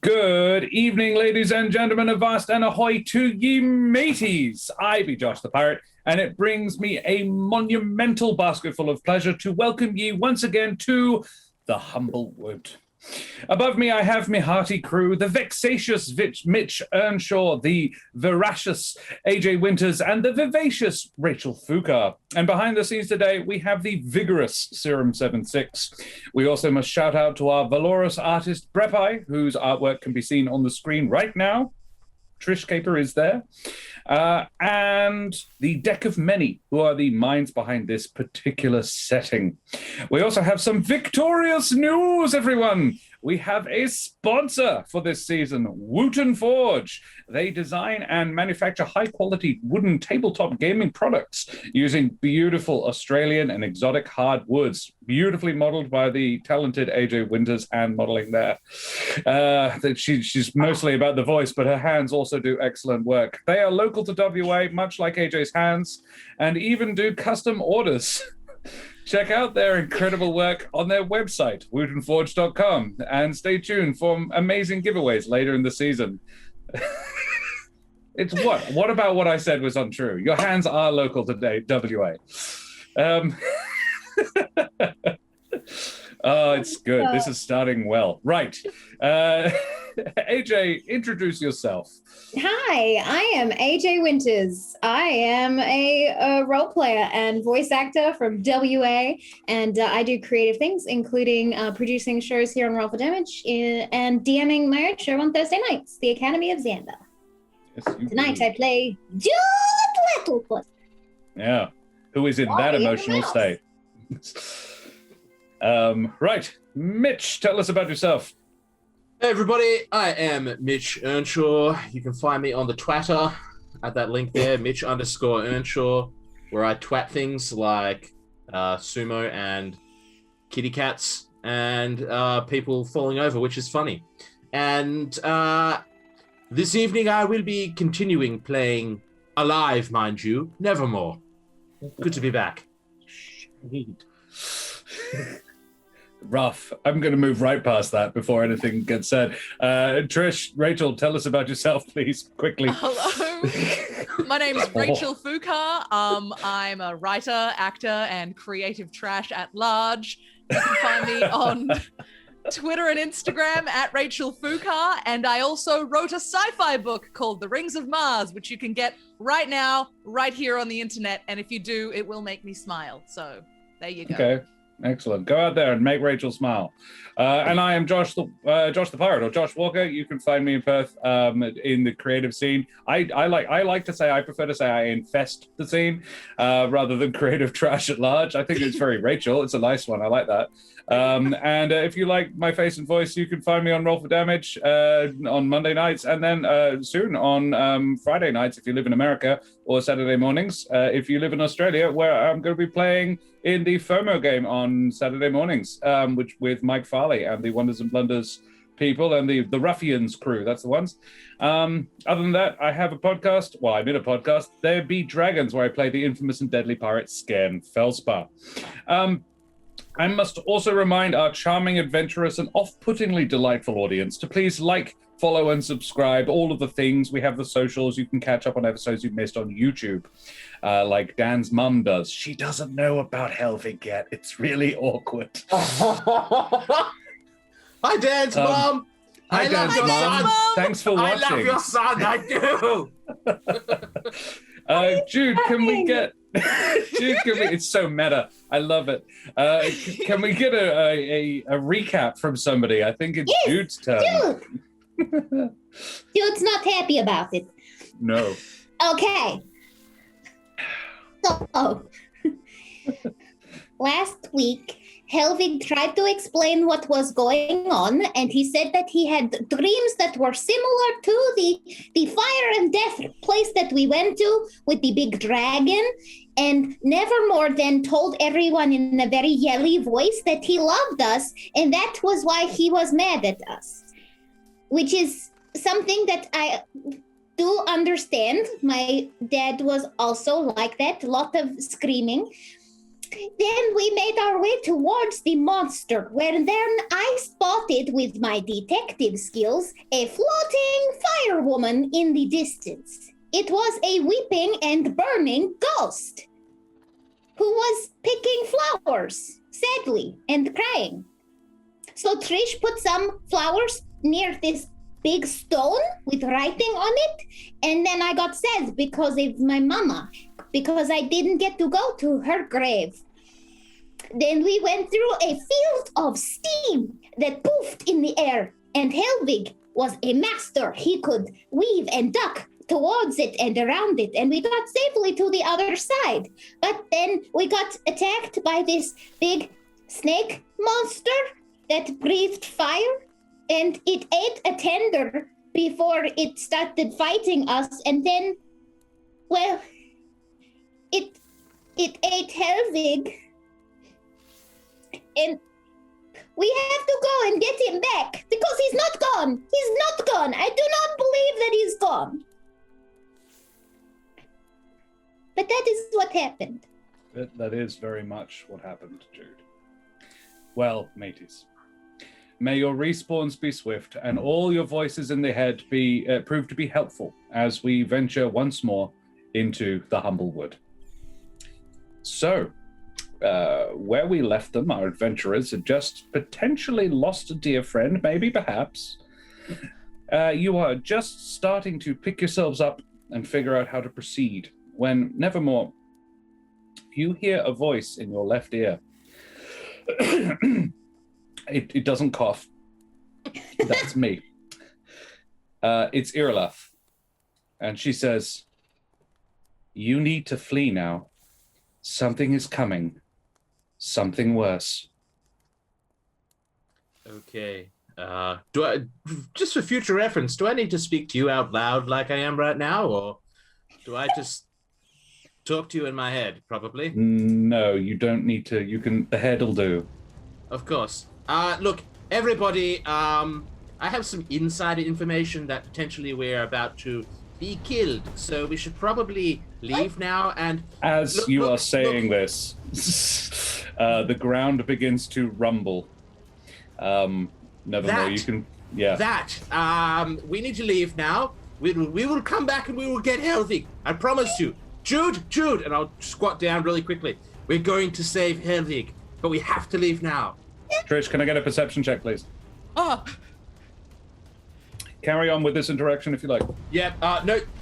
Good evening, ladies and gentlemen, avast and ahoy to ye mateys. I be Josh the Pirate, and it brings me a monumental basketful of pleasure to welcome ye once again to the Humblewood. Above me, I have me hearty crew, the vexatious Mitch Earnshaw, the veracious AJ Winters, and the vivacious Rachel Foucar. And behind the scenes today, we have the vigorous Serum76. We also must shout out to our valorous artist, Brepai, whose artwork can be seen on the screen right now. Trish Caper is there. And the Deck of Many, who are the minds behind this particular setting. We also have some victorious news, everyone. We have a sponsor for this season, Wootton Forge. They design and manufacture high-quality wooden tabletop gaming products using beautiful Australian and exotic hardwoods, beautifully modeled by the talented AJ Winters hand modeling there. She's mostly about the voice, but her hands also do excellent work. They are local to WA, much like AJ's hands, and even do custom orders. Check out their incredible work on their website, wootonforge.com, and stay tuned for amazing giveaways later in the season. It's what? What about what I said was untrue? Your hands are local to WA. Oh, it's good. This is starting well. Right. AJ, introduce yourself. Hi, I am AJ Winters. I am a role player and voice actor from WA, and I do creative things, including producing shows here on Roll for Damage and DMing my own show on Thursday nights, The Academy of Xander. Yes, Tonight I play Jude Littlefoot. Yeah, who is in that emotional state. Right, Mitch, tell us about yourself. Hey everybody, I am Mitch Earnshaw. You can find me on the Twitter at that link there, Mitch_Earnshaw, where I twat things like sumo and kitty cats and people falling over, which is funny. And this evening I will be continuing playing Alive, mind you, Nevermore. Good to be back. Indeed. Rough. I'm going to move right past that before anything gets said. Trish, Rachel, tell us about yourself, please, quickly. Hello. My name is Rachel Foucar. I'm a writer, actor, and creative trash at large. You can find me on Twitter and Instagram at Rachel Foucar, and I also wrote a sci-fi book called The Rings of Mars, which you can get right now, right here on the internet, and if you do, it will make me smile. So there you go. Okay. Excellent. Go out there and make Rachel smile. And I am Josh the Pirate, or Josh Walker. You can find me in Perth in the creative scene. I prefer to say I infest the scene rather than creative trash at large. I think it's very Rachel. It's a nice one. I like that. And if you like my face and voice, you can find me on Roll for Damage on Monday nights, and then soon on Friday nights if you live in America, or Saturday mornings if you live in Australia, where I'm going to be playing in the FOMO game on Saturday mornings, which with Mike Farley and the Wonders and Blunders people and the Ruffians crew. That's the ones. Other than that, I have a podcast. Well, I'm in a podcast, There Be Dragons, where I play the infamous and deadly pirate Scairn Felspar. I must also remind our charming, adventurous, and off-puttingly delightful audience to please like, follow, and subscribe, all of the things. We have the socials. You can catch up on episodes you've missed on YouTube, like Dan's mum does. She doesn't know about Helvig yet. It's really awkward. Hi, Dan's mum. Hi, Dan's mum. Thanks for watching. I love your son. I do. Jude, can we get... it's so meta. I love it. Can we get a recap from somebody? I think it's Jude's turn. Jude. Jude's not happy about it. No. Okay. So, last week, Helvig tried to explain what was going on, and he said that he had dreams that were similar to the fire and death place that we went to with the big dragon. And Nevermore then told everyone in a very yelly voice that he loved us, and that was why he was mad at us. Which is something that I do understand. My dad was also like that, a lot of screaming. Then we made our way towards the monster, where then I spotted with my detective skills a floating firewoman in the distance. It was a weeping and burning ghost who was picking flowers, sadly, and crying. So Trish put some flowers near this big stone with writing on it, and then I got sad because of my mama, because I didn't get to go to her grave. Then we went through a field of steam that poofed in the air, and Helvig was a master. He could weave and duck towards it and around it, and we got safely to the other side. But then we got attacked by this big snake monster that breathed fire, and it ate a tender before it started fighting us, and then, well, it ate Helvig, and we have to go and get him back because he's not gone. He's not gone. I do not believe that he's gone. But that is what happened. That is very much what happened, Jude. Well, mateys, may your respawns be swift and all your voices in the head be prove to be helpful as we venture once more into the Humblewood. So, where we left them, our adventurers had just potentially lost a dear friend, maybe, perhaps. You are just starting to pick yourselves up and figure out how to proceed when, Nevermore, you hear a voice in your left ear. It doesn't cough. That's me. It's Irilaf. And she says, "You need to flee now. Something is coming. Something worse." Okay. Do I, just for future reference, do I need to speak to you out loud like I am right now, or do I just talk to you in my head, probably? No, you don't need to. You can, the head'll do. Of course. Look, everybody, I have some insider information that potentially we're about to be killed, so we should probably leave now. And as you are saying this, the ground begins to rumble. Nevermore, you can, we need to leave now. We will come back and we will get Helvig. I promise you. Jude, and I'll squat down really quickly. We're going to save Helvig, but we have to leave now. Trish, can I get a perception check, please? Oh, Carry on with this interaction if you like. Yeah,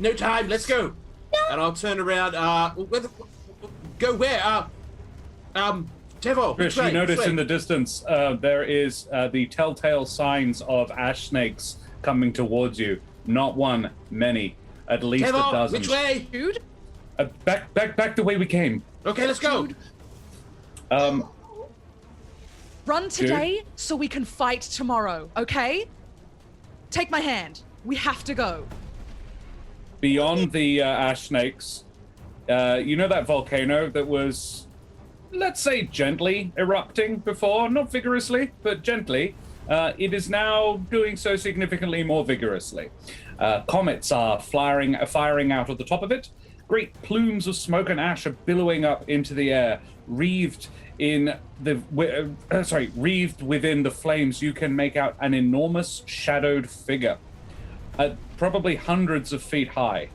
no time, let's go. No. And I'll turn around, go where? Tevo, Trish, you notice in the distance, there is the telltale signs of ash snakes coming towards you. Not one, many, at least Tevo, a dozen. Which way? Jude? Back the way we came. Okay, let's go. Run today so we can fight tomorrow, okay? Take my hand. We have to go. Beyond the ash snakes, you know that volcano that was, let's say, gently erupting before? Not vigorously, but gently. It is now doing so significantly more vigorously. Comets are firing out of the top of it. Great plumes of smoke and ash are billowing up into the air, wreathed within the flames. You can make out an enormous shadowed figure, probably hundreds of feet high.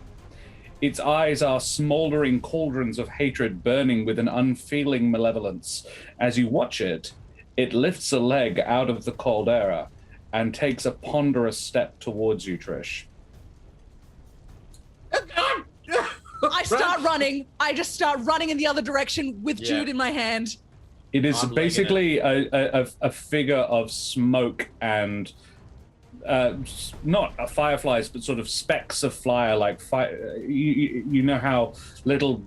Its eyes are smoldering cauldrons of hatred burning with an unfeeling malevolence. As you watch it, it lifts a leg out of the caldera and takes a ponderous step towards you, Trish. I start running. I just start running in the other direction with Jude in my hand. It is basically a figure of smoke and not fireflies, but sort of specks of fire, like fire. You know how little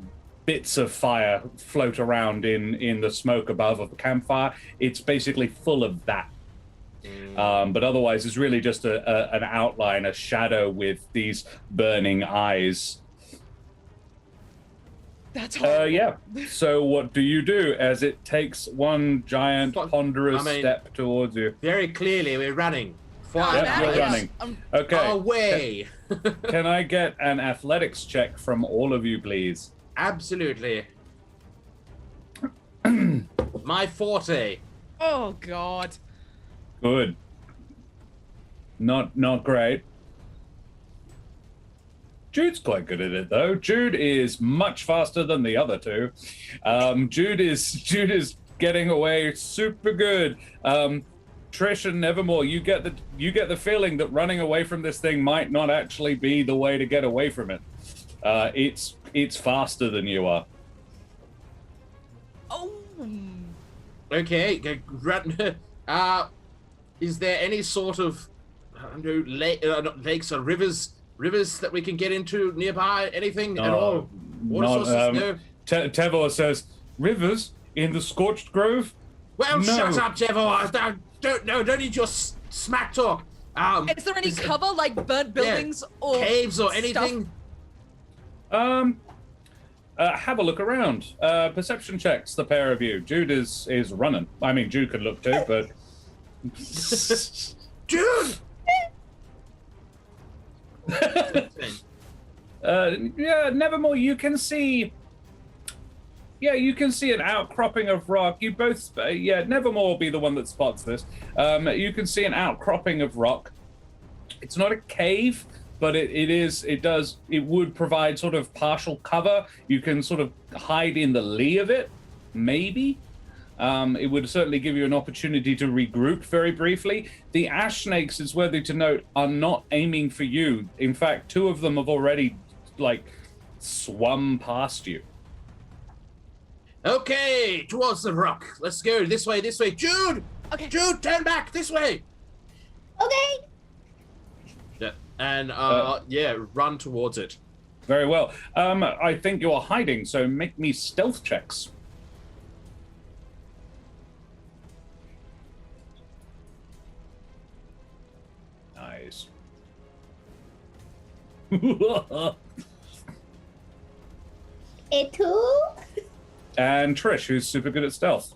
bits of fire float around in the smoke above of a campfire? It's basically full of that. But otherwise, it's really just an outline, a shadow with these burning eyes. That's horrible. Yeah. So what do you do as it takes one giant ponderous step towards you? Very clearly, we're running. You're running. Okay. Away. Can I get an athletics check from all of you, please? Absolutely. My forte. Oh God. Good. Not great. Jude's quite good at it though. Jude is much faster than the other two. Jude is getting away super good. Trish and Nevermore, you get the feeling that running away from this thing might not actually be the way to get away from it. It's faster than you are. Oh. Okay. Is there any sort of lakes or rivers that we can get into nearby? Anything at all? Water sources? No. Tevor says, rivers in the scorched grove? Well, No. shut up, Tevor. Don't need your smack talk. Is there any cover, like burnt buildings or caves or stuff? anything? Have a look around. Perception checks, the pair of you. Jude is running. I mean, Jude could look too, but... Jude! Yeah, Nevermore, you can see an outcropping of rock. You both, Nevermore will be the one that spots this. You can see an outcropping of rock. It's not a cave, but it would provide sort of partial cover. You can sort of hide in the lee of it, maybe. It would certainly give you an opportunity to regroup very briefly. The ash snakes, it's worthy to note, are not aiming for you. In fact, 2 of them have already, swum past you. Okay, towards the rock. Let's go this way. Jude! Okay. Jude, turn back this way. Okay. Yeah, and run towards it. Very well. I think you're hiding, so make me stealth checks. Nice. A 2. And Trish, who's super good at stealth.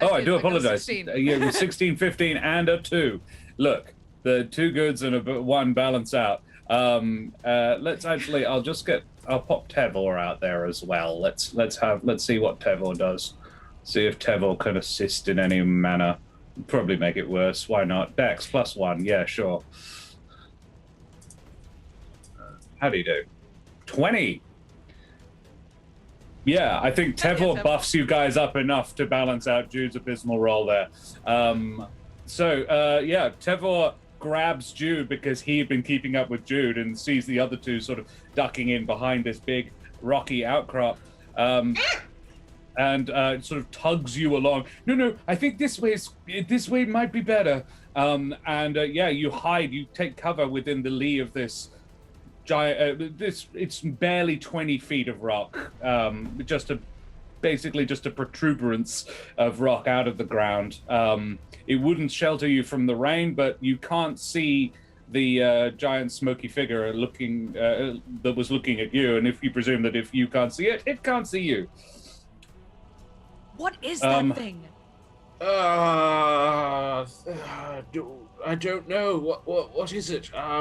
I do apologize. 16. 16, 15, and a 2. Look, the 2 goods and a 1 balance out. Let's actually. I'll pop Tevor out there as well. Let's see what Tevor does. See if Tevor can assist in any manner. Probably make it worse. Why not? Dex +1. Yeah, sure. How do you do? 20. Yeah, I think Tevor buffs you guys up enough to balance out Jude's abysmal roll there. Tevor grabs Jude because he'd been keeping up with Jude and sees the other 2 sort of ducking in behind this big rocky outcrop. And sort of tugs you along. No, I think this way might be better. You hide, you take cover within the lee of this giant. It's barely 20 feet of rock, just a protuberance of rock out of the ground. It wouldn't shelter you from the rain, but you can't see the giant smoky figure that was looking at you. And if you presume that if you can't see it, it can't see you. What is that thing? I don't know. What is it? I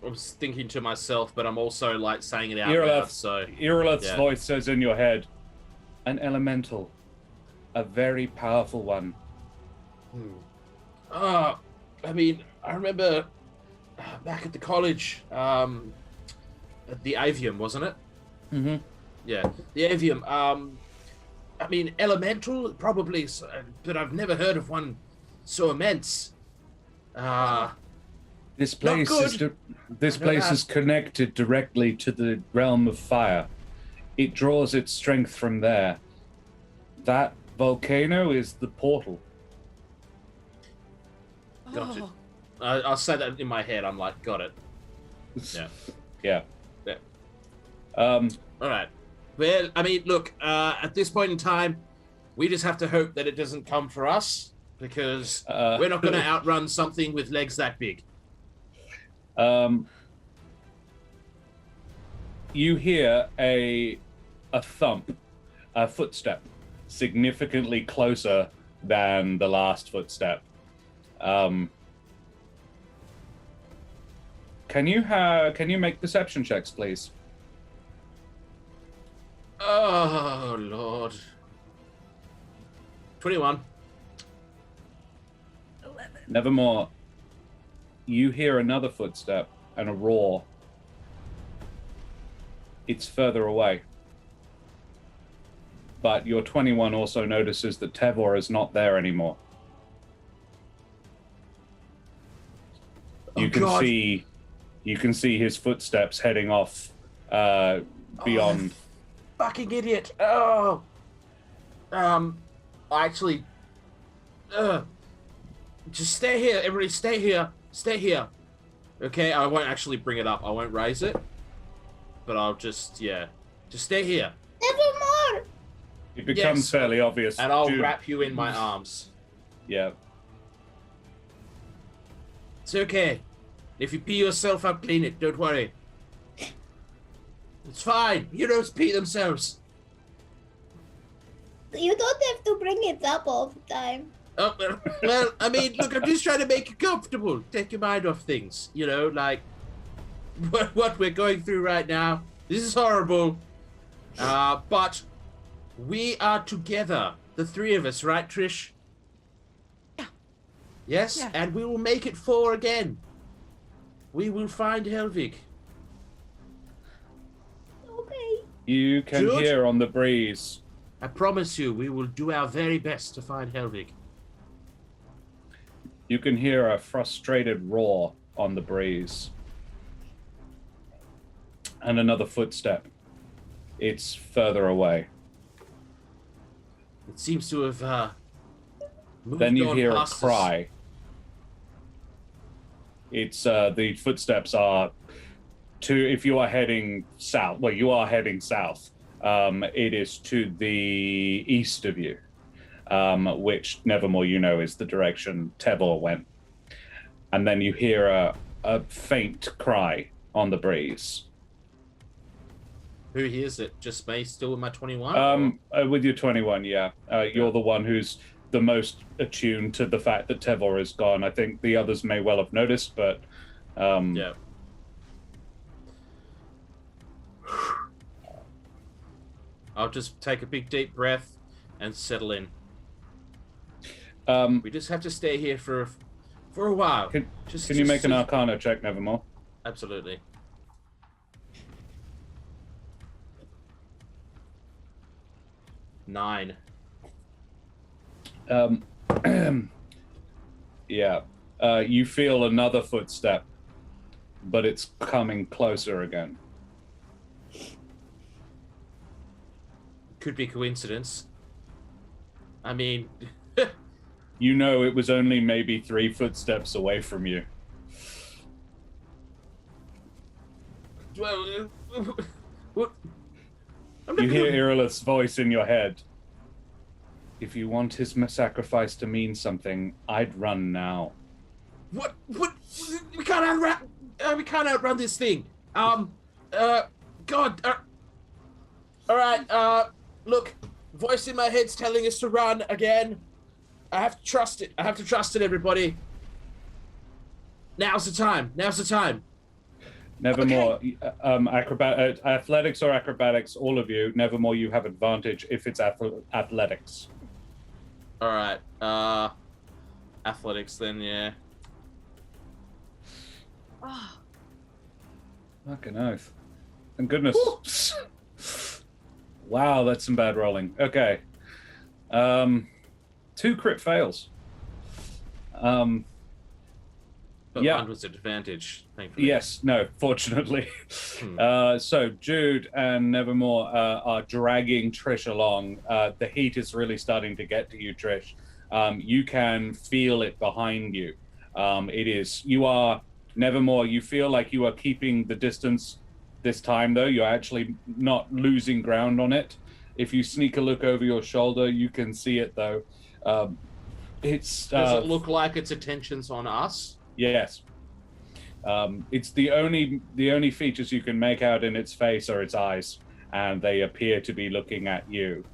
was thinking to myself, but I'm also saying it out loud. So Irileth's voice says in your head, "An elemental, a very powerful one." I remember back at the college, at the Avium, wasn't it? Mm-hmm. Yeah, the Avium. Elemental, probably, but I've never heard of one so immense. This place is connected directly to the realm of fire. It draws its strength from there. That volcano is the portal. Gotcha. I'll say that in my head. I'm like, got it. Yeah. All right. Well, look, at this point in time, we just have to hope that it doesn't come for us, because we're not going to outrun something with legs that big. You hear a thump, a footstep, significantly closer than the last footstep. Can you make perception checks, please? Oh, Lord. 21. 11. Nevermore, you hear another footstep and a roar. It's further away. But your 21 also notices that Tevor is not there anymore. You can see his footsteps heading off beyond. Oh, fucking idiot! Oh, actually, just stay here, everybody. Stay here. Stay here. Okay, I won't actually bring it up. I won't raise it, but I'll just stay here. Nevermore. It becomes Yes. fairly obvious. And I'll Jude- wrap you in my arms. Yeah. It's okay. If you pee yourself, I'll clean it. Don't worry. It's fine. Heroes pee themselves. You don't have to bring it up all the time. Oh, well, I mean, look, I'm just trying to make you comfortable. Take your mind off things. You know, like what we're going through right now. This is horrible. But we are together. The three of us, right, Trish? Yeah. Yes? Yeah. And we will make it 4 again. We will find Helvig. Okay. You can Jude? hear on the breeze. I promise you, we will do our very best to find Helvig. You can hear a frustrated roar on the breeze. And another footstep. It's further away. It seems to have moved Then you on hear a past us. cry. It's the footsteps are if you are heading south. Well, you are heading south. It is to the east of you, which Nevermore you know is the direction Tevor went. And then you hear a faint cry on the breeze. Who hears it? Just me, still with my 21? With your 21, yeah. You're the one who's the most attuned to the fact that Tevor is gone. I think the others may well have noticed, but Yeah. I'll just take a big deep breath and settle in. We just have to stay here for a while. Can you make an Arcana check, Nevermore? Absolutely. Nine. Yeah. You feel another footstep, but it's coming closer again. Could be coincidence. I mean, You know it was only maybe 3 footsteps away from you. well, what? I'm not You gonna- hear Irilith's voice in your head. If you want his sacrifice to mean something, I'd run now. What? We can't outrun this thing. God. All right. Look, voice in my head's telling us to run again. I have to trust it. everybody. Now's the time. Nevermore, athletics or acrobatics, all of you. Nevermore, you have advantage if it's athletics. All right. Athletics then, yeah. Oh, Fucking oath. And goodness. Wow, that's some bad rolling. Okay. 2 crit fails. But Yeah. one was an advantage, thankfully. Yes, no, fortunately. So Jude and Nevermore are dragging Trish along. The heat is really starting to get to you, Trish. You can feel it behind you. Nevermore, you feel like you are keeping the distance this time, though. You're actually not losing ground on it. If you sneak a look over your shoulder, you can see it, though. Does it look like its attention's on us? Yes. It's the only features you can make out in its face are its eyes, and they appear to be looking at you.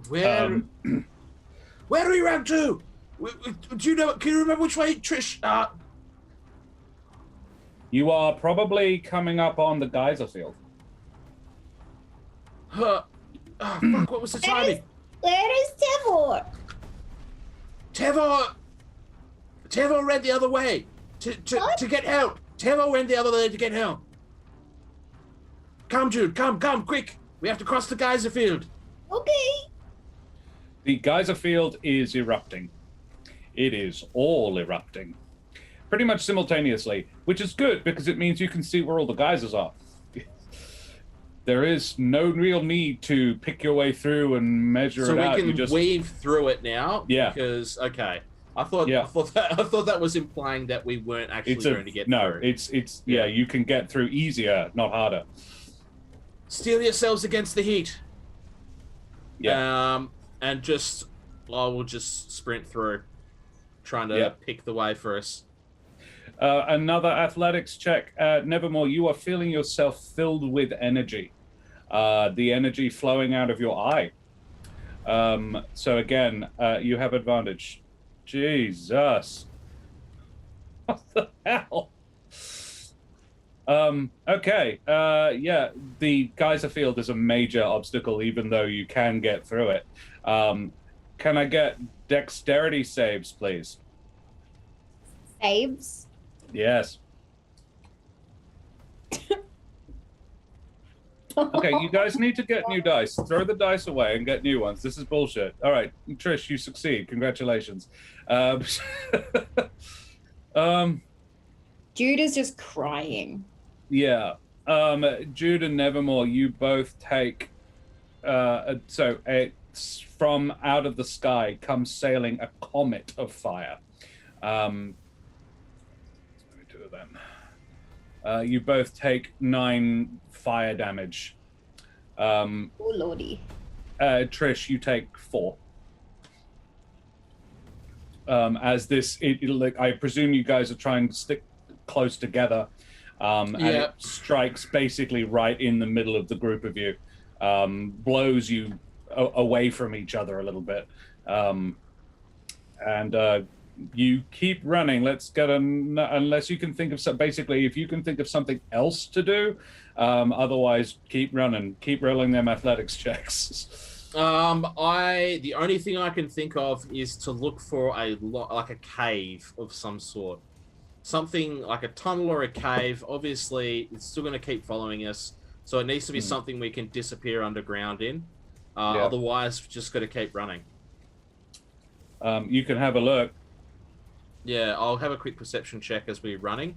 Where do we run to? Do you know? Can you remember which way, Trish? You are probably coming up on the geyser field. her. Oh, fuck, what was the timing? Where is Tevor? Tevor ran the other way to get help. Tevor ran the other way to get help. Come, Jude, come, quick. We have to cross the geyser field. Okay. The geyser field is erupting. It is all erupting. Pretty much simultaneously, which is good because it means you can see where all the geysers are. There is no real need to pick your way through and measure it out. So we can weave through it now? Yeah. Because, okay. I thought that was implying that we weren't actually going to get through. No, it's you can get through easier, not harder. Steel yourselves against the heat. Yeah. And I will just sprint through, trying to pick the way for us. Another athletics check. Nevermore, you are feeling yourself filled with energy. The energy flowing out of your eye. So again, you have advantage. Jesus. What the hell? Okay. The geyser field is a major obstacle, even though you can get through it. Can I get dexterity saves, please? Saves? Yes. Okay, you guys need to get new dice. Throw the dice away and get new ones. This is bullshit. All right, Trish, you succeed. Congratulations. Jude is just crying. Yeah. Jude and Nevermore, you both take... from out of the sky comes sailing a comet of fire. You both take 9 fire damage. Oh, lordy. Trish, you take 4. As this, I presume you guys are trying to stick close together, and it strikes basically right in the middle of the group of you, blows you away from each other a little bit, and you keep running. Let's get unless you can think of basically, if you can think of something else to do, otherwise keep running, keep rolling them athletics checks. The only thing I can think of is to look for like a cave of some sort, something like a tunnel or a cave. Obviously, it's still going to keep following us, so it needs to be something we can disappear underground in. Otherwise, we're just got to keep running. You can have a look. Yeah, I'll have a quick perception check as we're running.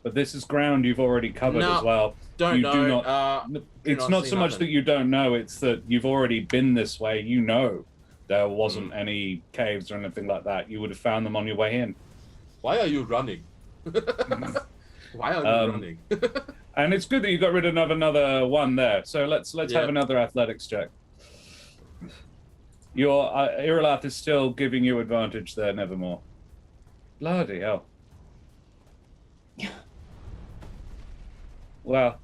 But this is ground you've already covered as well. Do not it's not so much that you don't know, it's that you've already been this way. You know there wasn't any caves or anything like that. You would have found them on your way in. Why are you running? Why are you running? And it's good that you got rid of another one there. So let's have another athletics check. Your Iralath is still giving you advantage there, Nevermore. Bloody hell. Well,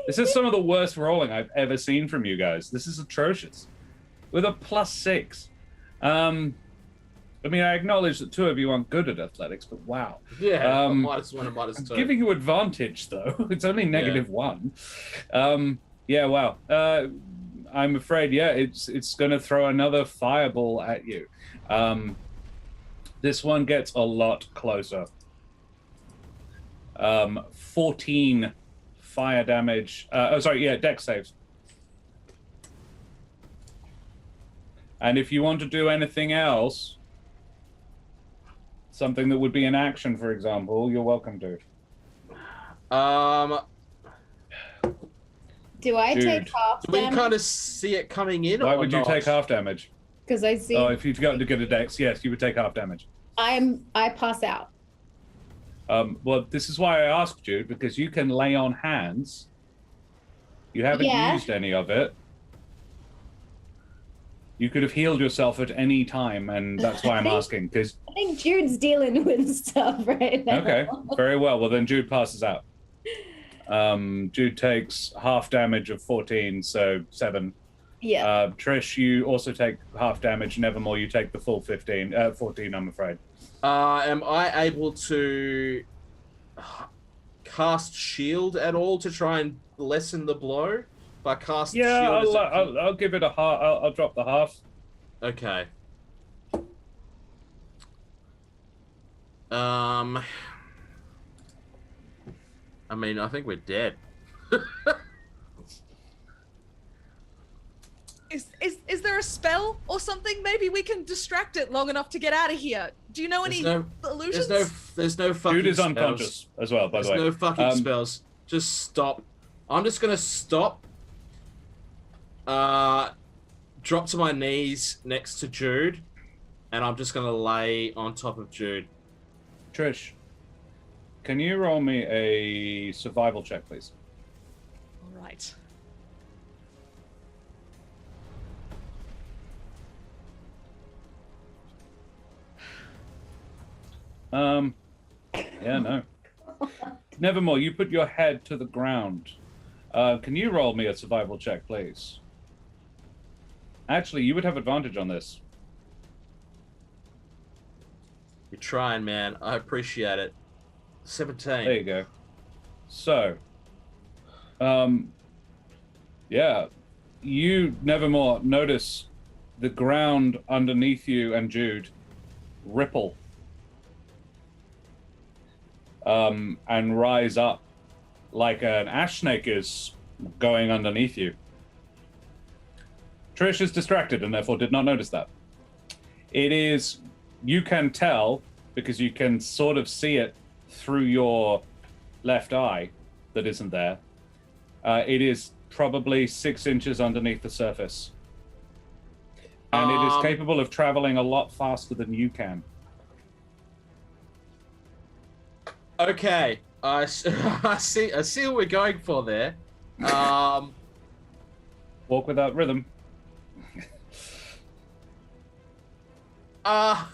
this is some of the worst rolling I've ever seen from you guys. This is atrocious. With a +6. I mean, I acknowledge that 2 of you aren't good at athletics, but wow. Yeah, -1 and -2. Giving you advantage, though. It's only -1. Yeah, wow. I'm afraid, it's going to throw another fireball at you. This one gets a lot closer. 14 fire damage. Dex saves. And if you want to do anything else, something that would be an action, for example, you're welcome to. Do I take half Do we damage? kind of see it coming in? Why or would you not? take half damage? Because I see. Oh, if you've got to get a dex, yes, you would take half damage. I pass out. Well, this is why I asked you, because you can lay on hands. You haven't used any of it. You could have healed yourself at any time, and that's why I'm asking. Because I think Jude's dealing with stuff right now. Okay, very well. Well, then Jude passes out. Jude takes half damage of 14, so 7. Yeah. Trish, you also take half damage. Nevermore, you take the full 14, I'm afraid. Am I able to cast shield at all to try and lessen the blow? If I cast Yeah, shield, is it... I'll give it a half. I'll drop the half. Okay. I mean, I think we're dead. Is there a spell or something? Maybe we can distract it long enough to get out of here. Do you know any illusions? There's no fucking Jude is spells. unconscious as well, by the way. There's no fucking spells. Just stop. I'm just gonna stop. Drop to my knees next to Jude, and I'm just gonna lay on top of Jude. Trish, can you roll me a survival check, please? All right. Yeah, no. Nevermore, you put your head to the ground. Can you roll me a survival check, please? Actually, you would have advantage on this. You're trying, man. I appreciate it. 17. There you go. So, yeah, you, Nevermore, notice the ground underneath you and Jude ripple and rise up like an ash snake is going underneath you. Trish is distracted and therefore did not notice that. It is, you can tell, because you can sort of see it through your left eye that isn't there. It is probably 6 inches underneath the surface. And it is capable of traveling a lot faster than you can. Okay, I see what we're going for there. Walk without rhythm. What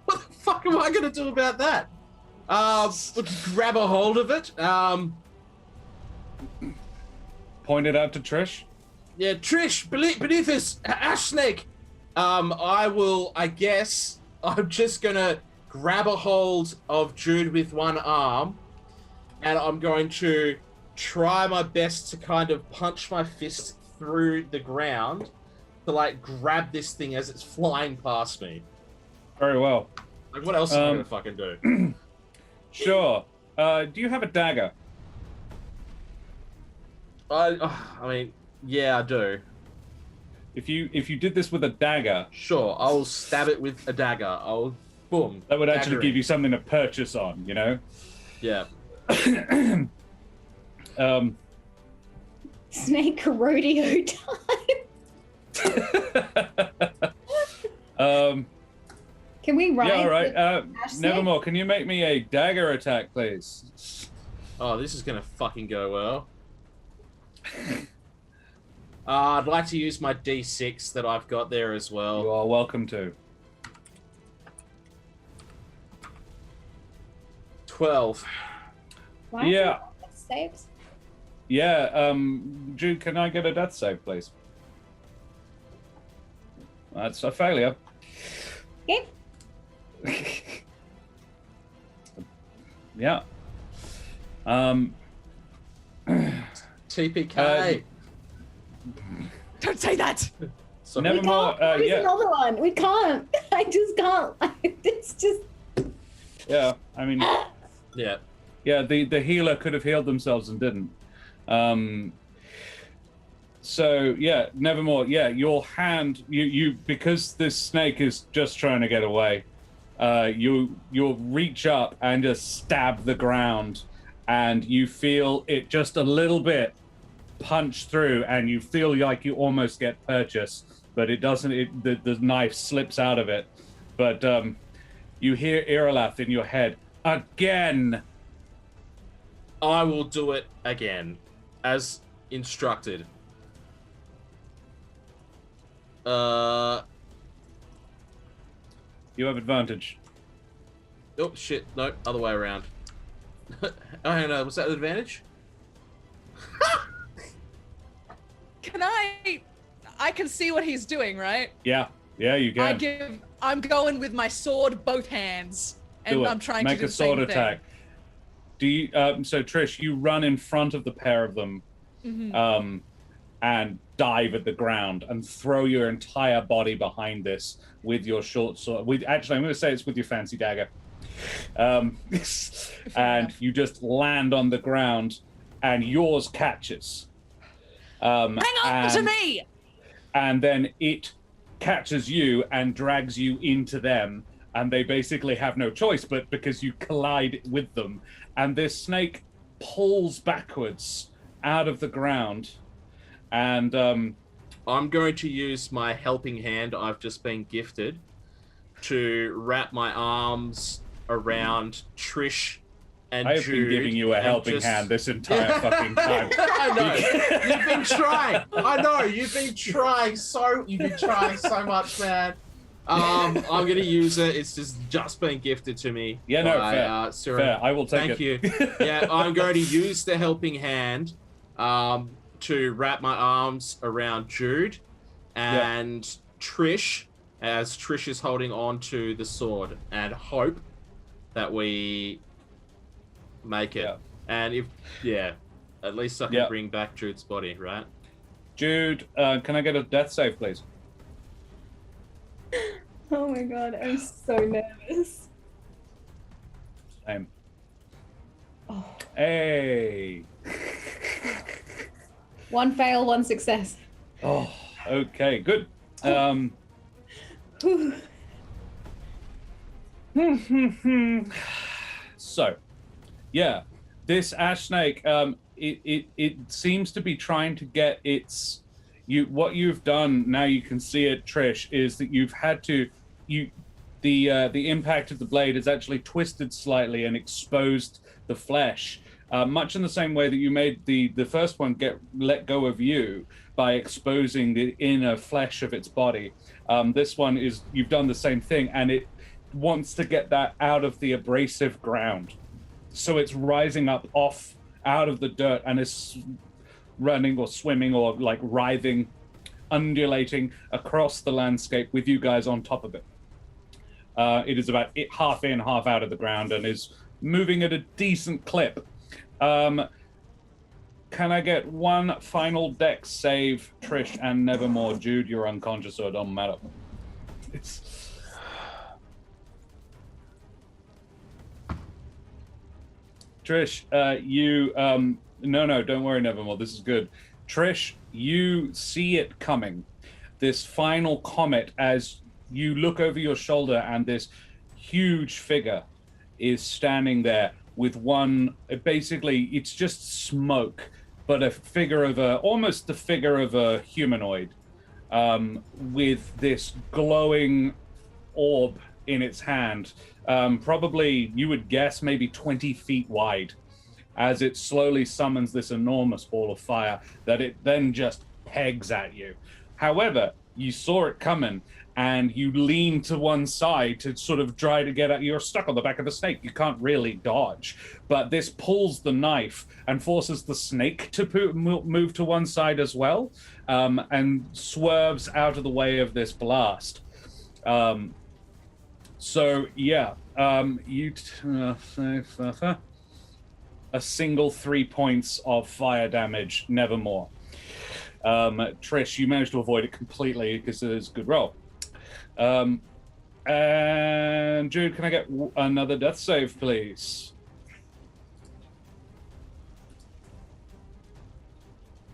the fuck am I gonna do about that? Grab a hold of it. Point it out to Trish. Yeah, Trish, beneath this ash snake. I guess, I'm just gonna grab a hold of Jude with one arm, and I'm going to try my best to kind of punch my fist through the ground to, like, grab this thing as it's flying past me. Very well. Like, what else am I gonna fucking do? Sure. Do you have a dagger? I mean, yeah, I do. If you did this with a dagger, Sure, I'll stab it with a dagger. I'll, boom. that would actually dagger give it. you something to purchase on, you know? Yeah. Snake rodeo time. Can we ride? Yeah, all right. ash snake? Nevermore, can you make me a dagger attack, please? Oh, this is gonna fucking go well. I'd like to use my D6 that I've got there as You well. are welcome to. 12. Why Yeah. saves? Yeah, Jude, can I get a death save, please? That's a failure. Okay. Yeah. TPK. Don't say that. So We Nevermore, can't use yeah. another one. We can't. I just can't. It's just. Yeah, I mean, yeah. yeah, the healer could have healed themselves and didn't. So yeah, Nevermore, yeah, your hand, you because this snake is just trying to get away, you'll reach up and just stab the ground, and you feel it just a little bit punch through, and you feel like you almost get purchase, but it doesn't. The knife slips out of it, but you hear Iralath in your head again. I will do it again, as instructed. You have advantage. Oh shit! No, other way around. Oh no, was that an advantage? I can see what he's doing, right? Yeah, you can. I'm going with my sword, both hands, and I'm trying to do a the sword same attack. Do you? So Trish, you run in front of the pair of them, and dive at the ground and throw your entire body behind this with your short sword. Actually, I'm going to say it's with your fancy dagger. And you just land on the ground, and yours catches. Hang on to me! And then it catches you and drags you into them, and they basically have no choice but because you collide with them. And this snake pulls backwards out of the ground, and I'm going to use my helping hand I've just been gifted to wrap my arms around Trish and I've Jude. been giving you a helping hand this entire fucking time. I know. You've been trying. I know. You've been trying so much, man. I'm gonna use it. It's just been gifted to me. Yeah, no, by, fair. I will take it. Thank you. Yeah, I'm going to use the helping hand to wrap my arms around Jude and Trish, as Trish is holding on to the sword, and hope that we make it. And at least I can bring back Jude's body, right? Jude, can I get a death save, please? Oh my god, I'm so nervous. Same. Oh. Hey. 1 fail, 1 success. Oh, okay, good. So, this ash snake, it seems to be trying to get its. What you've done now, you can see it, Trish, is that you've had to the impact of the blade has actually twisted slightly and exposed the flesh, much in the same way that you made the first one let go of you by exposing the inner flesh of its body. This one you've done the same thing, and it wants to get that out of the abrasive ground. So it's rising up out of the dirt and is running or swimming or like writhing, undulating across the landscape with you guys on top of it. It is about half in, half out of the ground and is moving at a decent clip. Can I get one final dex save, Trish and Nevermore? Jude, you're unconscious, so it don't matter. Trish, you... No, don't worry, Nevermore. This is good. Trish, you see it coming. This final comet, as you look over your shoulder, and this huge figure is standing there with one. Basically, it's just smoke, but almost the figure of a humanoid, with this glowing orb in its hand. Probably, you would guess, maybe 20 feet wide, as it slowly summons this enormous ball of fire that it then just pegs at you. However, you saw it coming, and you lean to one side to sort of try to get at. You're stuck on the back of the snake. You can't really dodge. But this pulls the knife and forces the snake to move to one side as well, and swerves out of the way of this blast. A single 3 points of fire damage, Nevermore. Trish, you managed to avoid it completely because it is a good roll. And Jude, can I get another death save, please?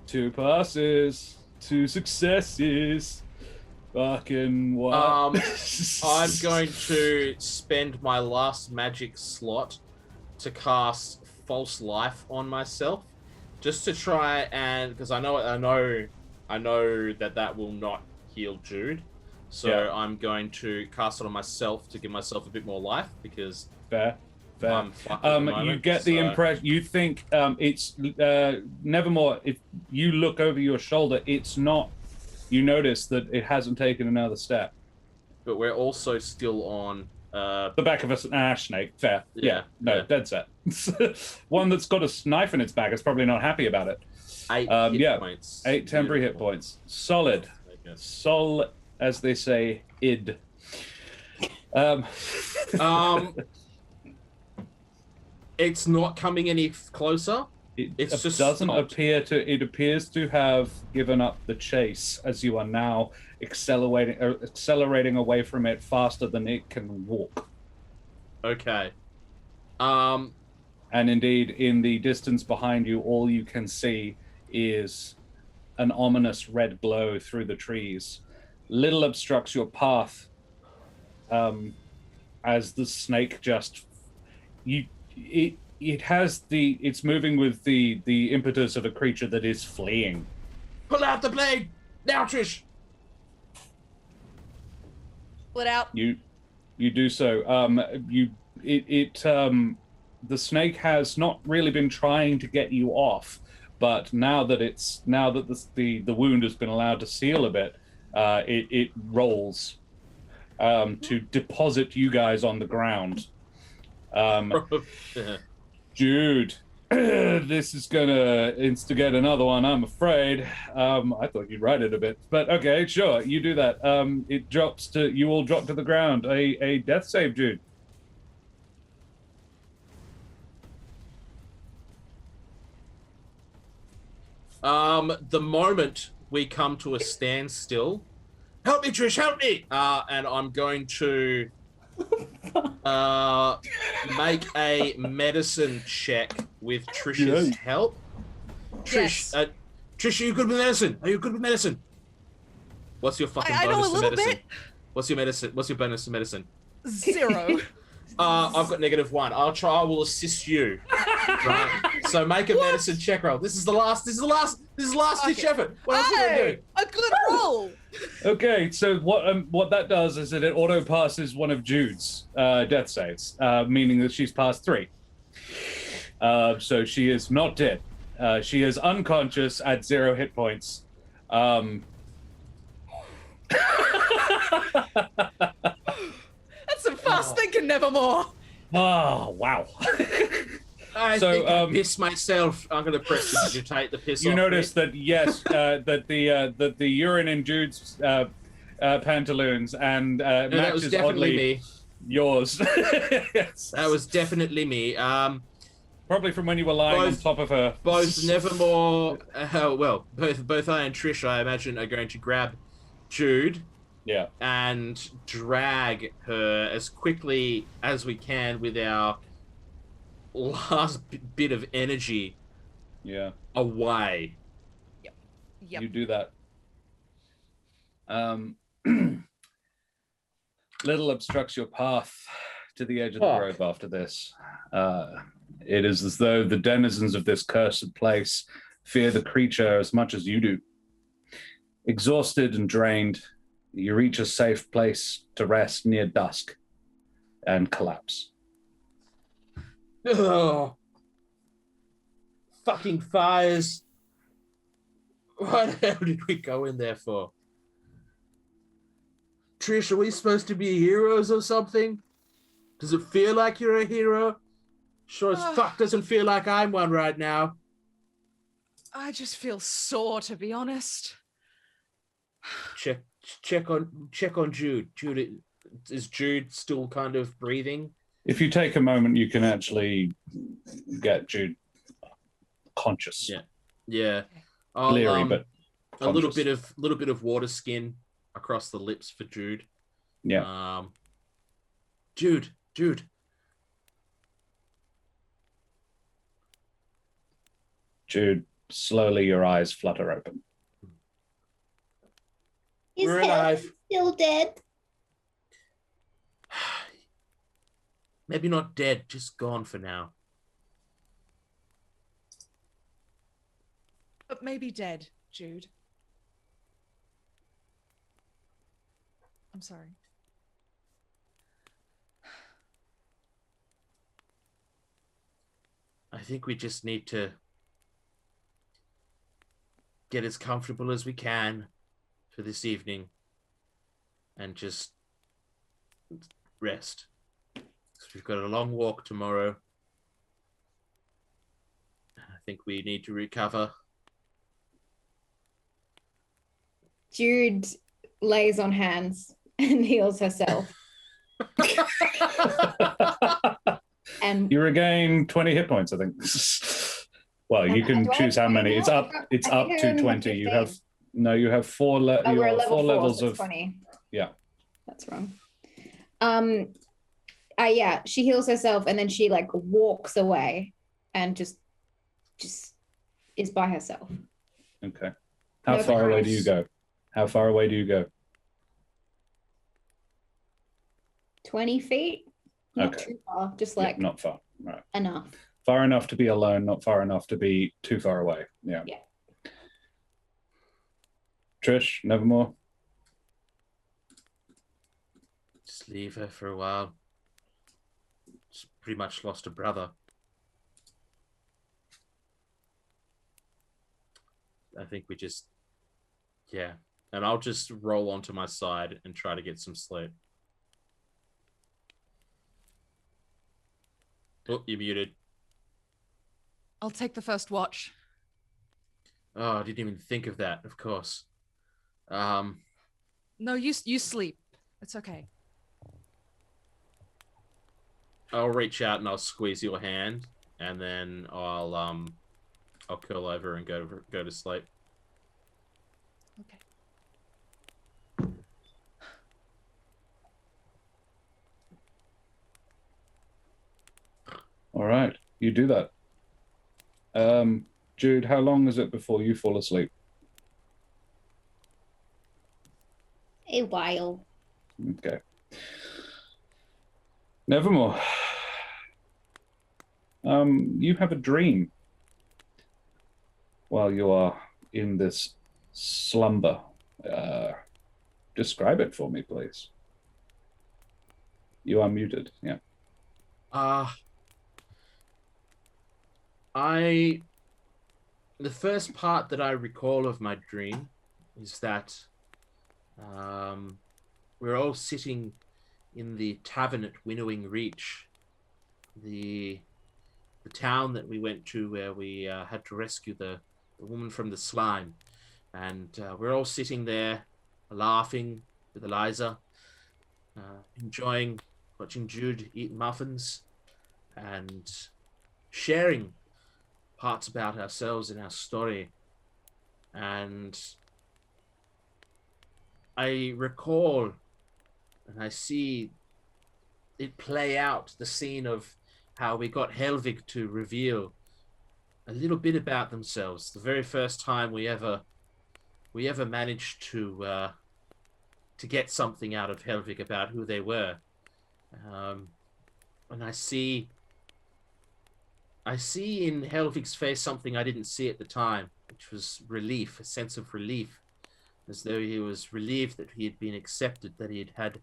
2 passes, 2 successes. Fucking what? I'm going to spend my last magic slot to cast False Life on myself, just to try and, because I know that will not heal Jude, so I'm going to cast it on myself to give myself a bit more life, because fair. I'm fucked at the moment, you get the impression. You think it's Nevermore. If you look over your shoulder, it's not. You notice that it hasn't taken another step. But we're also still on the back of an ash snake. Fair. Yeah. Dead set. One that's got a knife in its back is probably not happy about it. 8 hit Yeah, points. 8 temporary hit Beautiful. points. Solid. Okay. Sol, as they say, id. Um, It's not coming any closer. It's just doesn't stopped. appear to. It appears to have given up the chase, as you are now accelerating away from it faster than it can walk. Okay. And indeed, in the distance behind you, all you can see is an ominous red glow through the trees. Little obstructs your path, as the snake just it's moving with the impetus of a creature that is fleeing. Pull out the blade now, Trish. Pull it out. You do so. The snake has not really been trying to get you off, but now that the wound has been allowed to seal a bit, it rolls to deposit you guys on the ground. Jude, this is gonna instigate another one, I'm afraid. I thought you'd write it a bit, but okay, sure, you do that. You all drop to the ground. A death save, Jude. The moment we come to a standstill, help me, Trish, help me! And I'm going to make a medicine check with Trish's help. Trish, Yes. Trish, are you good with medicine? Are you good with medicine? What's your fucking I know bonus a to little medicine? bit. What's your medicine? What's your bonus to medicine? 0. I've got -1. I will assist you. Right. So make a medicine check roll. This is the last ditch effort. What else are we gonna do? A good roll. Okay, so what that does is that it auto passes one of Jude's death saves, meaning that she's passed 3. So she is not dead. She is unconscious at 0 hit points. That's some fast thinking, Nevermore. Oh, wow. I think I pissed myself. I'm going to press digitate the piss You off. notice that, yes, that the urine in Jude's pantaloons and No, that was matches definitely oddly me. yours. Yes. That was definitely me. Probably from when you were lying on top of her. Both Nevermore, both I and Trish, I imagine, are going to grab Jude. Yeah. And drag her as quickly as we can with our last bit of energy. Yeah. Away. Yep. You do that. Little obstructs your path to the edge of the grove after this. It is as though the denizens of this cursed place fear the creature as much as you do. Exhausted and drained, you reach a safe place to rest near dusk and collapse. Oh. Fucking fires. What the hell did we go in there for? Trish, are we supposed to be heroes or something? Does it feel like you're a hero? Sure as fuck doesn't feel like I'm one right now. I just feel sore, to be honest. Check on Jude. Jude, is Jude still kind of breathing? If you take a moment, you can actually get Jude conscious. Yeah. Bleary, but a little conscious. bit of water skin across the lips for Jude. Yeah. Jude. Jude, slowly your eyes flutter open. Is We're Helvig alive. still dead? Maybe not dead, just gone for now. But maybe dead, Jude. I'm sorry. I think we just need to get as comfortable as we can for this evening and just rest. 'Cause we've got a long walk tomorrow. I think we need to recover Jude lays on hands and heals herself. And You regain 20 hit points, I think. Well, you can do I choose have how many. 20 It's now? up. It's I up think I to only 20. have You 15. have no. You have four. we're at level four 4, levels so it's of 20. yeah. That's wrong. Yeah, she heals herself and then she like walks away and just is by herself. Okay. How No far away do price. you go? How far away do you go? 20 feet? Not Okay. too far, just Yeah, like not far. Right. enough. Far enough to be alone, not far enough to be too far away. Yeah. Yeah. Trish, Nevermore. Just leave her for a while. She's pretty much lost a brother. I think we just, yeah. And I'll just roll onto my side and try to get some sleep. Oh, you're muted. I'll take the first watch. Oh, I didn't even think of that, of course. No, you sleep. It's okay. I'll reach out and I'll squeeze your hand, and then I'll curl over and go to sleep. Okay. All right, you do that. Jude, how long is it before you fall asleep? A while. Okay. Nevermore. You have a dream while you are in this slumber. Describe it for me, please. You are muted. Yeah. The first part that I recall of my dream is that we're all sitting in the tavern at Winnowing Reach, the town that we went to where we had to rescue the woman from the slime. And we're all sitting there laughing with Eliza, enjoying watching Jude eat muffins and sharing parts about ourselves and our story. And I recall and I see it play out, the scene of how we got Helvig to reveal a little bit about themselves. The very first time we ever managed to get something out of Helvig about who they were. And I see in Helvig's face something I didn't see at the time, which was relief, a sense of relief, as though he was relieved that he had been accepted, that he had had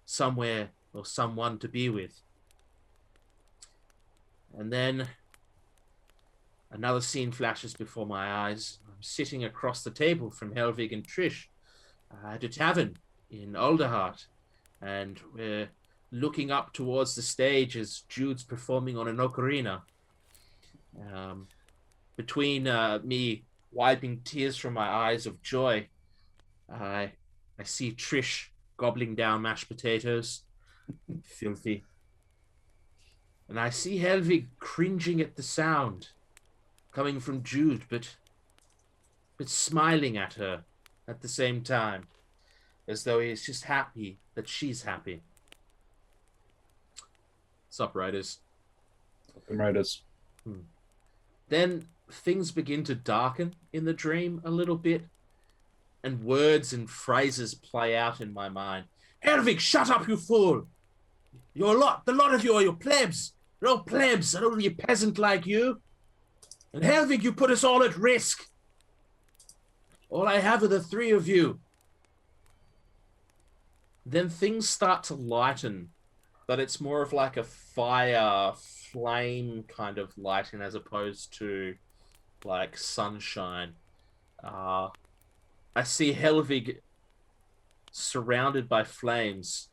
somewhere or someone to be with. And then another scene flashes before my eyes. I'm sitting across the table from Helvig and Trish at a tavern in Alderheart, and we're looking up towards the stage as Jude's performing on an ocarina. Between me wiping tears from my eyes of joy, I see Trish gobbling down mashed potatoes, filthy. And I see Helvig cringing at the sound coming from Jude, but smiling at her at the same time, as though he's just happy that she's happy. Sup, Raiders? Raiders. Then things begin to darken in the dream a little bit, and words and phrases play out in my mind. Helvig, shut up, you fool! The lot of you are your plebs. You're all plebs, and only a peasant like you. And Helvig, you put us all at risk. All I have are the three of you. Then things start to lighten, but it's more of like a fire, flame kind of lighting as opposed to like sunshine. I see Helvig surrounded by flames,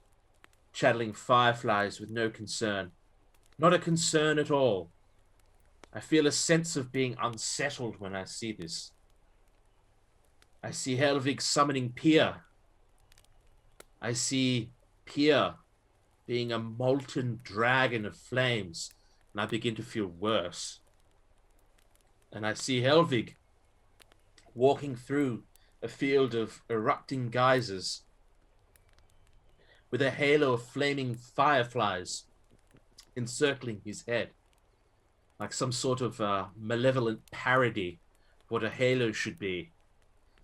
channeling fireflies with no concern. Not a concern at all. I feel a sense of being unsettled when I see this. I see Helvig summoning Pia. I see Pia being a molten dragon of flames, and I begin to feel worse. And I see Helvig walking through a field of erupting geysers with a halo of flaming fireflies encircling his head, like some sort of malevolent parody of what a halo should be,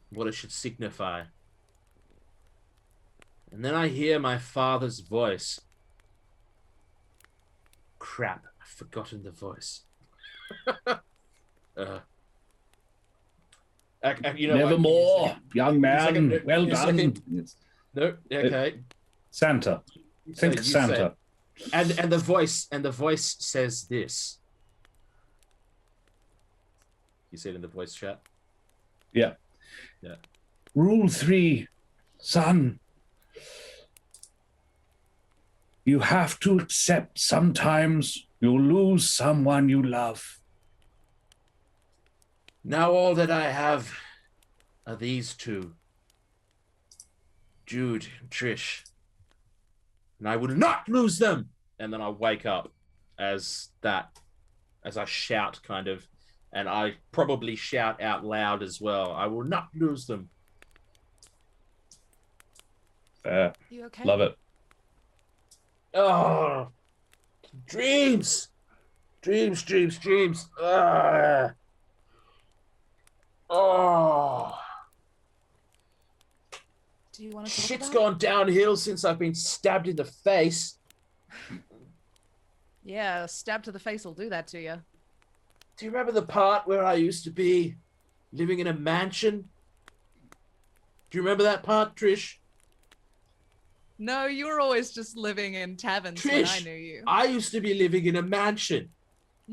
what it should signify. And then I hear my father's voice. Crap, I've forgotten the voice. You know, Nevermore, young man. No, Well done. Yes. No, okay. Santa. Think You Santa. say. And the voice says this. You see it in the voice chat? Yeah. Yeah. Rule 3, son. You have to accept sometimes you'll lose someone you love. Now all that I have are these two. Jude and Trish. And I will not lose them! And then I wake up as I shout, kind of, and I probably shout out loud as well. I will not lose them. Fair. You okay? Love it. Oh, dreams. Dreams. Oh. Do you want to talk Shit's about gone downhill since I've been stabbed in the face. Yeah, a stab to the face will do that to you. Do you remember the part where I used to be living in a mansion? Do you remember that part, Trish? No, you were always just living in taverns when I Trish, knew you. I used to be living in a mansion.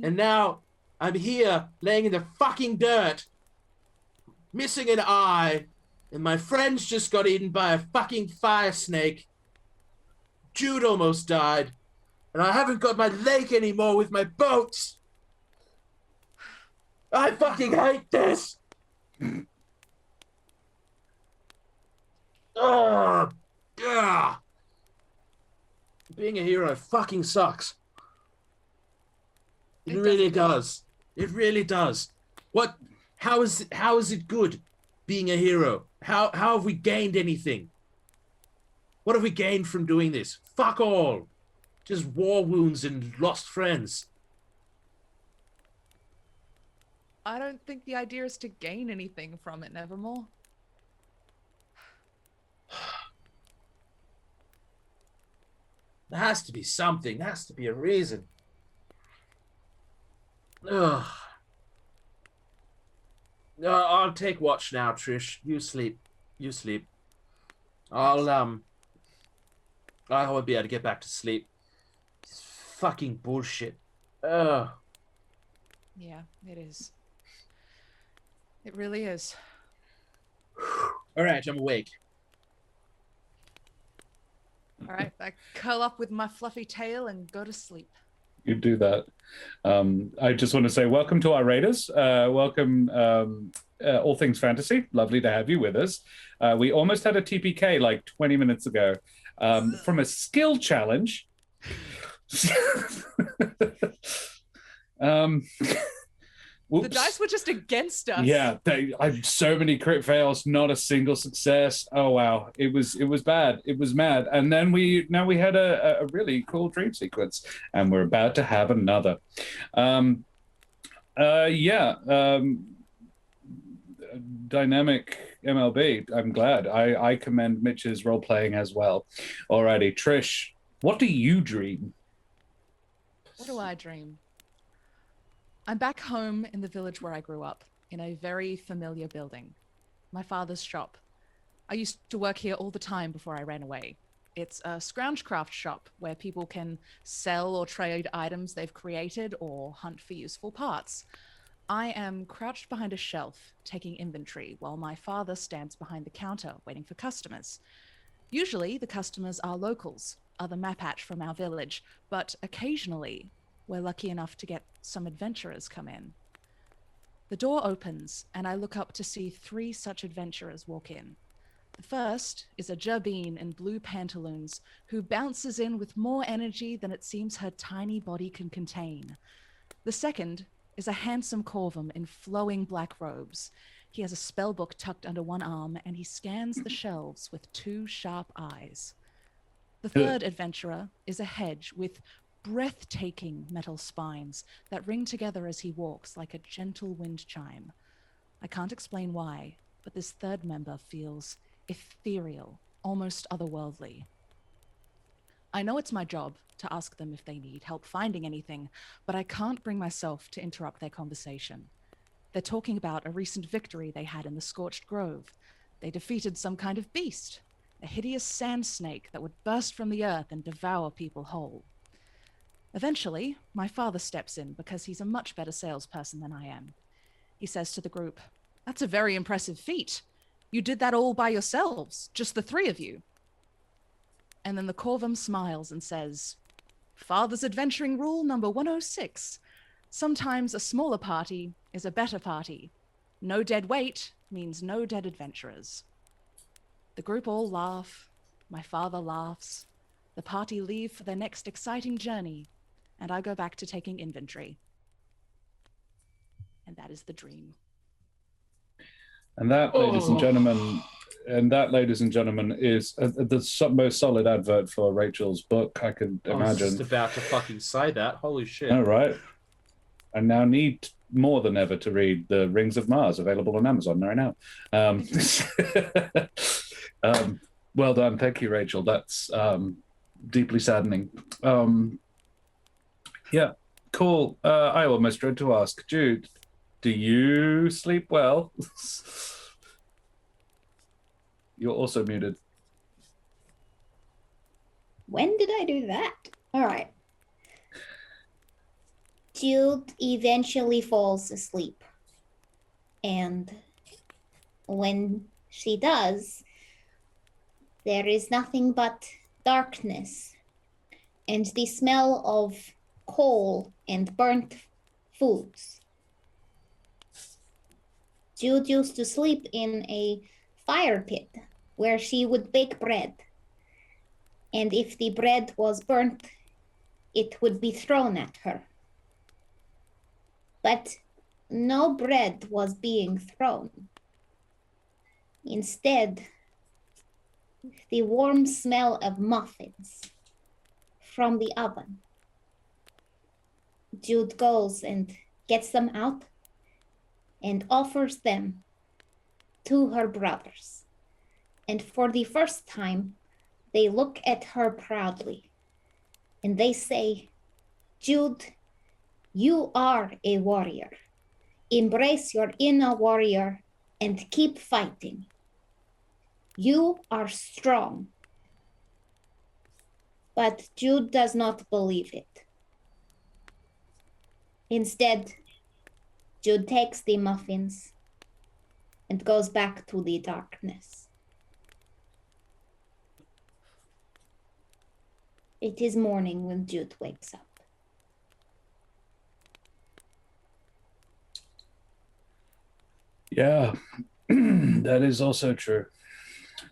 And now I'm here laying in the fucking dirt, missing an eye, and my friends just got eaten by a fucking fire snake. Jude almost died, and I haven't got my lake anymore with my boats. I fucking hate this. Oh, yeah. Being a hero fucking sucks. It really does. It really does. What? How is it good being a hero? How have we gained anything? What have we gained from doing this? Fuck all. Just war wounds and lost friends. I don't think the idea is to gain anything from it, Nevermore. There has to be something. There has to be a reason. Ugh. No, I'll take watch now, Trish. You sleep. You sleep. I won't be able to get back to sleep. It's fucking bullshit. Ugh. Yeah, it is. It really is. All right, I'm awake. All right, I curl up with my fluffy tail and go to sleep. You do that. I just want to say welcome to our raiders. Welcome, All Things Fantasy. Lovely to have you with us. We almost had a TPK like 20 minutes ago from a skill challenge. The dice were just against us. Yeah, I so many crit fails, not a single success. Oh wow, it was bad. It was mad. And then we had a really cool dream sequence, and we're about to have another. Dynamic MLB. I'm glad. I commend Mitch's role playing as well. Alrighty, Trish, what do you dream? What do I dream? I'm back home in the village where I grew up, in a very familiar building. My father's shop. I used to work here all the time before I ran away. It's a scroungecraft shop where people can sell or trade items they've created or hunt for useful parts. I am crouched behind a shelf, taking inventory, while my father stands behind the counter, waiting for customers. Usually, the customers are locals, other Mapatch from our village, but occasionally, we're lucky enough to get some adventurers come in. The door opens, and I look up to see 3 such adventurers walk in. The first is a Jabine in blue pantaloons who bounces in with more energy than it seems her tiny body can contain. The second is a handsome Corvum in flowing black robes. He has a spellbook tucked under one arm, and he scans the shelves with 2 sharp eyes. The third adventurer is a hedge with breathtaking metal spines that ring together as he walks like a gentle wind chime. I can't explain why, but this third member feels ethereal, almost otherworldly. I know it's my job to ask them if they need help finding anything, but I can't bring myself to interrupt their conversation. They're talking about a recent victory they had in the Scorched Grove. They defeated some kind of beast, a hideous sand snake that would burst from the earth and devour people whole. Eventually, my father steps in because he's a much better salesperson than I am. He says to the group, "That's a very impressive feat. You did that all by yourselves, just the 3 of you." And then the Corvum smiles and says, "Father's adventuring rule number 106. Sometimes a smaller party is a better party. No dead weight means no dead adventurers." The group all laugh. My father laughs. The party leave for their next exciting journey, and I go back to taking inventory. And that is the dream. And that, ladies and gentlemen, is the most solid advert for Rachel's book I could imagine. I was just about to fucking say that. Holy shit. All right. I now need more than ever to read The Rings of Mars, available on Amazon right now. Well done. Thank you, Rachel. That's deeply saddening. Yeah, cool. I almost dread to ask, Jude, do you sleep well? You're also muted. When did I do that? All right. Jude eventually falls asleep. And when she does, there is nothing but darkness and the smell of coal and burnt foods. Jude used to sleep in a fire pit where she would bake bread. And if the bread was burnt, it would be thrown at her. But no bread was being thrown. Instead, the warm smell of muffins from the oven. Jude goes and gets them out and offers them to her brothers. And for the first time, they look at her proudly and they say, "Jude, you are a warrior. Embrace your inner warrior and keep fighting. You are strong." But Jude does not believe it. Instead, Jude takes the muffins and goes back to the darkness. It is morning when Jude wakes up. Yeah, that is also true.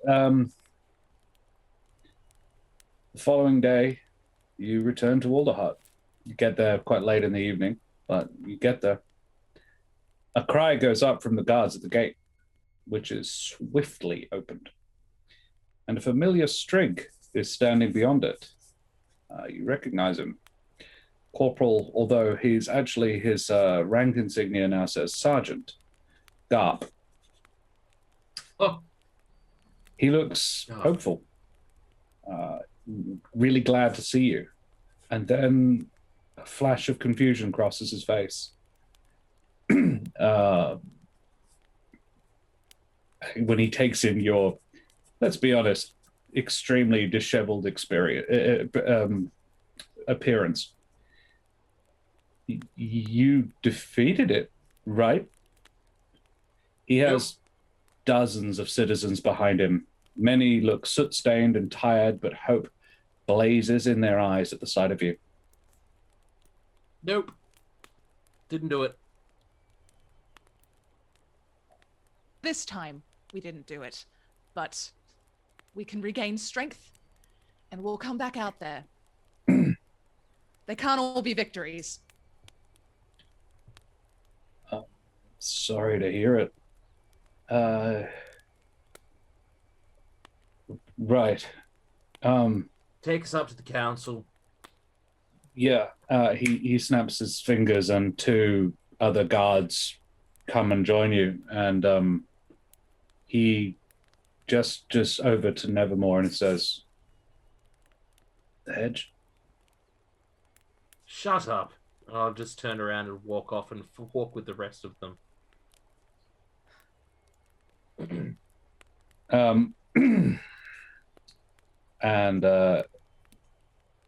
The following day, you return to Alderhut. You get there quite late in the evening, but you get there. A cry goes up from the guards at the gate, which is swiftly opened. And a familiar Strig is standing beyond it. You recognize him. Corporal, although his rank insignia now says Sergeant. Garp. Oh. He looks hopeful. Really glad to see you. And then a flash of confusion crosses his face. When he takes in your, let's be honest, extremely disheveled appearance. You defeated it, right? He has dozens of citizens behind him. Many look soot-stained and tired, but hope blazes in their eyes at the sight of you. Nope. Didn't do it. This time, we didn't do it. But we can regain strength, and we'll come back out there. They can't all be victories. Sorry to hear it. Right. Take us up to the council. Yeah. He snaps his fingers, and two other guards come and join you. And he just over to Nevermore and says, "The hedge." Shut up. I'll just turn around and walk off and walk with the rest of them. And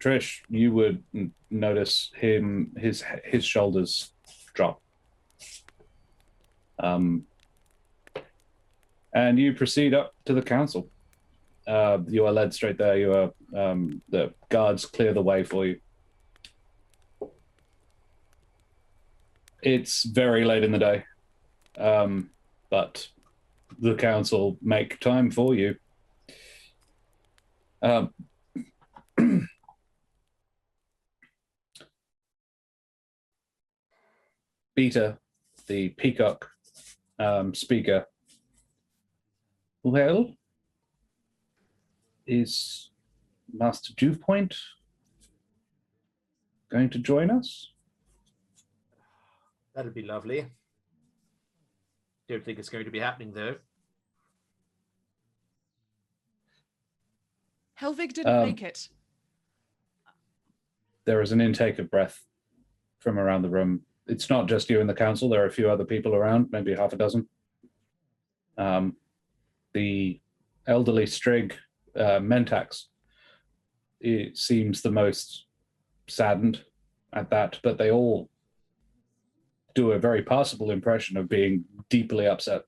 Trish, you would notice his shoulders drop. And you proceed up to the council. You are led straight there. You are the guards clear the way for you. It's very late in the day, but the council make time for you. Beta, the peacock speaker. Well, is Master Dewpoint going to join us? That'd be lovely. Don't think it's going to be happening, though. Helvig didn't make it. There is an intake of breath from around the room. It's not just you and the council. There are a few other people around, maybe half a dozen. The elderly Strig, Mentax, it seems the most saddened at that, but they all do a very passable impression of being deeply upset.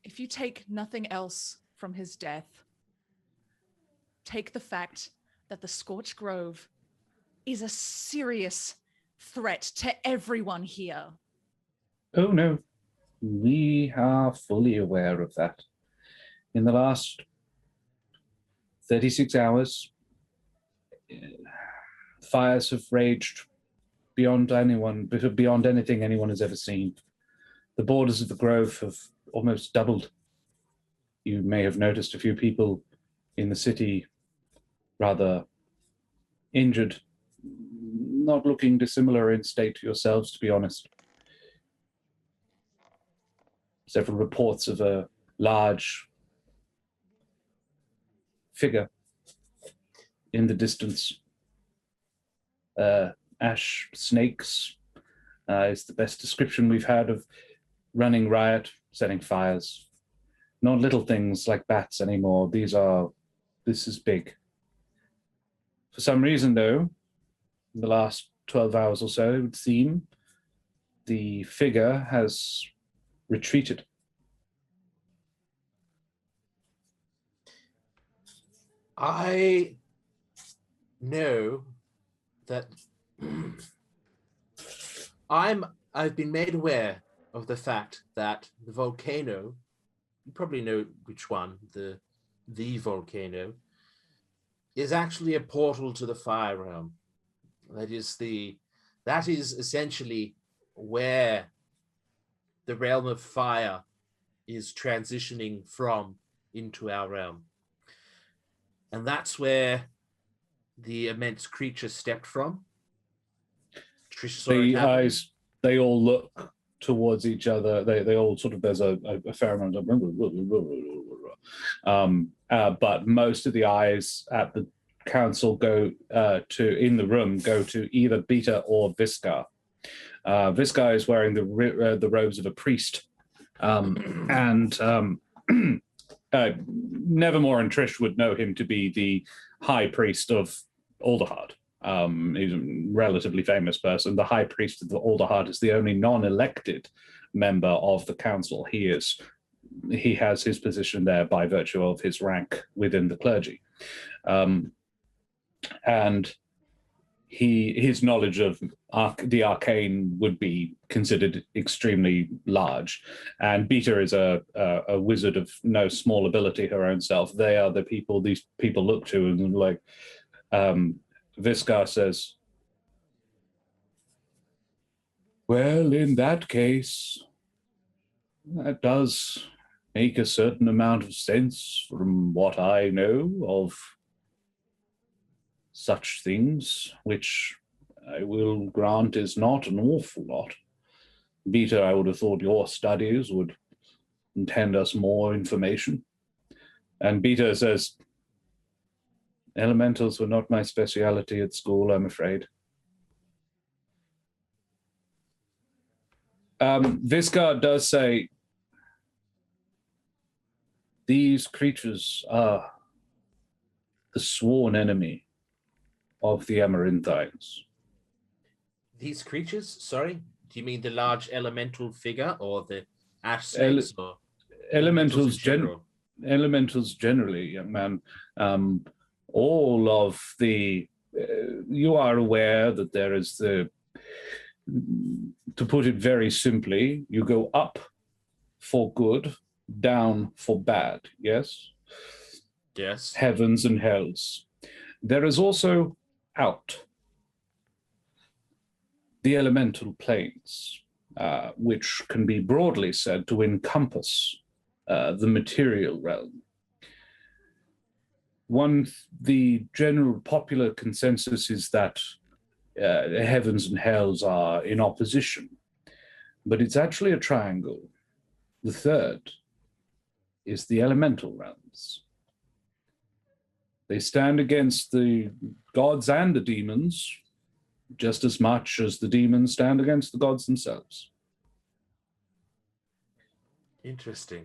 If you take nothing else from his death, take the fact that the Scorched Grove is a serious threat to everyone here. Oh, no. We are fully aware of that. In the last 36 hours, fires have raged beyond anything anyone has ever seen. The borders of the Grove have almost doubled. You may have noticed a few people in the city rather injured, not looking dissimilar in state to yourselves, to be honest. Several reports of a large figure in the distance. Ash snakes is the best description we've had of running riot, setting fires. Not little things like bats anymore. This is big. For some reason, though, in the last 12 hours or so, it would seem, the figure has retreated. I know that I've been made aware of the fact that the volcano, you probably know which one, the volcano, is actually a portal to the fire realm. That is essentially where the realm of fire is transitioning from into our realm. And that's where the immense creature stepped from. Trish saw The it happen. eyes, they all look towards each other. They all sort of, there's a fair amount of, but most of the eyes at the council go to either Beta or Viscar. Viscar is wearing the robes of a priest, and Nevermore and Trish would know him to be the high priest of Alderheart. He's a relatively famous person. The high priest of the Alderheart is the only non-elected member of the council. He has his position there by virtue of his rank within the clergy. And his knowledge of the arcane would be considered extremely large. And Beta is a wizard of no small ability her own self. They are the people these people look to, and like Viscar says, well, in that case, that does make a certain amount of sense from what I know of such things, which I will grant is not an awful lot. Beta, I would have thought your studies would intend us more information. And Beta says, elementals were not my speciality at school, I'm afraid. Viscar does say, these creatures are the sworn enemy of the Amaranthines. These creatures? Sorry? Do you mean the large elemental figure or the ash snakes? Or elementals generally, young man. All of the... you are aware that there is the... To put it very simply, you go up for good, down for bad, yes? Yes. Heavens and hells. There is also out. The elemental planes, which can be broadly said to encompass the material realm. The general popular consensus is that the heavens and hells are in opposition, but it's actually a triangle. The third is the elemental realms. They stand against the gods and the demons just as much as the demons stand against the gods themselves. Interesting.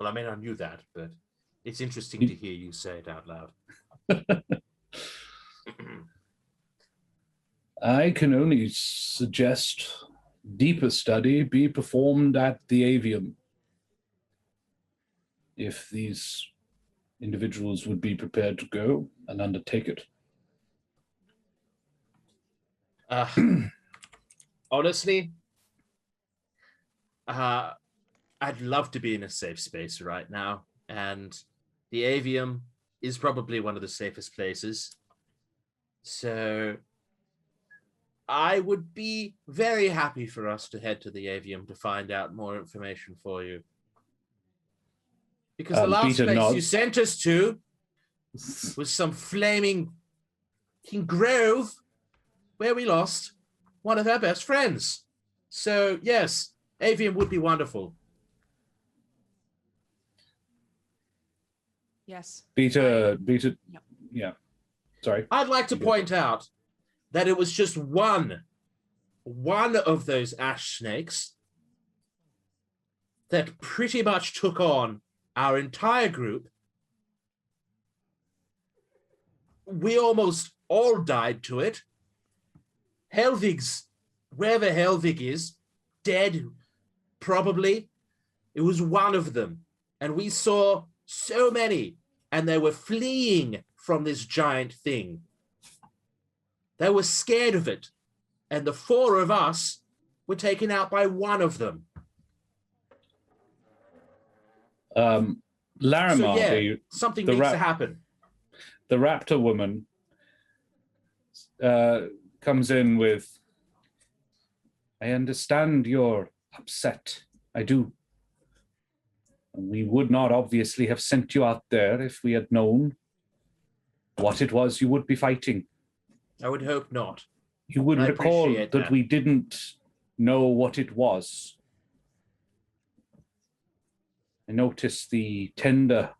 Well, I mean, I knew that, but it's interesting to hear you say it out loud. I can only suggest deeper study be performed at the Avium. If these individuals would be prepared to go and undertake it. Honestly, I'd love to be in a safe space right now, and the Avium is probably one of the safest places. So I would be very happy for us to head to the Avium to find out more information for you. Because the last place you sent us to was some flaming grove where we lost one of our best friends. So, yes, Avium would be wonderful. Yes. Beta, Yep. yeah. Sorry. I'd like to point out that it was just one of those ash snakes that pretty much took on our entire group. We almost all died to it. Wherever Helvig is, dead, probably. It was one of them. And we saw so many, and they were fleeing from this giant thing. They were scared of it. And the four of us were taken out by one of them. Larimar, so, yeah, something needs to happen. The raptor woman comes in with, I understand you're upset. I do. We would not obviously have sent you out there if we had known what it was you would be fighting. I would hope not. You would recall that we didn't know what it was. I noticed the tender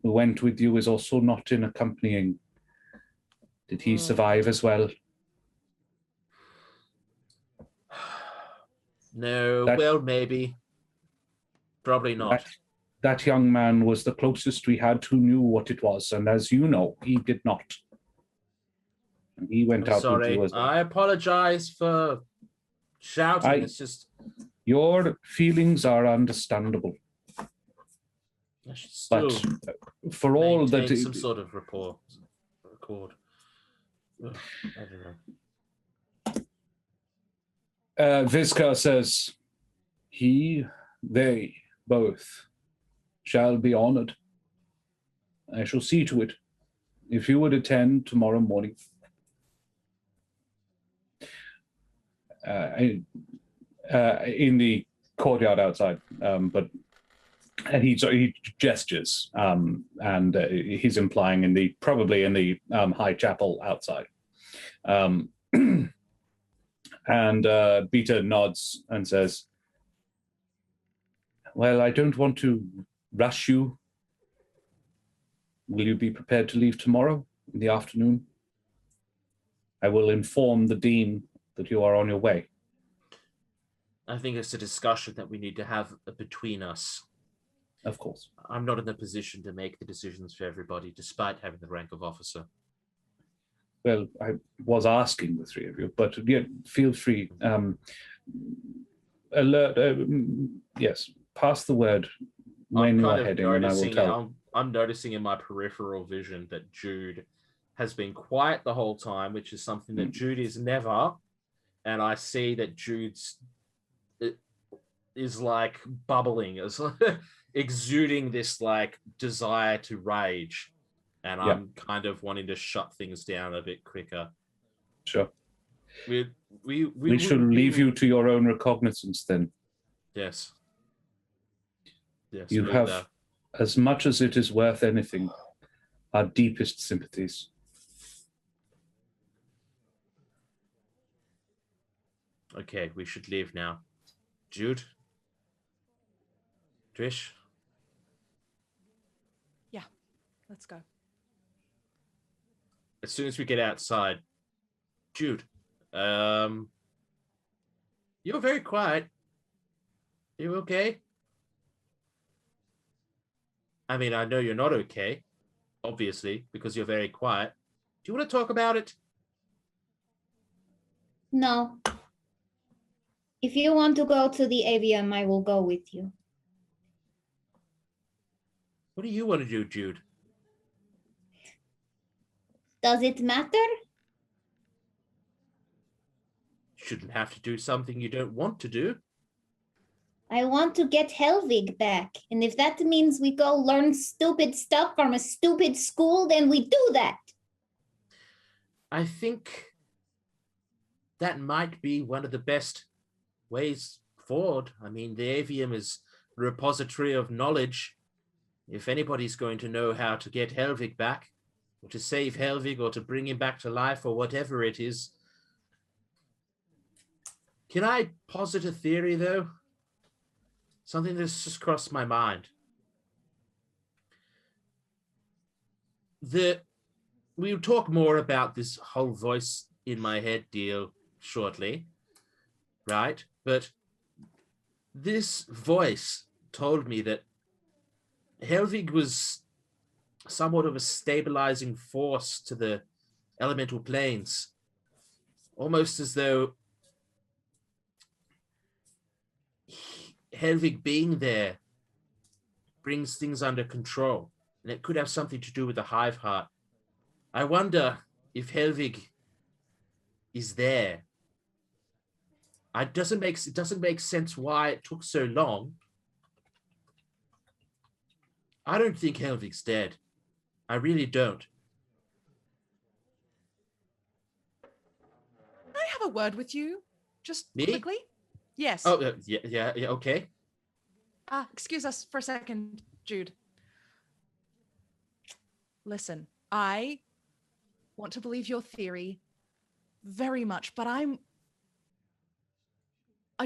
who went with you is also not in accompanying. Did he survive as well? No, well, maybe. Probably not. That young man was the closest we had who knew what it was, and as you know, he did not. And he went out with you as well. I apologize for shouting. It's just... Your feelings are understandable. I should still but for all that... some sort of record. Ugh, I don't know. Visca says, they both shall be honored. I shall see to it. If you would attend tomorrow morning, in the courtyard outside, and he gestures, and he's implying probably in the high chapel outside. And Beta nods and says, well, I don't want to rush you. Will you be prepared to leave tomorrow in the afternoon? I will inform the dean that you are on your way. I think it's a discussion that we need to have between us. Of course. I'm not in a position to make the decisions for everybody, despite having the rank of officer. Well, I was asking the three of you, but yeah, feel free. Yes, pass the word when you are heading, and I will tell. I'm noticing in my peripheral vision that Jude has been quiet the whole time, which is something that Jude is never. And I see that Jude's is like bubbling, is exuding this like desire to rage. And I'm kind of wanting to shut things down a bit quicker. Sure. We should leave you to your own recognizance then. Yes. Yes. You have, as much as it is worth anything, our deepest sympathies. Okay, we should leave now. Jude? Trish? Yeah, let's go. As soon as we get outside, Jude, you're very quiet. You okay? I mean, I know you're not okay, obviously, because you're very quiet. Do you want to talk about it? No. If you want to go to the AVM, I will go with you. What do you want to do, Jude? Does it matter? You shouldn't have to do something you don't want to do. I want to get Helvig back. And if that means we go learn stupid stuff from a stupid school, then we do that. I think that might be one of the best ways forward. I mean, the Avium is a repository of knowledge. If anybody's going to know how to get Helvig back, or to save Helvig, or to bring him back to life, or whatever it is. Can I posit a theory, though? Something that's just crossed my mind. We'll talk more about this whole voice in my head deal shortly, right? But this voice told me that Helvig was somewhat of a stabilizing force to the elemental planes, almost as though Helvig being there brings things under control, and it could have something to do with the Hive Heart. I wonder if Helvig is there. It doesn't make sense why it took so long. I don't think Helvig's dead. I really don't. Can I have a word with you? Just Me? quickly? Yes. Oh, yeah, okay. Excuse us for a second, Jude. Listen, I want to believe your theory very much, but I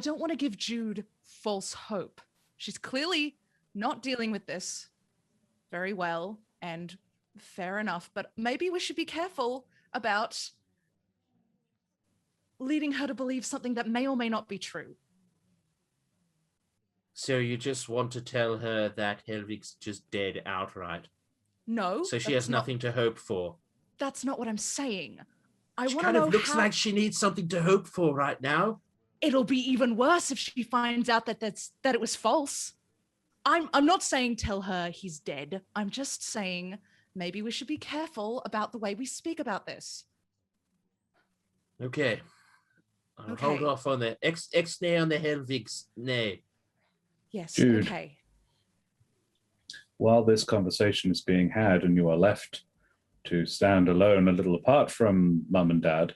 don't want to give Jude false hope. She's clearly not dealing with this very well, and fair enough, but maybe we should be careful about leading her to believe something that may or may not be true. So you just want to tell her that Helvig's just dead outright? No. So she has nothing to hope for? That's not what I'm saying. She kind of looks like she needs something to hope for right now. It'll be even worse if she finds out that it was false. I'm not saying tell her he's dead. I'm just saying maybe we should be careful about the way we speak about this. Okay. I'll Okay. hold off on the X-nay on the Helvig's nay. Yes. Jude. Okay. While this conversation is being had and you are left to stand alone a little apart from Mum and Dad,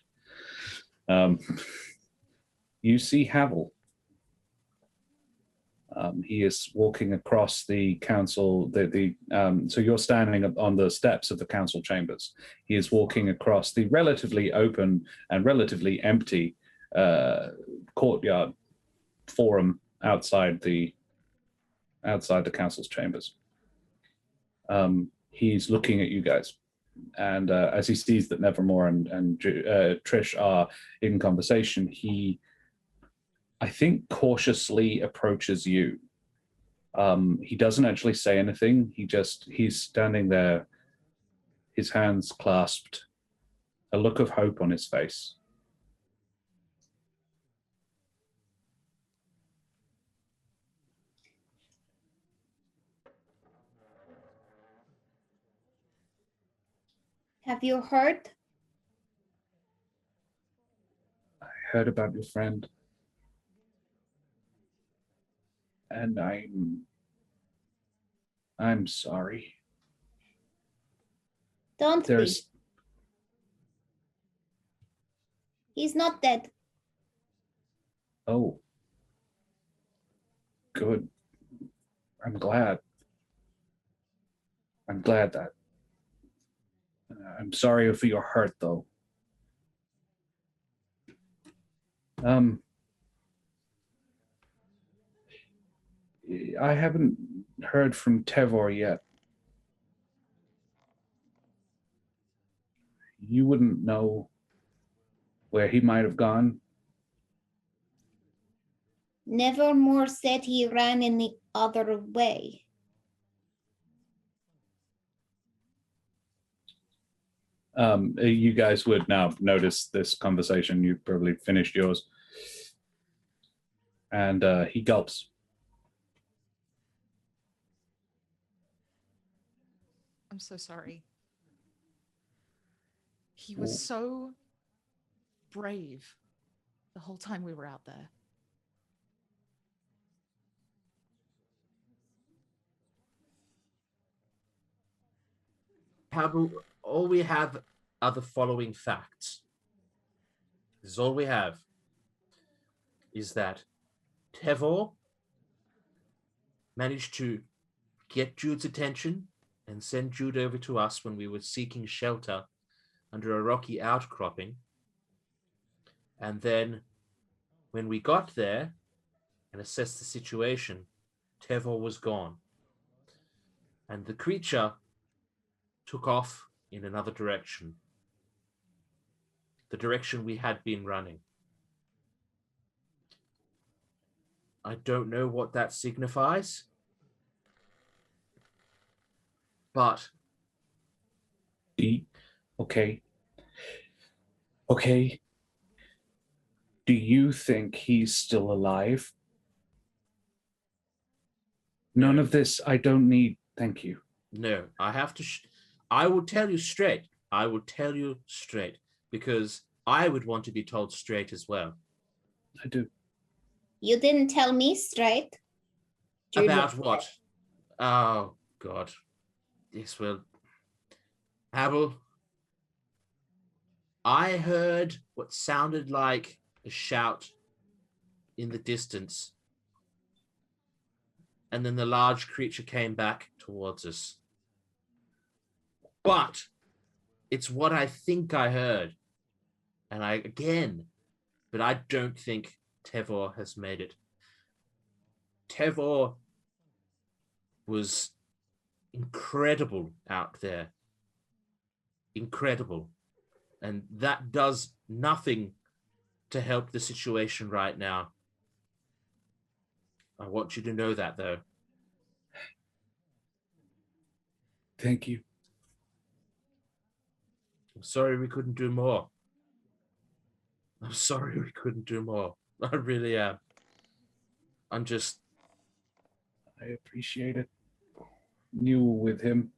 you see Havel. He is walking across the council. So you're standing on the steps of the council chambers. He is walking across the relatively open and relatively empty courtyard forum outside the council's chambers. He's looking at you guys, and as he sees that Nevermore and Trish are in conversation, he, I think, cautiously approaches you. He doesn't actually say anything. He's standing there, his hands clasped, a look of hope on his face. Have you heard? I heard about your friend, and I'm sorry. Don't be. He's not dead. Oh, good. I'm glad. That. I'm sorry for your hurt, though. I haven't heard from Tevor yet. You wouldn't know where he might have gone? Nevermore said he ran in the other way. You guys would now notice this conversation. You probably finished yours. And he gulps. I'm so sorry. He was so brave the whole time we were out there. All we have are the following facts. This is all we have. Is that Tevor managed to get Jude's attention and send Jude over to us when we were seeking shelter under a rocky outcropping. And then when we got there and assessed the situation, Tevor was gone. And the creature took off in another direction. The direction we had been running. I don't know what that signifies, but okay. Do you think he's still alive? None of this, I don't need, thank you. No, I have to, I will tell you straight. I will tell you straight, because I would want to be told straight as well. I do. You didn't tell me straight. Jude About looks what? Oh, God. This will... Abel, I heard what sounded like a shout in the distance. And then the large creature came back towards us. But it's what I think I heard. And but I don't think Tevor has made it. Tevor was incredible out there. Incredible. And that does nothing to help the situation right now. I want you to know that, though. Thank you. I'm sorry we couldn't do more. I'm sorry we couldn't do more. I really am. I appreciate it. You were with him.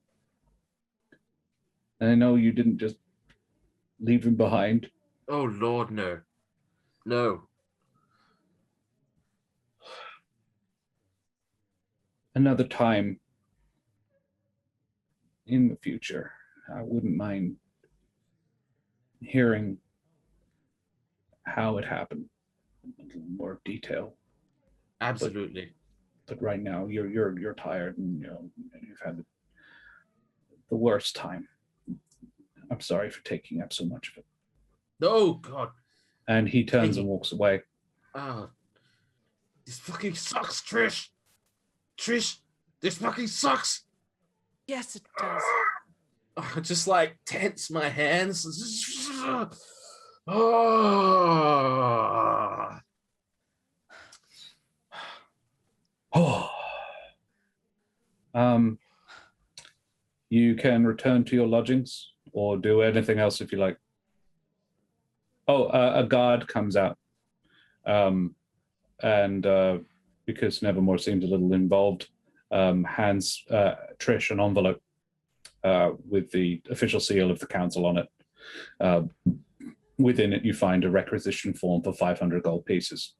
And I know you didn't just leave him behind. Oh, Lord, no. No. Another time in the future, I wouldn't mind hearing how it happened in a little more detail. Absolutely. But right now, you're tired, and you've had the worst time. I'm sorry for taking up so much of it. Oh, God. And he turns and walks away. Oh, this fucking sucks, Trish. Trish, this fucking sucks. Yes, it does. I just like tense my hands. Oh. Oh. You can return to your lodgings or do anything else if you like. Oh, a guard comes out. And because Nevermore seems a little involved, hands Trish an envelope with the official seal of the council on it. Within it, you find a requisition form for 500 gold pieces.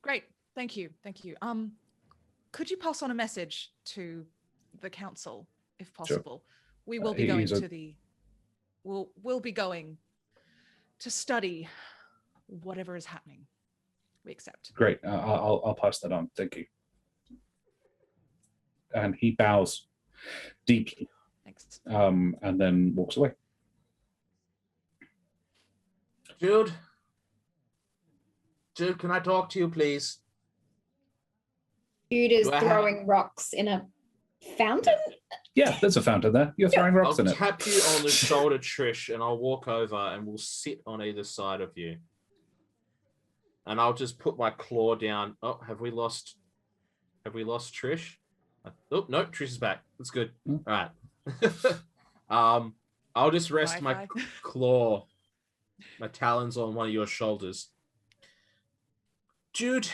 Great. Thank you. Could you pass on a message to the council, if possible? Sure. We will be going to the... We'll be going to study whatever is happening. We accept. Great. I'll pass that on. Thank you. And he bows deeply. Thanks. And then walks away. Jude, can I talk to you, please? Jude is throwing rocks in a fountain? Yeah, there's a fountain there. You're throwing rocks in it. I'll tap you on the shoulder, Trish, and I'll walk over and we'll sit on either side of you. And I'll just put my claw down. Oh, have we lost Trish? Oh, no, Trish is back. That's good. All right. I'll just rest my claw, my talons on one of your shoulders. Jude,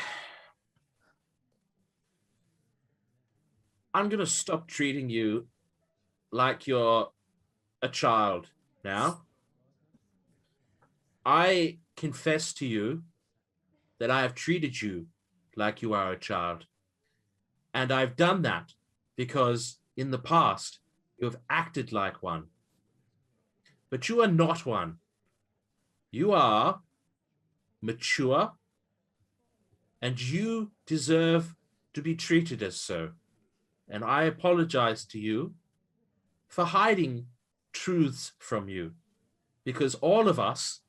I'm going to stop treating you like you're a child now. I confess to you that I have treated you like you are a child. And I've done that because in the past, you have acted like one. But you are not one. You are mature, and you deserve to be treated as so. And I apologize to you for hiding truths from you, because all of us,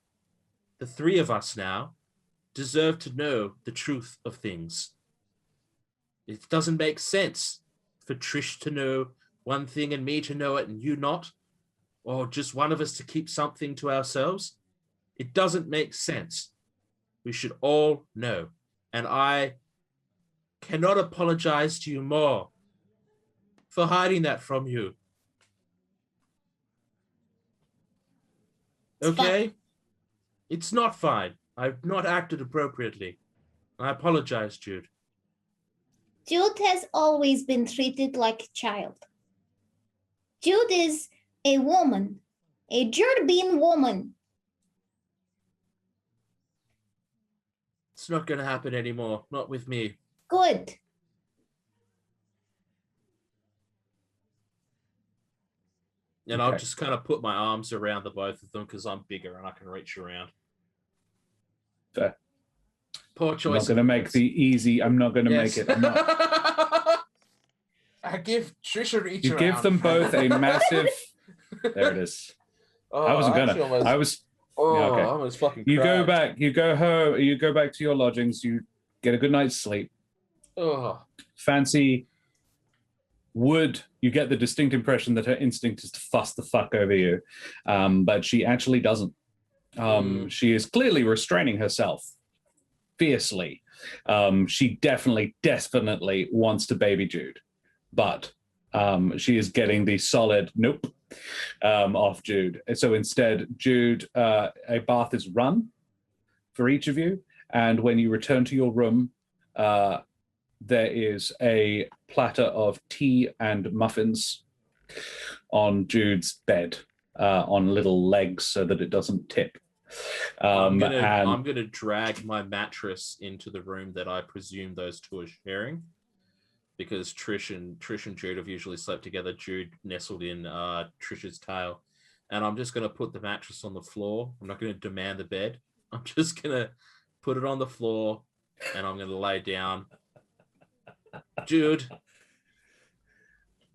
the three of us now, deserve to know the truth of things. It doesn't make sense for Trish to know one thing and me to know it and you not, or just one of us to keep something to ourselves. It doesn't make sense. We should all know. And I cannot apologize to you more for hiding that from you. Okay? It's not fine. I've not acted appropriately. I apologize, Jude. Jude has always been treated like a child. Jude is a woman, a Jude-bean woman. It's not going to happen anymore. Not with me. Good. And I'll just kind of put my arms around the both of them because I'm bigger and I can reach around. Fair. Poor choice. I'm not going to make the easy. I'm not going to make it. I'm not. I give Trish a reach you around. Give them both a massive. There it is. Oh, I wasn't gonna. almost, I was. Oh, yeah, okay. I almost fucking. You cried. go back. You go home. You go back to your lodgings. You get a good night's sleep. Oh. Fancy. You get the distinct impression that her instinct is to fuss the fuck over you, but she actually doesn't. She is clearly restraining herself fiercely. She definitely wants to baby Jude, but she is getting the solid nope off Jude. So instead, Jude, a bath is run for each of you, and when you return to your room, there is a platter of tea and muffins on Jude's bed on little legs so that it doesn't tip. I'm gonna drag my mattress into the room that I presume those two are sharing, because Trish and Jude have usually slept together. Jude nestled in Trish's tail, and I'm just gonna put the mattress on the floor. I'm not gonna demand the bed. I'm just gonna put it on the floor, and I'm gonna lay down. Jude,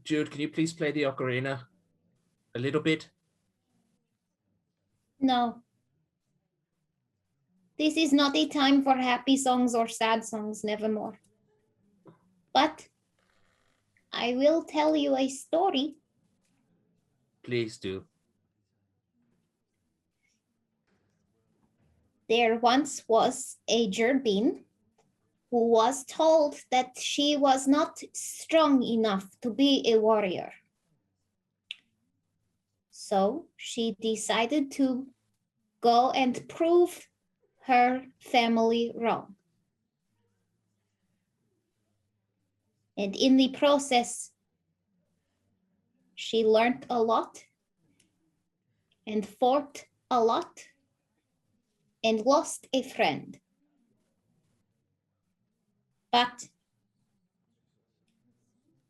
can you please play the ocarina a little bit? No. This is not a time for happy songs or sad songs, Nevermore. But I will tell you a story. Please do. There once was a Gerbine who was told that she was not strong enough to be a warrior. So she decided to go and prove her family wrong. And in the process, she learned a lot and fought a lot and lost a friend. But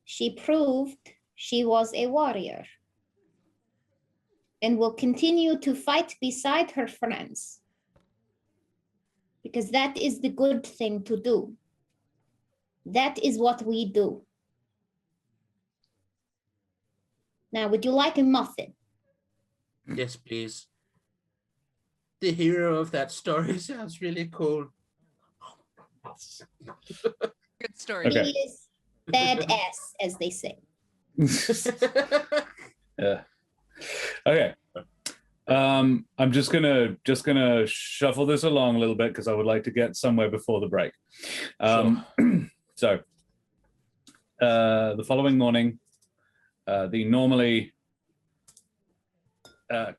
she proved she was a warrior and will continue to fight beside her friends, because that is the good thing to do. That is what we do. Now, would you like a muffin? Yes, please. The hero of that story sounds really cool. Good story. Okay. He is badass, as they say. Yeah. Okay. I'm just gonna shuffle this along a little bit because I would like to get somewhere before the break. So, the following morning, the normally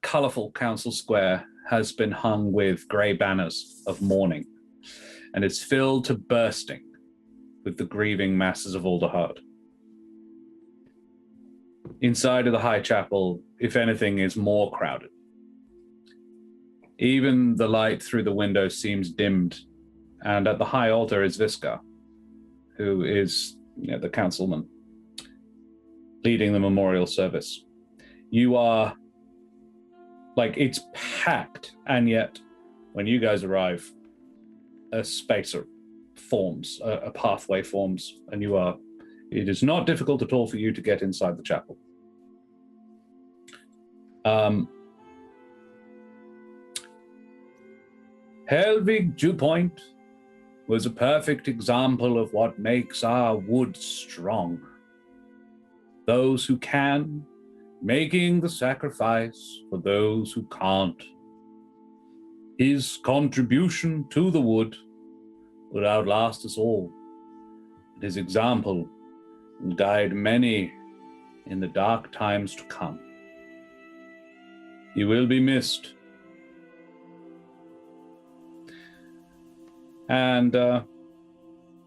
colorful council square has been hung with grey banners of mourning, and it's filled to bursting with the grieving masses of Alderhard. Inside of the High Chapel, if anything, is more crowded. Even the light through the window seems dimmed, and at the high altar is Visca, who is the councilman, leading the memorial service. You are, it's packed, and yet, when you guys arrive, a spacer forms, a pathway forms, and it is not difficult at all for you to get inside the chapel. Helvig Dewpoint was a perfect example of what makes our wood strong. Those who can, making the sacrifice for those who can't. His contribution to the wood would outlast us all. And his example will guide many in the dark times to come. He will be missed. And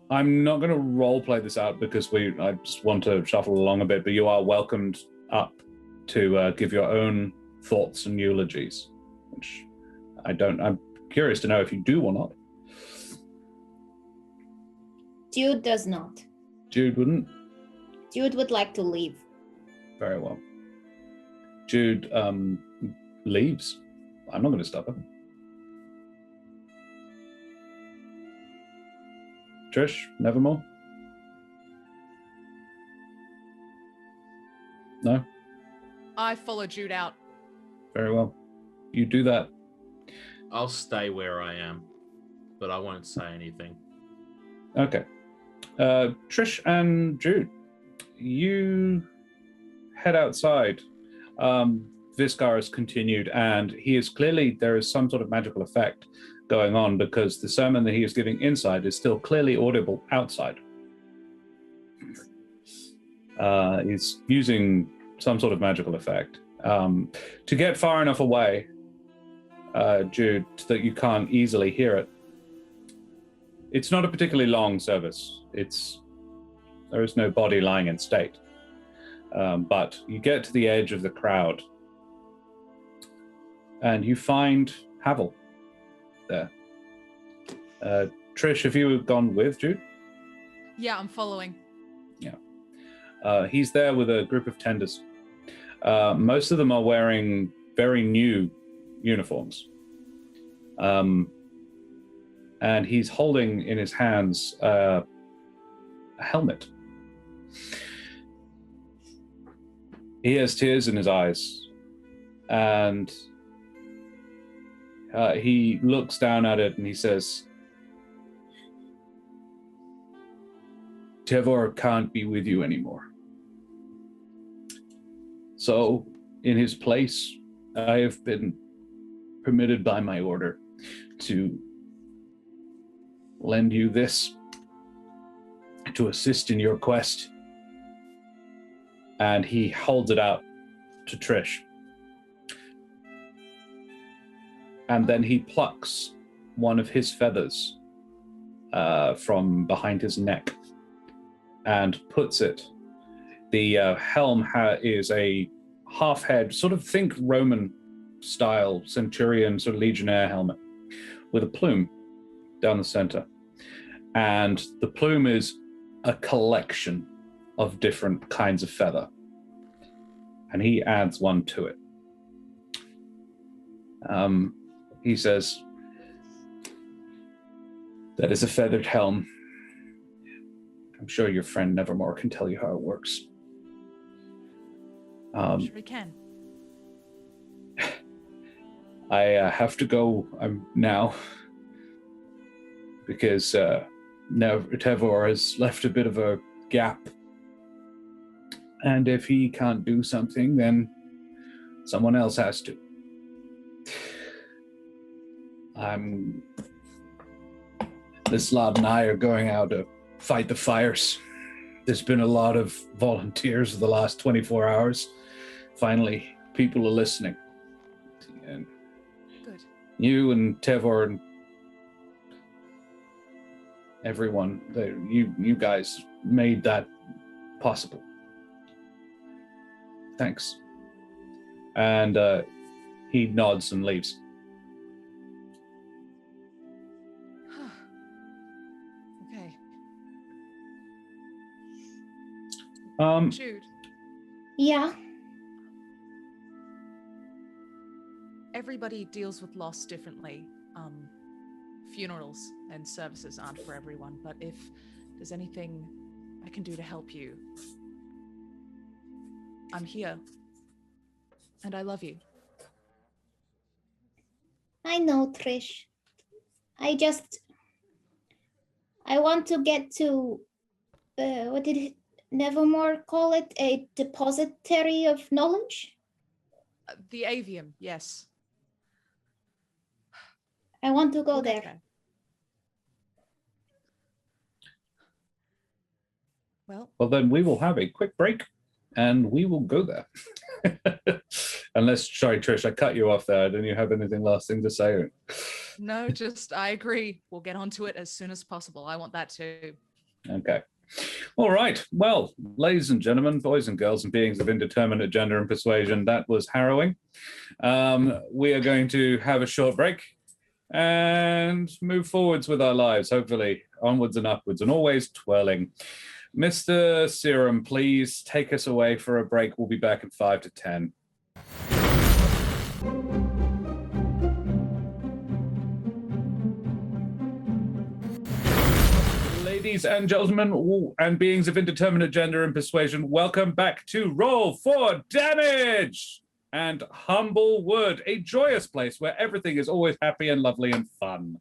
I'm not going to roleplay this out because I just want to shuffle along a bit, but you are welcomed up to give your own thoughts and eulogies, which I'm curious to know if you do or not. Jude does not. Jude wouldn't? Jude would like to leave. Very well. Jude leaves. I'm not going to stop her. Trish, Nevermore? No? I follow Jude out. Very well. You do that. I'll stay where I am, but I won't say anything. Okay. Trish and Jude, you head outside. Viscar has continued, and there is some sort of magical effect going on because the sermon that he is giving inside is still clearly audible outside. He's using some sort of magical effect. To get far enough away, Jude, that you can't easily hear it. It's not a particularly long service. There is no body lying in state. But you get to the edge of the crowd, and you find Havel there. Trish, have you gone with Jude? Yeah, I'm following. He's there with a group of tenders. Most of them are wearing very new uniforms. And he's holding in his hands a helmet. He has tears in his eyes, and he looks down at it and he says, Tevor can't be with you anymore. So, in his place, I have been permitted by my order to lend you this to assist in your quest. And he holds it out to Trish. And then he plucks one of his feathers from behind his neck and puts it. The helm is a half head, sort of think Roman style centurion, sort of legionnaire helmet with a plume down the center. And the plume is a collection of different kinds of feather. And he adds one to it. He says, that is a feathered helm. I'm sure your friend Nevermore can tell you how it works. Sure we can. I have to go now because now Tevor has left a bit of a gap. And if he can't do something, then someone else has to. This lad and I are going out to fight the fires. There's been a lot of volunteers the last 24 hours. Finally, people are listening. And good. You and Tevor and everyone, you guys made that possible. Thanks. And he nods and leaves. Okay. Jude. Yeah. Everybody deals with loss differently. Funerals and services aren't for everyone, but if there's anything I can do to help you, I'm here. And I love you. I know, Trish. I want to get to, what did Nevermore call it? A depository of knowledge? The Avium, yes. I want to go We'll there. get Well, then we will have a quick break and we will go there. Unless, sorry, Trish, I cut you off there. Didn't you have anything last thing to say? No, just I agree. We'll get onto it as soon as possible. I want that too. Okay. All right. Well, ladies and gentlemen, boys and girls, and beings of indeterminate gender and persuasion, that was harrowing. We are going to have a short break and move forwards with our lives, hopefully onwards and upwards, and always twirling. Mr. Serum, please take us away for a break. We'll be back in 5 to 10. Ladies and gentlemen, and beings of indeterminate gender and persuasion, welcome back to Roll for Damage and Humblewood, a joyous place where everything is always happy and lovely and fun.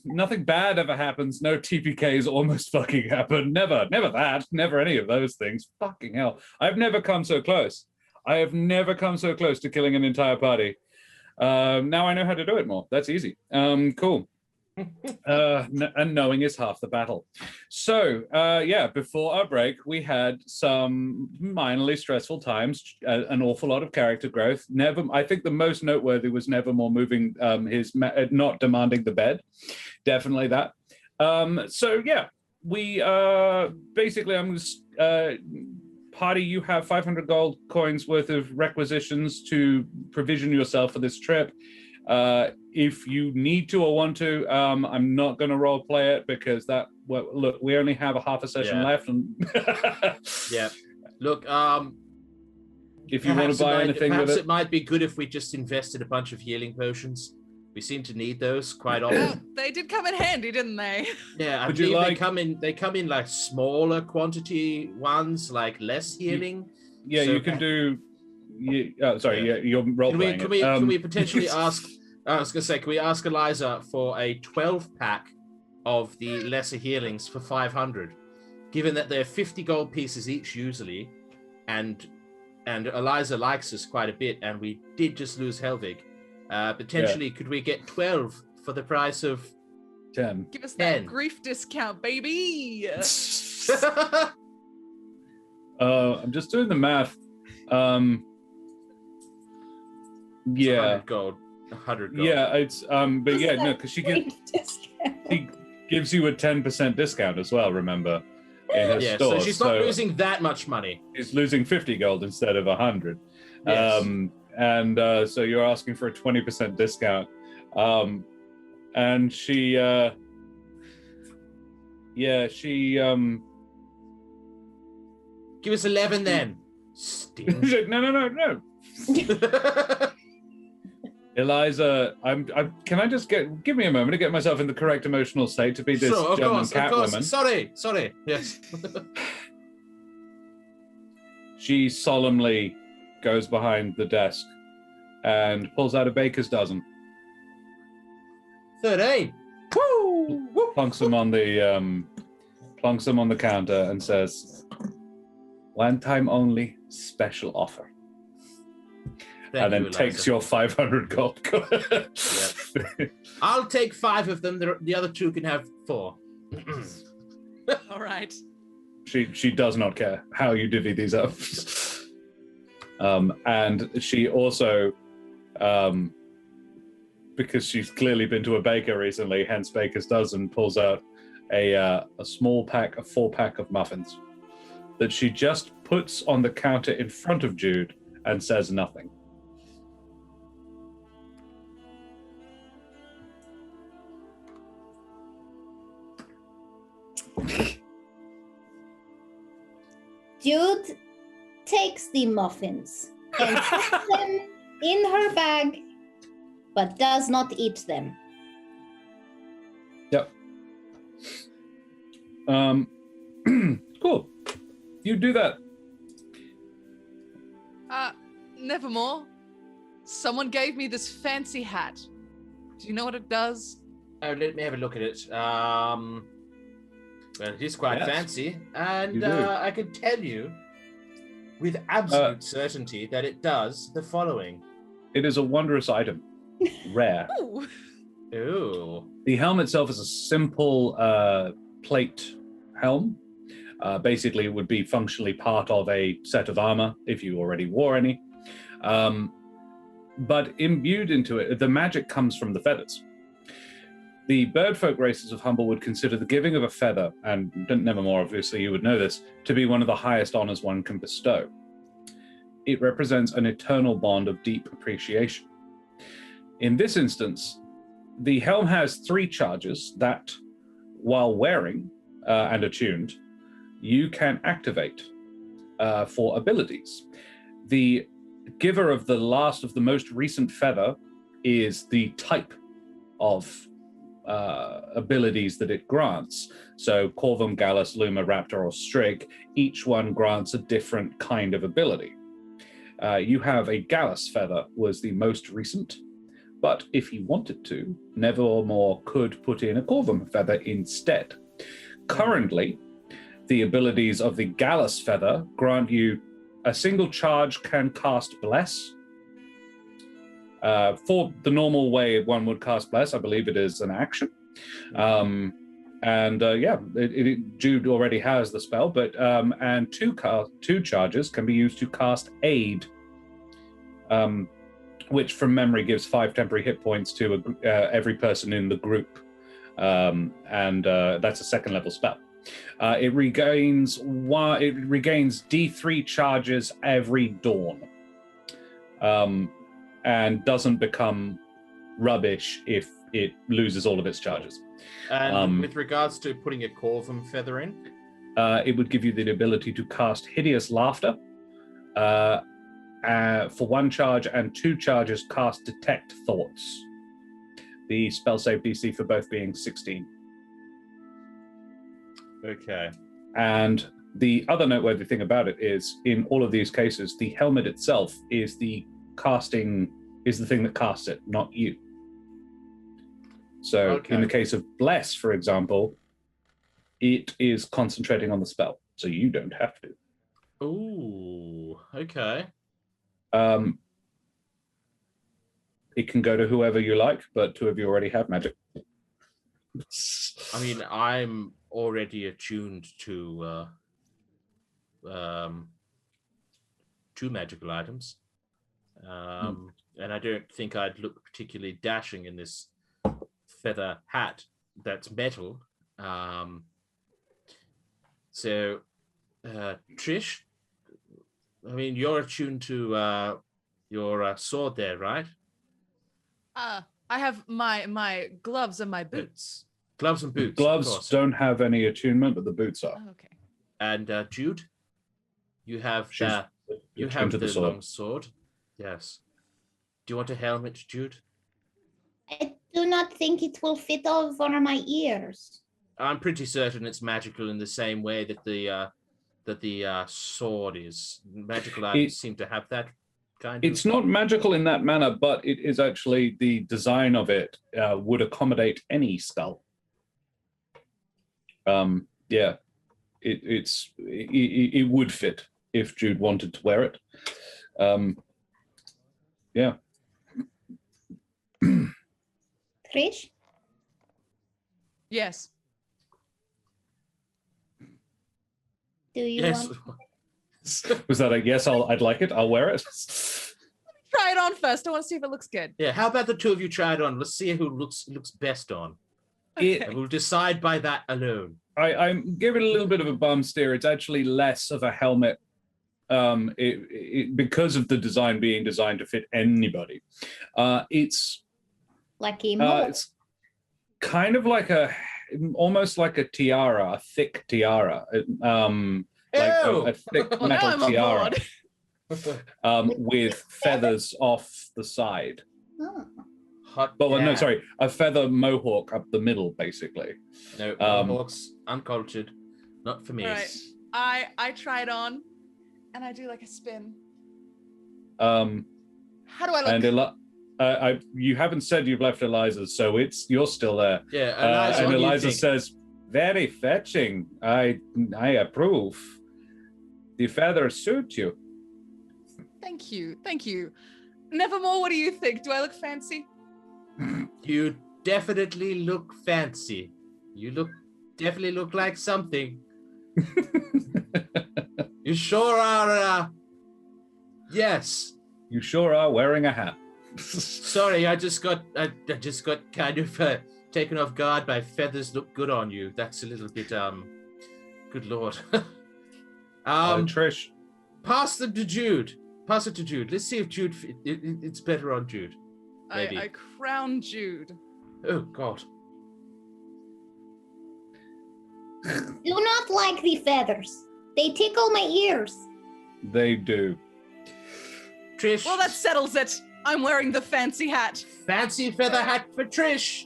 Nothing bad ever happens. No TPKs almost fucking happen. Never that. Never any of those things. Fucking hell. I've never come so close. I have never come so close to killing an entire party. Now I know how to do it more. That's easy. Cool. And knowing is half the battle. So, before our break, we had some minorly stressful times, an awful lot of character growth. I think the most noteworthy was Nevermore moving not demanding the bed. Definitely that. We basically, I'm party, you have 500 gold coins worth of requisitions to provision yourself for this trip. If you need to or want to, I'm not going to role play it because look, we only have a half a session left. And yeah. Look, if you want to buy anything with perhaps it might be good if we just invested a bunch of healing potions. We seem to need those quite often. They did come in handy, didn't they? Yeah, I believe they come in like smaller quantity ones, like less healing. Yeah, so, you can do. You're role playing. Can we potentially ask? I was gonna say, can we ask Eliza for a 12-pack of the lesser healings for 500? Given that they're 50 gold pieces each usually, and Eliza likes us quite a bit, and we did just lose Helvig. Potentially, could we get 12 for the price of 10? Give us that grief discount, baby. I'm just doing the math. 100 gold. 100 gold. Yeah, it's but yeah, no, because she gives you a 10% discount as well. Remember, in her store. So she's not losing that much money. She's losing 50 gold instead of 100. Yes. So you're asking for a 20% discount, and she give us 11 then. No. Eliza, can I just give me a moment to get myself in the correct emotional state to be this German cat woman? Sorry. Yes. She solemnly goes behind the desk and pulls out a baker's dozen. 13. Woo! Plunks them on the counter and says, "One time only, special offer." Thank and then you, takes your 500 gold. Yep. I'll take 5 of them. The other 2 can have 4. All right. She does not care how you divvy these up. And she also, because she's clearly been to a baker recently, hence Baker's Dozen, pulls out a small pack, a 4-pack of muffins that she just puts on the counter in front of Jude and says nothing. Jude takes the muffins and puts them in her bag, but does not eat them. Yep. Cool. You do that. Nevermore. Someone gave me this fancy hat. Do you know what it does? Oh, let me have a look at it. Well, it is quite fancy, and I can tell you with absolute certainty that it does the following. It is a wondrous item. Rare. Ooh. The helm itself is a simple plate helm. Basically, it would be functionally part of a set of armor if you already wore any. But imbued into it, the magic comes from the feathers. The birdfolk races of Humblewood consider the giving of a feather, and Nevermore, obviously you would know this, to be one of the highest honors one can bestow. It represents an eternal bond of deep appreciation. In this instance, the helm has 3 charges that, while wearing and attuned, you can activate for abilities. The giver of the last of the most recent feather is the type of abilities that it grants. So Corvum, Gallus, Luma, Raptor, or Strig, each one grants a different kind of ability. You have a Gallus feather was the most recent, but if he wanted to, Nevermore could put in a Corvum feather instead. Currently, the abilities of the Gallus feather grant you a single charge can cast Bless. For the normal way one would cast Bless, I believe it is an action. Jude already has the spell, but and 2 charges can be used to cast Aid, which from memory gives 5 temporary hit points to every person in the group, and that's a 2nd level spell. It regains D3 charges every dawn, and doesn't become rubbish if it loses all of its charges. And with regards to putting a Corvum feather in, it would give you the ability to cast Hideous Laughter for 1 charge, and 2 charges cast Detect Thoughts. The spell save DC for both being 16. okay. And the other noteworthy thing about it is, in all of these cases, the helmet itself is the thing that casts it, not you. So in the case of Bless, for example, it is concentrating on the spell, so you don't have to. Ooh, okay. It can go to whoever you like, but 2 of you already have magic. I mean, I'm already attuned to 2 magical items. And I don't think I'd look particularly dashing in this feather hat that's metal. So, Trish, I mean, you're attuned to your sword there, right? I have my gloves and my boots. Gloves and boots. Gloves don't have any attunement, but the boots are. Oh, okay. And Jude, you have She's you attuned have to the the sword. long sword. Yes. Do you want a helmet, Jude? I do not think it will fit over my ears. I'm pretty certain it's magical in the same way that the sword is. Magical items seem to have that kind of. It's not magical in that manner, but it is actually the design of it would accommodate any skull. Yeah, it would fit if Jude wanted to wear it. Yeah. Trish? Yes. Do you Yes. want... Was that a yes? I'd like it. I'll wear it. Try it on first. I want to see if it looks good. Yeah. How about the 2 of you try it on? Let's see who looks best on, and we'll decide by that alone. I'm giving it a little bit of a bum steer. It's actually less of a helmet, because of the design being designed to fit anybody. It's Like emo? it's kind of like almost like a tiara, a thick tiara, like a thick Well, now I'm metal on tiara, board. with feathers off the side. Oh. Hot. But yeah. no, sorry, a feather mohawk up the middle, basically. No, mohawks, uncultured, not for me. Right. I try it on, and I do like a spin. How do I look? And you haven't said you've left Eliza's, so you're still there. Yeah, Eliza, And what do you Eliza think? says, "Very fetching. I approve. The feathers suit you." Thank you. Thank you. Nevermore, what do you think? Do I look fancy? You definitely look fancy. You definitely look like something. You sure are. Yes. You sure are wearing a hat. Sorry, I just got kind of taken off guard by feathers look good on you. That's a little bit good lord. Trish, Pass them to Jude. Pass it to Jude. Let's see if Jude it's better on Jude. Maybe. I crown Jude. Oh God. Do not like the feathers. They tickle my ears. they do. Trish. Well, that settles it. I'm wearing the fancy hat. Fancy feather hat for Trish.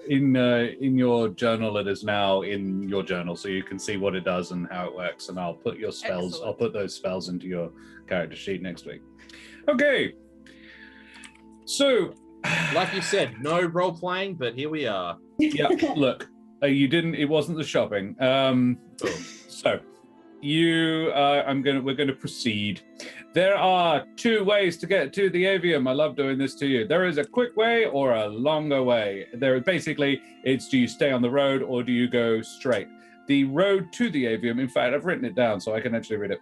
In your journal, it is now in your journal, so you can see what it does and how it works. And I'll put your spells. Excellent. I'll put those spells into your character sheet next week. Okay. So, Like you said, no role playing, but here we are. yeah. Look, you didn't. It wasn't the shopping. So, we're going to proceed. There are 2 ways to get to the avium. I love doing this to you. There is a quick way or a longer way. It's do you stay on the road or do you go straight? The road to the avium, in fact, I've written it down so I can actually read it.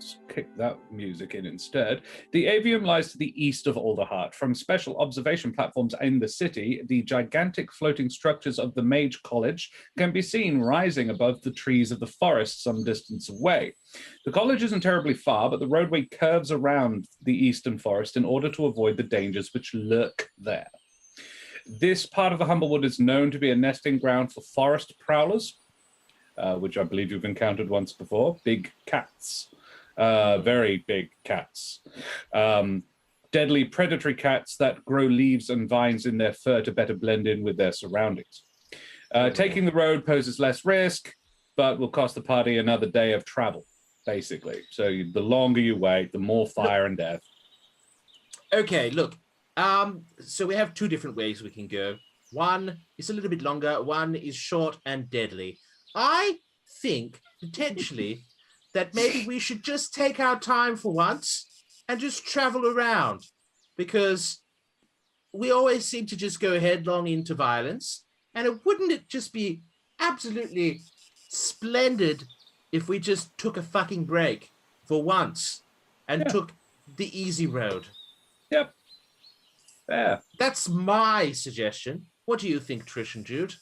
Let's kick that music in instead. The avium lies to the east of Alderheart. From special observation platforms in the city, the gigantic floating structures of the Mage College can be seen rising above the trees of the forest some distance away. The college isn't terribly far, but the roadway curves around the eastern forest in order to avoid the dangers which lurk there. This part of the Humblewood is known to be a nesting ground for forest prowlers, which I believe you've encountered once before. Big cats. Very big cats. Deadly predatory cats that grow leaves and vines in their fur to better blend in with their surroundings. Taking the road poses less risk, but will cost the party another day of travel, basically. So the longer you wait, the more fire and death. Okay, look. So we have two different ways we can go. One is a little bit longer. One is short and deadly. I think, potentially, that maybe we should just take our time for once and just travel around, because we always seem to just go headlong into violence, and wouldn't it just be absolutely splendid if we just took a fucking break for once and took the easy road? Yep. Fair. That's my suggestion. What do you think, Trish and Jude?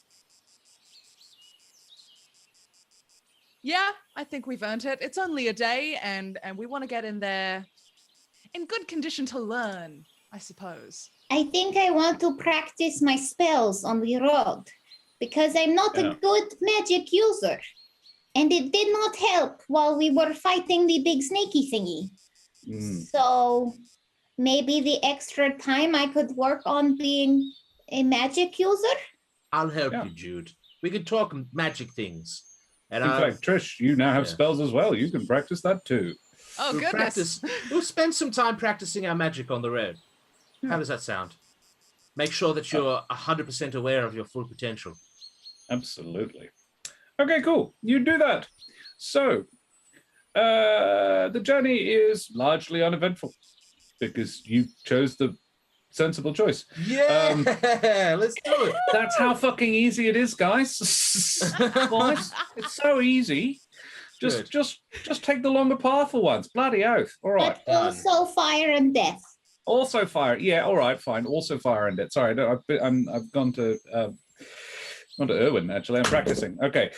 Yeah, I think we've earned it. It's only a day, and we want to get in there in good condition to learn, I suppose. I think I want to practice my spells on the road because I'm not a good magic user. And it did not help while we were fighting the big snaky thingy. So maybe the extra time I could work on being a magic user? I'll help you, Jude. We could talk magic things. And in fact, Trish, you now have spells as well. You can practice that too. Oh, goodness. We'll spend some time practicing our magic on the road. How does that sound? Make sure that you're 100% aware of your full potential. Absolutely. Okay, cool. You do that. So, the journey is largely uneventful because you chose the sensible choice. Yeah, let's do it. That's how fucking easy it is, guys. Guys, it's so easy. Just take the longer path for once. Bloody oath. All right. But also fire and death. Also fire. Yeah. All right. Fine. Also fire and death. Sorry, I've gone to Irwin. Actually, I'm practicing. Okay.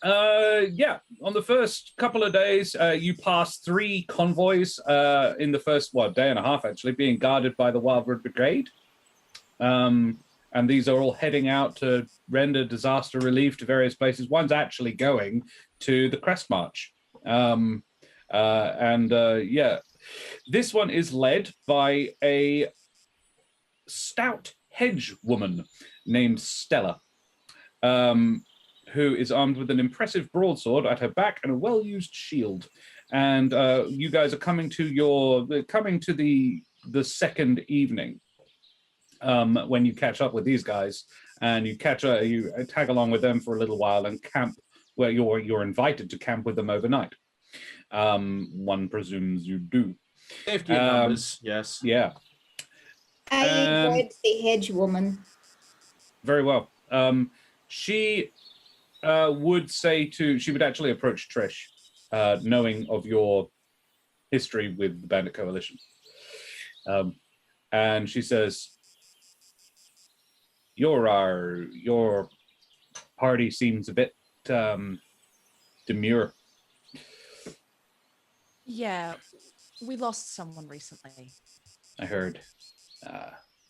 On the first couple of days, you pass 3 convoys in the first, day and a half, actually, being guarded by the Wildwood Brigade. And these are all heading out to render disaster relief to various places. One's actually going to the Crest March. This one is led by a stout hedge woman named Stella. Who is armed with an impressive broadsword at her back and a well-used shield. And you guys are coming to the second evening when you catch up with these guys, and you tag along with them for a little while and camp where you're invited to camp with them overnight. One presumes you do. Safety in numbers, yes. Yeah. I avoid the hedge woman. Very well. She would actually approach Trish, knowing of your history with the Bandit Coalition. And she says, your party seems a bit demure. Yeah, we lost someone recently. I heard.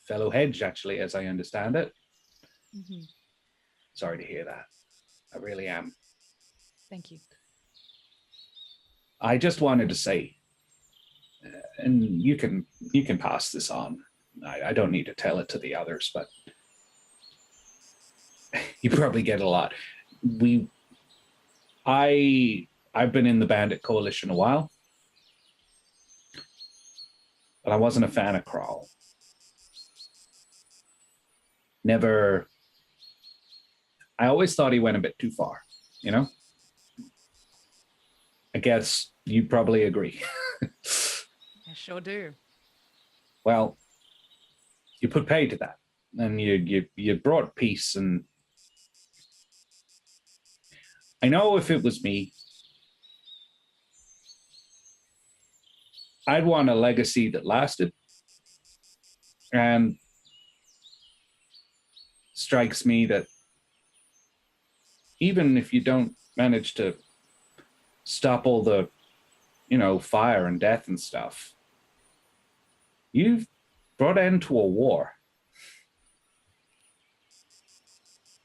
Fellow hedge, actually, as I understand it. Mm-hmm. Sorry to hear that. I really am. Thank you. I just wanted to say, and you can pass this on. I don't need to tell it to the others, but you probably get a lot. I've been in the Bandit Coalition a while, but I wasn't a fan of Crawl. I always thought he went a bit too far, you know? I guess you probably agree. I sure do. Well, you put pay to that, and you brought peace, and I know if it was me, I'd want a legacy that lasted. And strikes me that even if you don't manage to stop all the, fire and death and stuff, you've brought end to a war.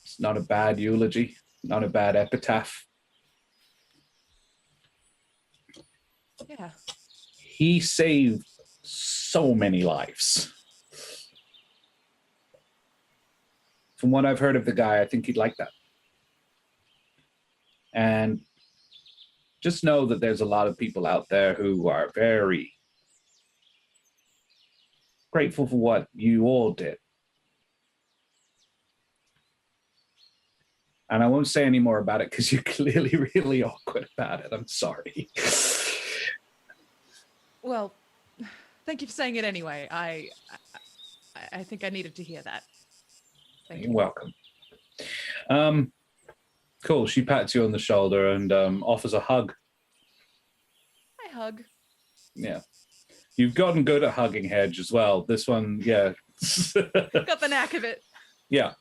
It's not a bad eulogy, not a bad epitaph. Yeah. He saved so many lives. From what I've heard of the guy, I think he'd like that. And just know that there's a lot of people out there who are very grateful for what you all did. And I won't say any more about it because you're clearly really awkward about it. I'm sorry. Well, thank you for saying it anyway. I think I needed to hear that. Thank you. You're welcome. Cool. She pats you on the shoulder and offers a hug. I hug. Yeah. You've gotten good at hugging Hedge as well. This one, yeah. Got the knack of it. Yeah.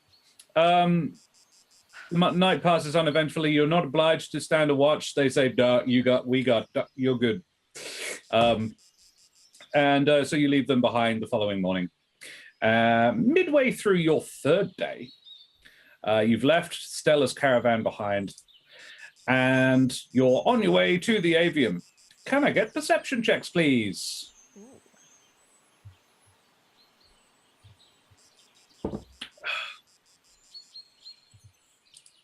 Night passes on eventually. You're not obliged to stand a watch. They say, duh, you're good. So you leave them behind the following morning. Midway through your third day, you've left Stella's caravan behind, and you're on your way to the avium. Can I get perception checks, please?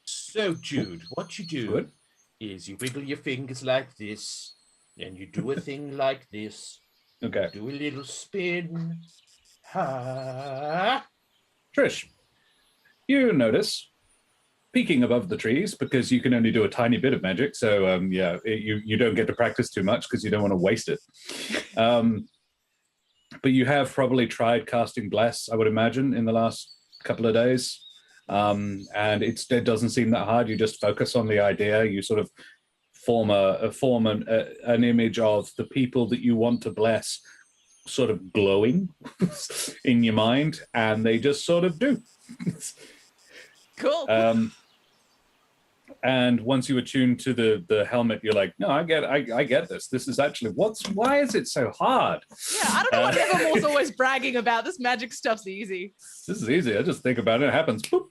So, Jude, what you do is you wiggle your fingers like this, and you do a thing like this. Okay. Do a little spin. Ha! Trish, you notice, peeking above the trees, because you can only do a tiny bit of magic, so you don't get to practice too much because you don't want to waste it. But you have probably tried casting Bless, I would imagine, in the last couple of days. And it doesn't seem that hard. You just focus on the idea. You sort of form an image of the people that you want to bless sort of glowing in your mind, and they just sort of do. Cool. And once you attune to the helmet, you're like, no, I get this. This is actually why is it so hard? Yeah, I don't know what Nevermore's always bragging about. This magic stuff's easy. This is easy. I just think about it. It happens. Boop.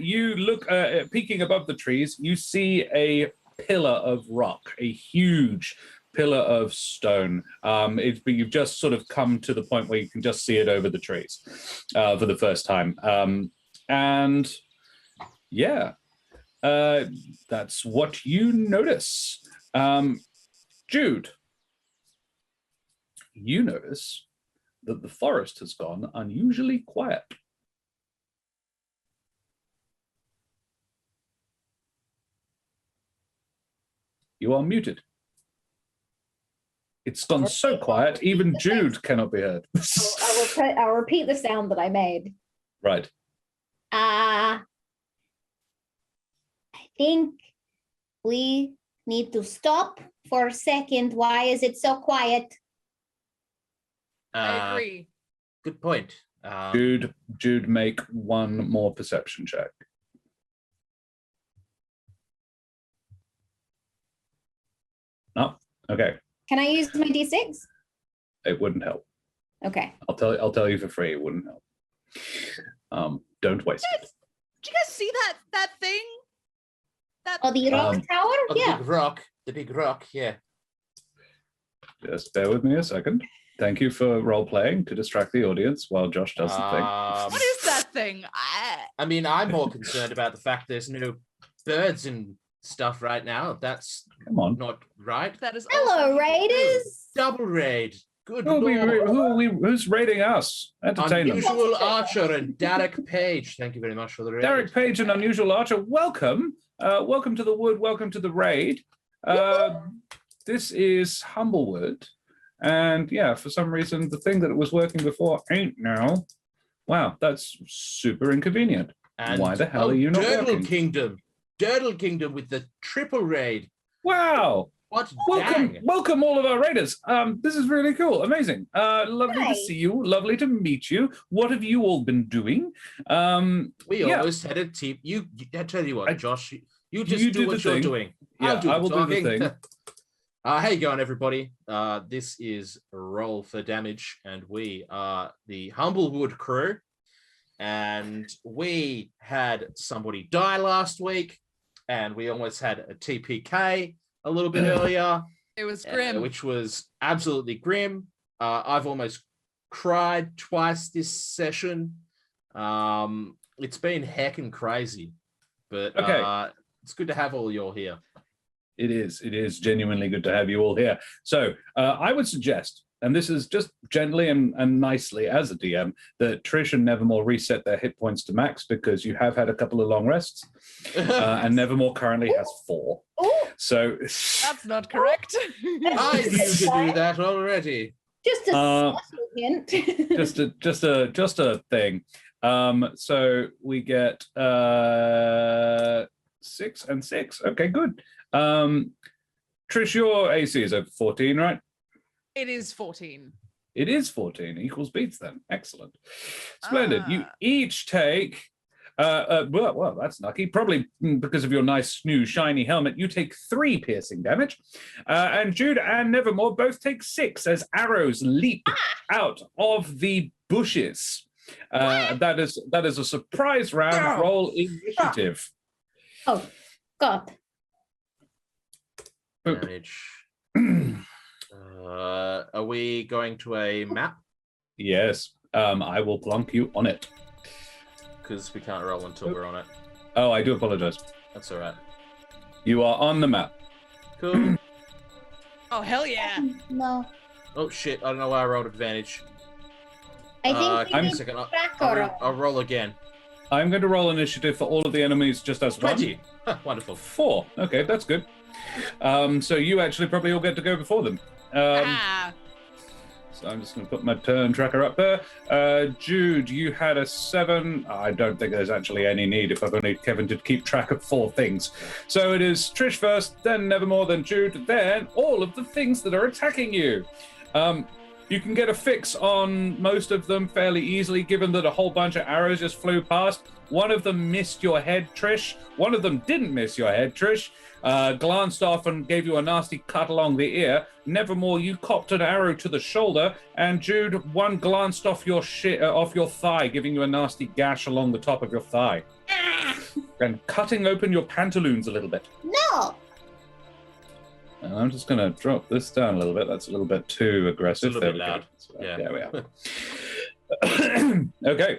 You look, peeking above the trees, you see a pillar of rock, a huge pillar of stone. But you've just sort of come to the point where you can just see it over the trees for the first time. That's what you notice. Jude, you notice that the forest has gone unusually quiet. You are muted. It's gone so quiet, even Jude cannot be heard. I'll repeat the sound that I made. Right. I think we need to stop for a second. Why is it so quiet? I agree. Good point. Jude, make one more perception check. No? Okay. Can I use my D6? It wouldn't help. Okay. I'll tell you for free. It wouldn't help. Don't waste it. Did you guys see that thing? The rock tower? Yeah. The big rock, yeah. Just bear with me a second. Thank you for role-playing to distract the audience while Josh does the thing. What is that thing? I mean, I'm more concerned about the fact there's no birds and stuff right now. That's not right. That is Hello, raiders. Double raid. Good Lord. Who's raiding us? Entertain them. Unusual Archer and Derek Page. Thank you very much for the raid. Derek Page and Unusual Archer, welcome. Welcome to the wood. Welcome to the raid. This is Humblewood. And yeah, for some reason, the thing that was working before ain't now. Wow, that's super inconvenient. And why the hell are you not working? Kingdom with the triple raid. Wow, What? Dang. Welcome all of our raiders. This is really cool, amazing. Lovely Hi. to see you. Lovely to meet you. What have you all been doing? We almost had a team. I tell you what, Josh, you just do what you're doing. Yeah, I will do the thing. How you going, everybody? This is Roll for Damage, and we are the Humblewood crew. And we had somebody die last week, and we almost had a TPK a little bit earlier. It was grim. Which was absolutely grim. I've almost cried twice this session. It's been heckin' crazy, but it's good to have all y'all here. It is genuinely good to have you all here. So I would suggest, and this is just gently and nicely as a DM, that Trish and Nevermore reset their hit points to max because you have had a couple of long rests, and Nevermore currently has 4. So That's not correct. I knew to do that already. Just a subtle hint. just a thing. So we get 6 and 6. Okay, good. Trish, your AC is over 14, right? It is 14. It is 14. Equals beats then. Excellent. Splendid. You each take well, that's lucky. Probably because of your nice new shiny helmet, you take 3 piercing damage. And Jude and Nevermore both take 6 as arrows leap out of the bushes. That is a surprise round. Roll initiative. Oh, God. Damage. Are we going to a map? Yes. I will plonk you on it. Because we can't roll until we're on it. Oh, I do apologize. That's all right. You are on the map. Cool. Oh, hell yeah. No. Oh, shit. I don't know why I rolled advantage. I think give me we a need second. track I'll roll again. I'm going to roll initiative for all of the enemies just as one. 20. Wonderful. 4. Okay, that's good. So you actually probably all get to go before them. So I'm just going to put my turn tracker up there. Jude, you had a 7. I don't think there's actually any need if I've only Kevin to keep track of 4 things. So it is Trish first, then Nevermore, then Jude, then all of the things that are attacking you. You can get a fix on most of them fairly easily, given that a whole bunch of arrows just flew past. One of them missed your head, Trish. One of them didn't miss your head, Trish. Glanced off and gave you a nasty cut along the ear. Nevermore, you copped an arrow to the shoulder, and Jude, one glanced off your thigh, giving you a nasty gash along the top of your thigh, and cutting open your pantaloons a little bit. No. And I'm just going to drop this down a little bit. That's a little bit too aggressive. It's a little bit loud. Yeah. There we are. Okay.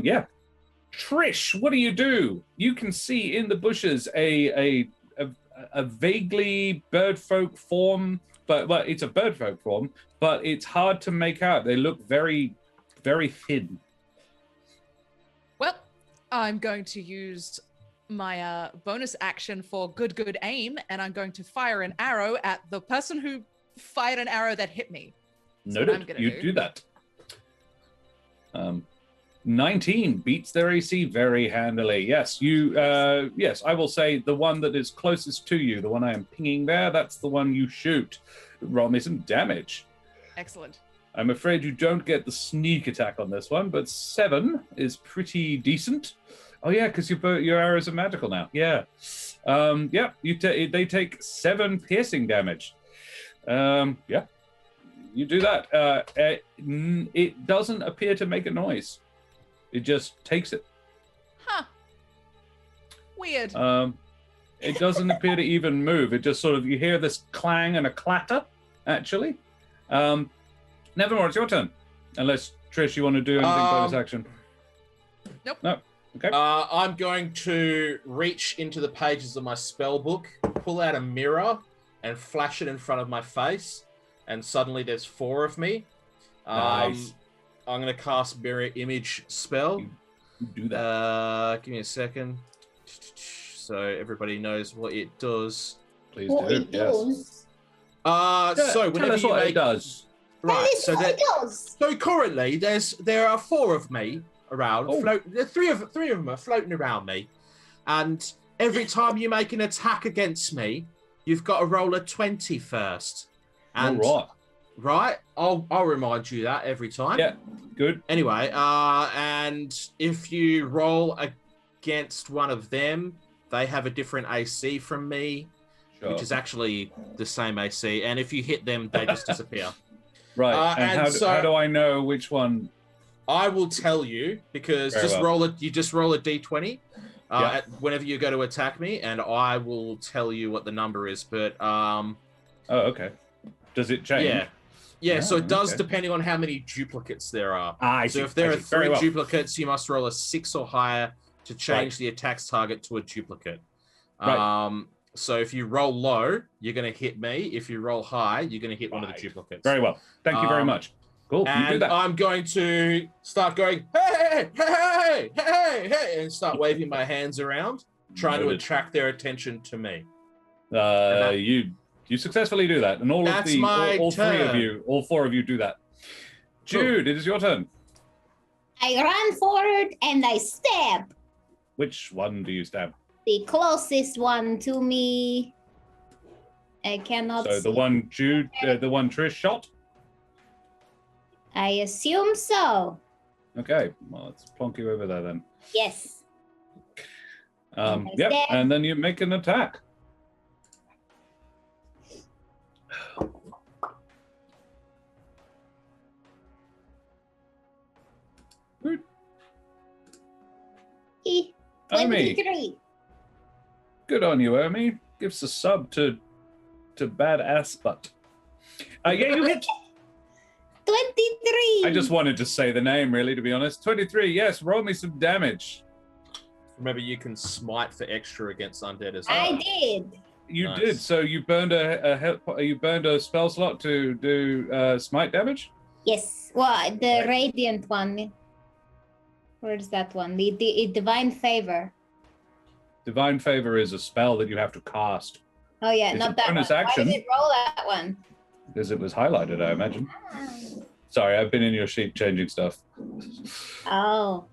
Yeah. Trish, what do? You can see in the bushes a vaguely birdfolk form, but well, it's a birdfolk form, but it's hard to make out. They look very, very thin. Well, I'm going to use my bonus action for good aim, and I'm going to fire an arrow at the person who fired an arrow that hit me. Noted. You do that. 19 beats their AC very handily. Yes, yes, I will say the one that is closest to you, the one I am pinging there, that's the one you shoot. Roll me some damage. Excellent. I'm afraid you don't get the sneak attack on this one, but 7 is pretty decent. Oh yeah, because your arrows are magical now. Yeah, yeah. They take 7 piercing damage. Yeah, you do that. It doesn't appear to make a noise. It just takes it. Huh. Weird. It doesn't appear to even move. It just sort of, you hear this clang and a clatter, actually. Nevermore, it's your turn. Unless, Trish, you want to do anything bonus action. Nope. No. Okay. I'm going to reach into the pages of my spell book, pull out a mirror, and flash it in front of my face. And suddenly there's 4 of me. Nice. I'm going to cast Mirror Image spell. You do that. Give me a second. So everybody knows what it does. Please What do. it Yes. does. So whenever tell us you what make... it does. That Right, is so what it does. So currently, there are 4 of me around. Oh. Three of them are floating around me, and every time you make an attack against me, you've got to roll a 20 first. And All right. right, I'll remind you that every time. Yeah, good. Anyway, and if you roll against one of them, they have a different AC from me, Sure. which is actually the same AC. And if you hit them, they just disappear. Right. and how do I know which one? I will tell you because Very well. You just roll a d20 Yeah. whenever you go to attack me, and I will tell you what the number is. But Oh, okay. Does it change? yeah. So it does okay. depending on how many duplicates there are. I So see, if there I are see. Very 3 well. duplicates, you must roll a 6 or higher to change the attack's target to a duplicate. Right. So if you roll low, you're going to hit me. If you roll high, you're going to hit one of the duplicates. Very well. Thank you very much. Cool. You do And that. I'm going to start going, hey, hey, hey, hey, and start waving my hands around, trying to Noted. attract their attention to me. You successfully do that, and all That's my all 3 of turn. you, all 4 of you do that. Jude, it is your turn. I run forward and I stab Which one do you stab? the closest one to me. I cannot So see. the one Jude, the one Trish shot. I assume so. Okay, well let's plonk you over there then. Yes. And I Yep, stab. and then you make an attack. Good. Omi, 23. good on you, Omi. Gives a sub to badass butt. Yeah, you hit. 23. I just wanted to say the name, really, to be honest. 23. Yes, roll me some damage. Remember, you can smite for extra against undead as well. I did. You Nice. did. So you burned you burned a spell slot to do smite damage. Yes. Well, the Right. radiant one. Where's that one? The divine favor. Divine favor is a spell that you have to cast Oh yeah, It's not a that one. bonus Why action. did it roll that one? because it was highlighted, I imagine. Sorry, I've been in your sheet changing stuff. Oh.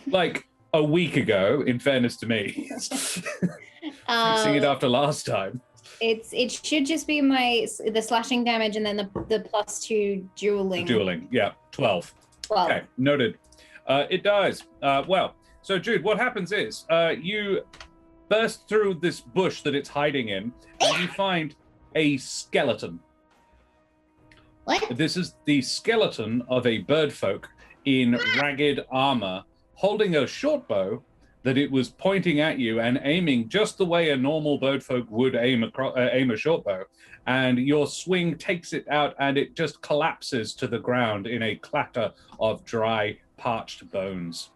Like a week ago, in fairness to me. Fixing it after last time. It should just be the slashing damage and then the +2 dueling. Dueling, yeah, 12. 12. Okay, noted. It dies. Well, so Jude, what happens is you burst through this bush that it's hiding in, and you find a skeleton. What? This is the skeleton of a birdfolk in ragged armor, holding a short bow that it was pointing at you and aiming just the way a normal birdfolk would aim a short bow. And your swing takes it out, and it just collapses to the ground in a clatter of dry, parched bones.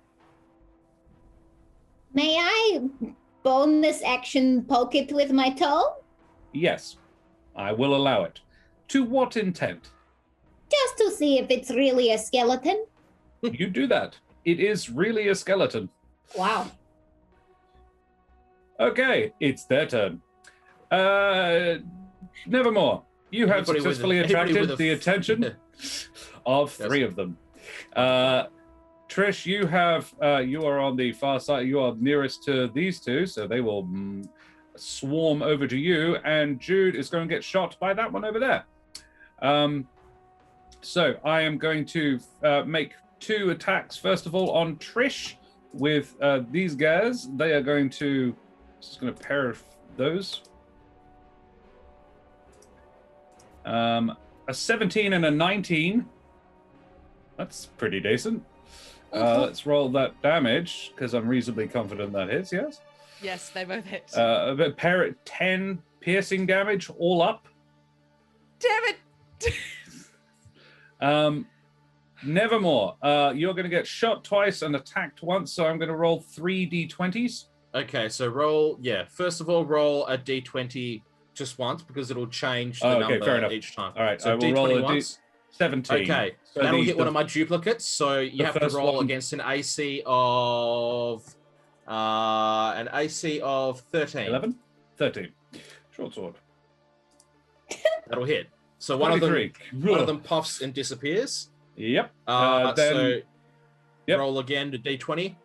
May I bonus action poke it with my toe? Yes, I will allow it. To what intent? Just to see if it's really a skeleton. You do that. It is really a skeleton. Wow. Okay, it's their turn. Nevermore, you have Anybody with successfully anybody attracted with a the attention of 3 of them. Trish, you are on the far side. You are nearest to these 2, so they will swarm over to you. And Jude is going to get shot by that one over there. So I am going to make 2 attacks. First of all, on Trish with these guys. They are going to. Just going to pair those. A 17 and a 19. That's pretty decent. Let's roll that damage, because I'm reasonably confident that hits, yes? Yes, they both hit. But pair it 10 piercing damage all up. Damn it! Nevermore, you're going to get shot twice and attacked once, so I'm going to roll 3 d20s. Okay, so roll, first of all, roll a d20 just once, because it'll change the Okay, fair number enough. each time. All right, So I will d20 roll a once. 17. Okay, So that'll the- hit one of my duplicates, so you the have to first roll one- against an AC of 13. 11? 13. Short sword. That'll hit. So one of 23. them puffs and disappears. Yep. So Yep. roll again to d20.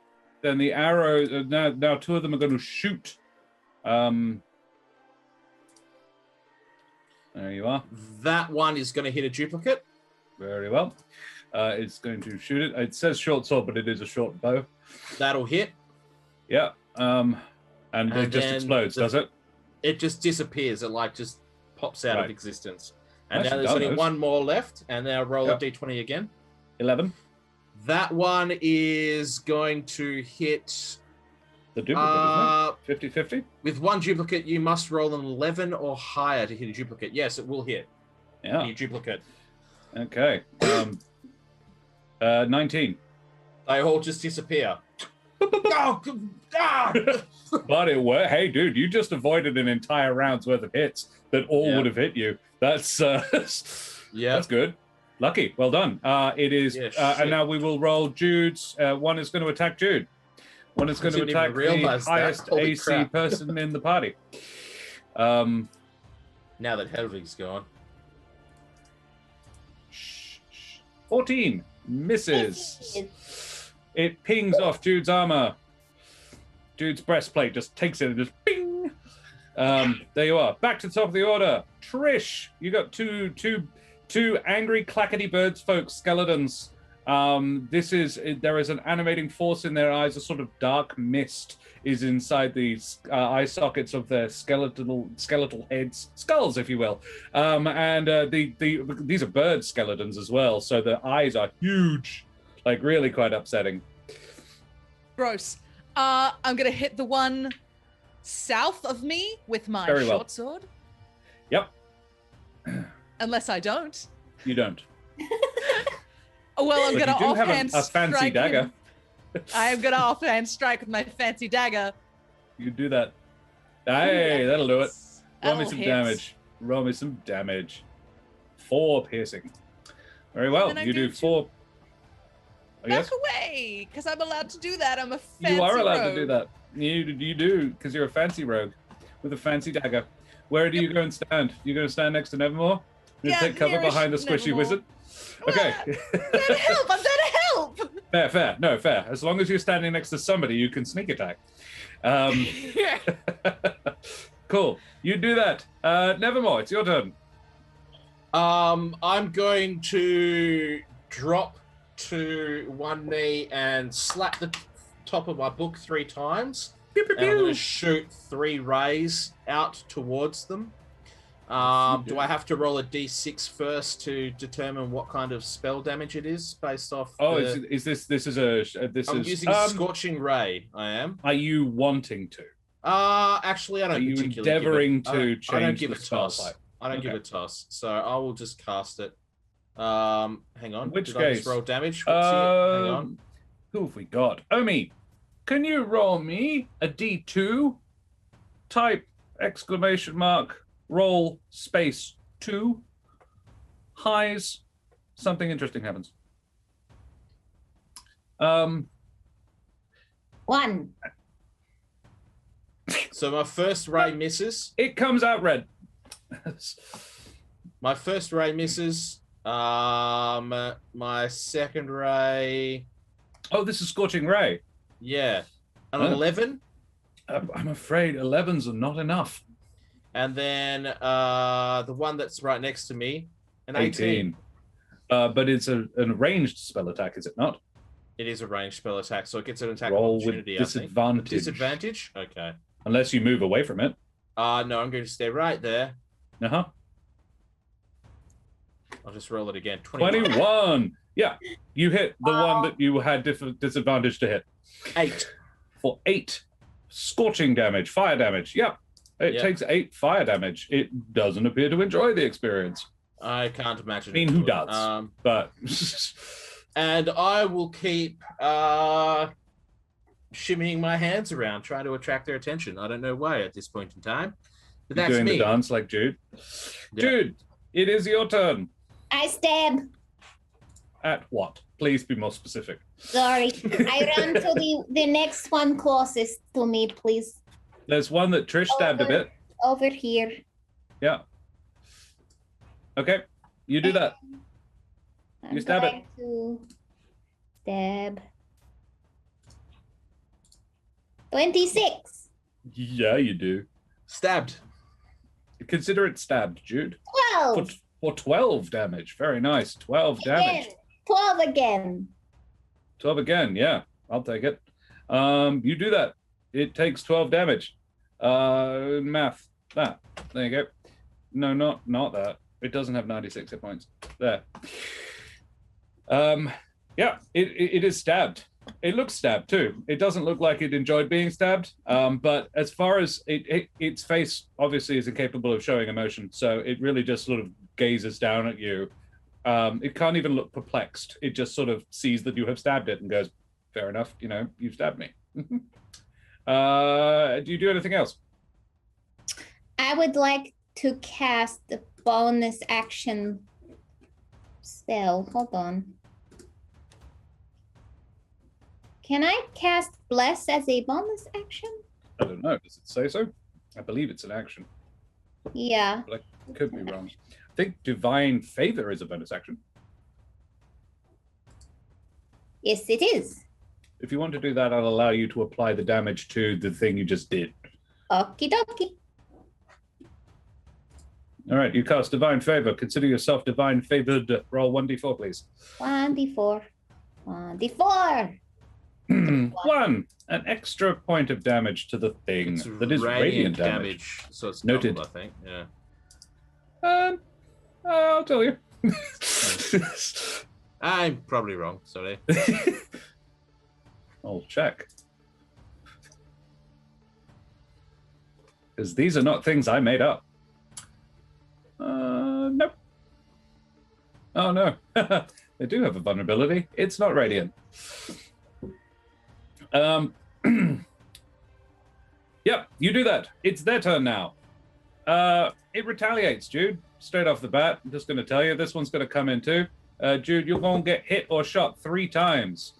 Then the arrows, now 2 of them are going to shoot There you are. That one is going to hit a duplicate. Very well. It's going to shoot it. It says short sword, but it is a short bow. That'll hit. Yeah. And it just then explodes, does it? It just disappears. It like just pops out of existence. And Nicely now there's done, only Oz. one more left. And now roll Yep. a d20 again. 11. That one is going to hit. The duplicate, isn't it? 50-50? With one duplicate, you must roll an 11 or higher to hit a duplicate. Yes, it will hit. Yeah. Your duplicate. Okay. 19. They all just disappear. Oh, ah! But it worked. Hey, dude, you just avoided an entire round's worth of hits that all Yeah. would have hit you. That's Yeah. that's good. Lucky. Well done. It is, Yeah, and shit. now we will roll Jude's. One is going to attack Jude. One is going to Didn't even attack the realize that. highest Holy AC crap. person in the party. Now that Helvig's gone. 14 misses. It pings off Jude's armor. Jude's breastplate just takes it and just bing. There you are. Back to the top of the order. Trish, you got two angry clackety birds, folks, skeletons. There is an animating force in their eyes. A sort of dark mist is inside the eye sockets of their skeletal heads, skulls, if you will. These are bird skeletons as well, so the eyes are huge, like really quite upsetting. Gross. I'm gonna hit the one south of me with my Very well. short sword. Yep, Unless I don't. you don't. Oh, well, I'm But gonna you do have offhand a fancy strike dagger. him. I am gonna offhand strike with my fancy dagger. You do that. Hey, that'll do it. Roll me That'll some hit. damage. Roll me some damage. 4 piercing. Very well. then I You go do to 4. Oh, Back yes? away, because I'm allowed to do that. I'm a fancy You are allowed rogue. to do that. You do, because you're a fancy rogue with a fancy dagger. Where do you go and stand? You going to stand next to Nevermore? You Yeah, take cover nearest behind the squishy Nevermore. wizard? Okay. I'm there to help. I'm there to help. fair. No, fair. As long as you're standing next to somebody, you can sneak attack. Yeah. Cool. You do that. Nevermore, it's your turn. I'm going to drop to one knee and slap the top of my book 3 times. Pew, pew, And I'm going pew. to shoot 3 rays out towards them. Do I have to roll a d6 first to determine what kind of spell damage it is based off? Oh, the... is this I'm is using Scorching Ray. I am. Are you wanting to? Actually, I don't. Are you particularly endeavoring give it, to change I don't give the a spell toss. type? I don't give Okay. a toss. So I will just cast it. Hang on. In which Did I just case, roll damage? Hang on. Who have we got? Omi, can you roll me a D2? Type exclamation mark roll space 2. Highs. Something interesting happens. 1. So my first ray misses. It comes out red. My first ray misses. My second ray. Oh, this is Scorching Ray. Yeah. An Oh. 11. I'm afraid 11s are not enough. And then the one that's right next to me, an 18. But it's an ranged spell attack, is it not? It is a ranged spell attack, so it gets an attack Roll with opportunity, I think. disadvantage. Disadvantage? Okay. Unless you move away from it. No, I'm going to stay right there. Uh-huh. I'll just roll it again. 21. 21. Yeah, you hit the one that you had disadvantage to hit. 8. For 8 scorching damage, fire damage. Yep. It Yep. takes 8 fire damage. It doesn't appear to enjoy the experience. I can't imagine. I mean, it who would. does? But And I will keep shimmying my hands around, trying to attract their attention. I don't know why at this point in time. But you're that's doing me. the dance like Jude. Yeah. Jude, it is your turn. I stab. At what? Please be more specific. Sorry. I run to the next one closest to me, please. There's one that Trish stabbed a Over. bit. Over here. Yeah. Okay, you do that. I'm You stab it. going to stab. 26. Yeah, you do. Stabbed. Consider it stabbed, Jude. 12. For 12 damage. Very nice. 12 damage. Again. 12 again. 12 again. Yeah, I'll take it. You do that. It takes 12 damage. Math. That. There you go. No, not that. It doesn't have 96 hit points. There. Yeah, it is stabbed. It looks stabbed too. It doesn't look like it enjoyed being stabbed. But as far as its face obviously is incapable of showing emotion, so it really just sort of gazes down at you. It can't even look perplexed. It just sort of sees that you have stabbed it and goes, "Fair enough. You know, you've stabbed me." Do you do anything else? I would like to cast the bonus action spell. Hold on. Can I cast Bless as a bonus action? I don't know. Does it say so? I believe it's an action. Yeah. But I could be wrong. I think Divine Favor is a bonus action. Yes, it is. If you want to do that, I'll allow you to apply the damage to the thing you just did. Okie dokie. All right, you cast Divine Favor. Consider yourself Divine Favored. Roll 1d4, please. 1d4. 1d4. 1. An extra point of damage to the thing. It's that is radiant damage. So it's Noted. doubled, I think. Yeah. I'll tell you. I'm probably wrong. Sorry. I'll check. Because these are not things I made up. Nope. Oh, no. They do have a vulnerability. It's not radiant. Yep, you do that. It's their turn now. It retaliates, Jude. Straight off the bat, I'm just going to tell you, this one's going to come in too. Jude, you're going to get hit or shot 3 times.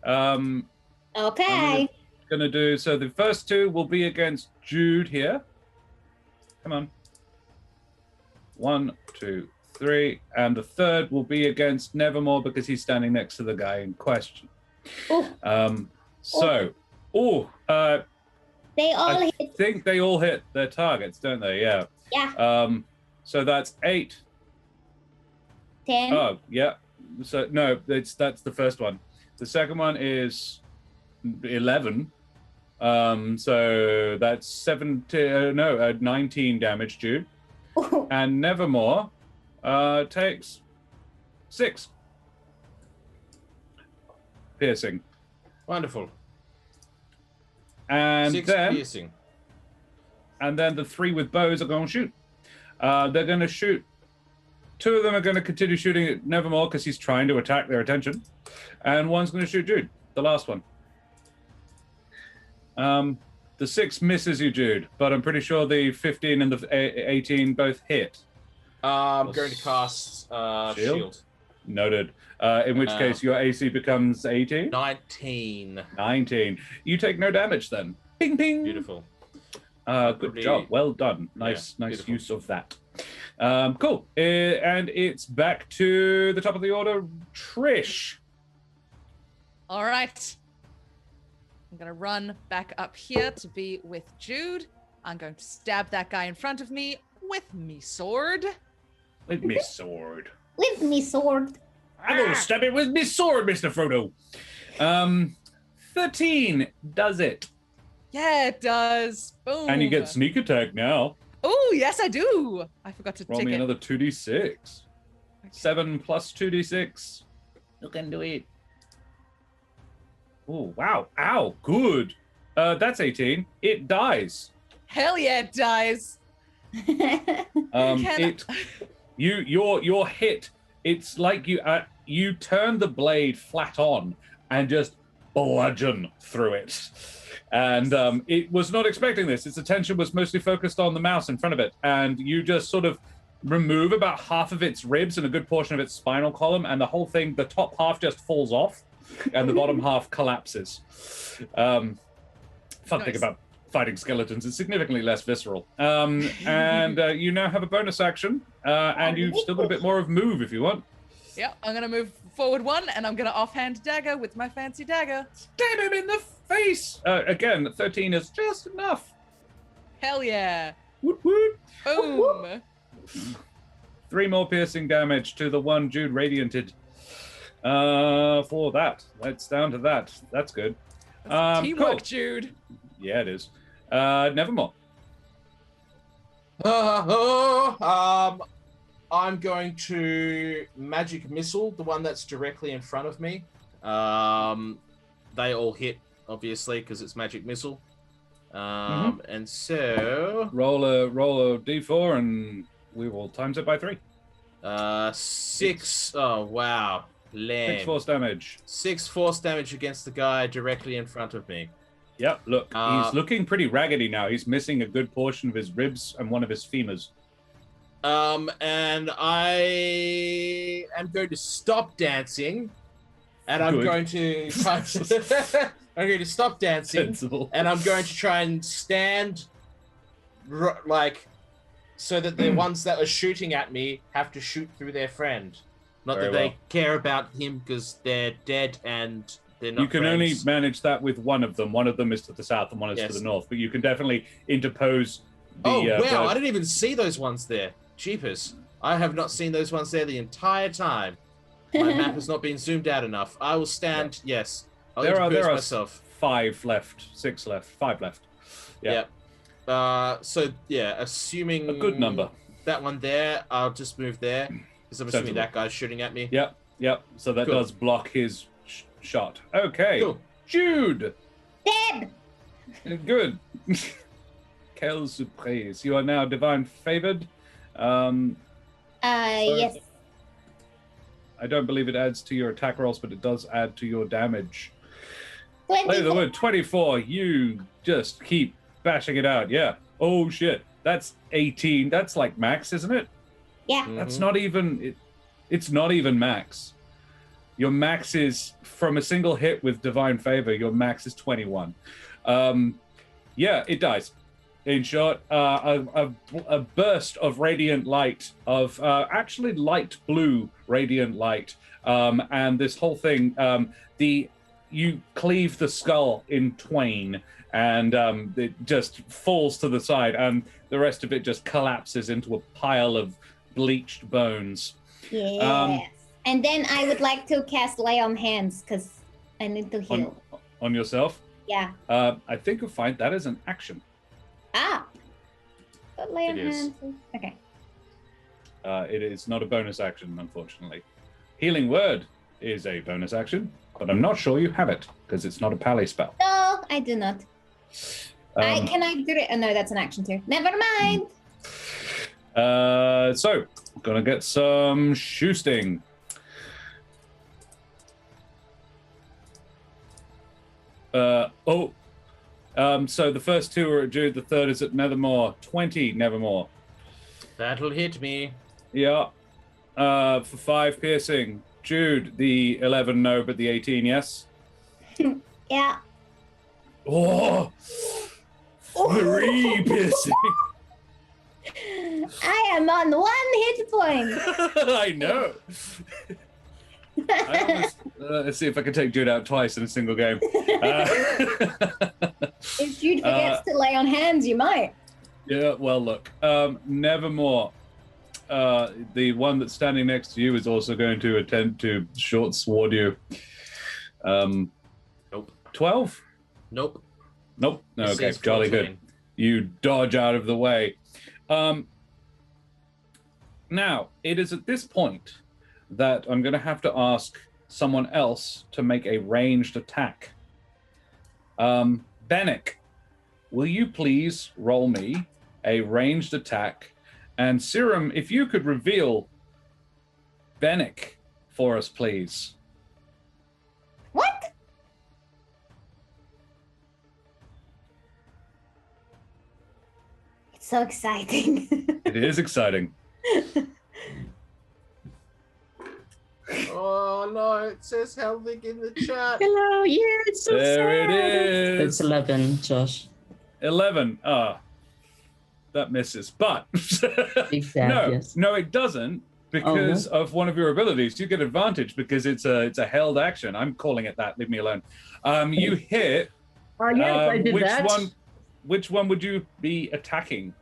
Okay. Going to do, so the first 2 will be against Jude here. Come on. 1, 2, 3. And the third will be against Nevermore because he's standing next to the guy in question. Oh. They all I hit. think they all hit their targets, don't they? Yeah. Yeah. So that's 8. 10. Oh, yeah. So no, that's the first one. The second one is 11. So that's 19 damage, Jude. And Nevermore takes 6 piercing. Wonderful. And 6 then piercing. And then the 3 with bows are going to shoot. They're going to shoot. 2 of them are going to continue shooting at Nevermore because he's trying to attack their attention. And one's going to shoot Jude, the last one. The 6 misses you, Jude, but I'm pretty sure the 15 and the 18 both hit. I'm going to cast shield. Noted. In which case your AC becomes 18? 19. 19. You take no damage then. Ping, ping. Beautiful. Good job. Well done. Nice beautiful. use of that. Cool. And it's back to the top of the order, Trish. All right. I'm going to run back up here to be with Jude. I'm going to stab that guy in front of me with me sword. With me sword. With me sword. I'm going to stab it with me sword, Mr. Frodo. 13 does it. Yeah, it does. Boom. And you get sneak attack now. Oh, yes, I do. I forgot to Roll take me it. another 2d6. Okay. 7 plus 2d6. You can do it. Oh, wow. Ow, good. That's 18. It dies. Hell yeah, it dies. Your hit, it's like you turn the blade flat on and just bludgeon through it. And it was not expecting this. Its attention was mostly focused on the mouse in front of it. And you just sort of remove about half of its ribs and a good portion of its spinal column. And the whole thing, the top half just falls off and the bottom half collapses. Fun thing about fighting skeletons, it's significantly less visceral. And you now have a bonus action. And you've still got a bit more of move if you want. Yep, I'm going to move forward 1 and I'm going to offhand dagger with my fancy dagger. Stab him in the face! Again, 13 is just enough. Hell yeah. Woot woot. Boom. 3 more piercing damage to the one Jude radianted. For that. That's down to that. That's good. Teamwork, Cool. Jude. Yeah, it is. Nevermore. I'm going to magic missile the one that's directly in front of me. They all hit, obviously, because it's magic missile. And so Roll a d4 and we will times it by 3. 6. Oh wow, lame. 6 force damage. 6 force damage against the guy directly in front of me. Yep, look, he's looking pretty raggedy now. He's missing a good portion of his ribs and one of his femurs. And I am going to stop dancing, and I'm Good. going to I'm going to stop dancing, Sensible. and I'm going to try and stand like so that the ones that are shooting at me have to shoot through their friend. Not Very that they well. care about him because they're dead and they're not. You can friends. only manage that with one of them. One of them is to the south and one is Yes. to the north. But you can definitely interpose the. Oh wow! bird. I didn't even see those ones there. Jeepers! I have not seen those ones there the entire time. My map has not been zoomed out enough. I will stand. Yes, I'll There interpose are myself. 5 left, 6 left, 5 left. Yeah. So yeah, assuming A good number. That one there, I'll just move there because I'm assuming Sensible. that guy's shooting at me. Yep. So that Cool. does block his shot. Okay. Cool. Jude. Dead. Good. Quelle surprise. You are now divine favored. Yes. I don't believe it adds to your attack rolls, but it does add to your damage. 24. Littlefoot, 24. You just keep bashing it out. Yeah. Oh, shit. That's 18. That's like max, isn't it? Yeah. That's Mhm. not even... It's not even max. Your max is, from a single hit with Divine Favor, your max is 21. Yeah, it dies. In short, a burst of radiant light, of actually light blue radiant light. And this whole thing, you cleave the skull in twain, and it just falls to the side, and the rest of it just collapses into a pile of bleached bones. Yes. And then I would like to cast Lay on Hands because I need to heal. On yourself? Yeah. I think you'll find that is an action. But Lay on It is. Hands. Okay. It is not a bonus action, unfortunately. Healing Word is a bonus action, but I'm not sure you have it because it's not a pally spell. No, I do not. Can I do it? Oh, no, that's an action too. Never mind. So, gonna get some shoosting. So the first 2 are at Jude, the third is at Nevermore. 20 Nevermore. That'll hit me. Yeah. For 5 piercing. Jude, the 11 no, but the 18 yes. Yeah. Oh! 3 piercing. I am on 1 hit point. I know. I almost, let's see if I can take Jude out twice in a single game. If Jude forgets to lay on hands, you might. Yeah, well, look. Nevermore. The one that's standing next to you is also going to attempt to short sword you. Nope. 12? Nope. Nope. No, This okay, is jolly 14. good. You dodge out of the way. Now, it is at this point that I'm going to have to ask someone else to make a ranged attack. Bennick, will you please roll me a ranged attack? And Serum, if you could reveal Bennick for us, please. What? It's so exciting. It is exciting. Oh no, it says Helvig in the chat. Hello, yeah, it's so There sad. it It's is. 11, Josh. 11. That misses. But Big sad, no, yes. no, it doesn't, because of one of your abilities. You get advantage because it's a held action. I'm calling it that. Leave me alone. You hit. Oh, yes, I did which that. Which one would you be attacking?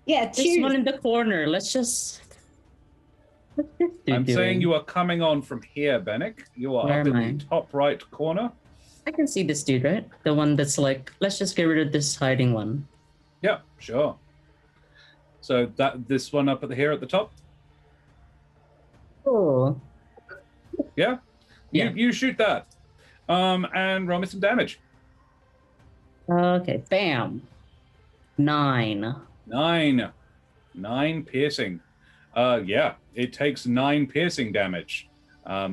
Yeah, There's cheers. one in the corner. Let's just. What's this dude I'm doing? saying you are coming on from here, Bennick. You are Where up am in I? the top right corner. I can see this dude, right? The one that's like, let's just get rid of this hiding one. Yeah, sure. So this one up here at the top. Oh. Yeah. Yeah. You shoot that. And roll me some damage. Okay, bam. 9. 9 piercing. Yeah, it takes 9 piercing damage.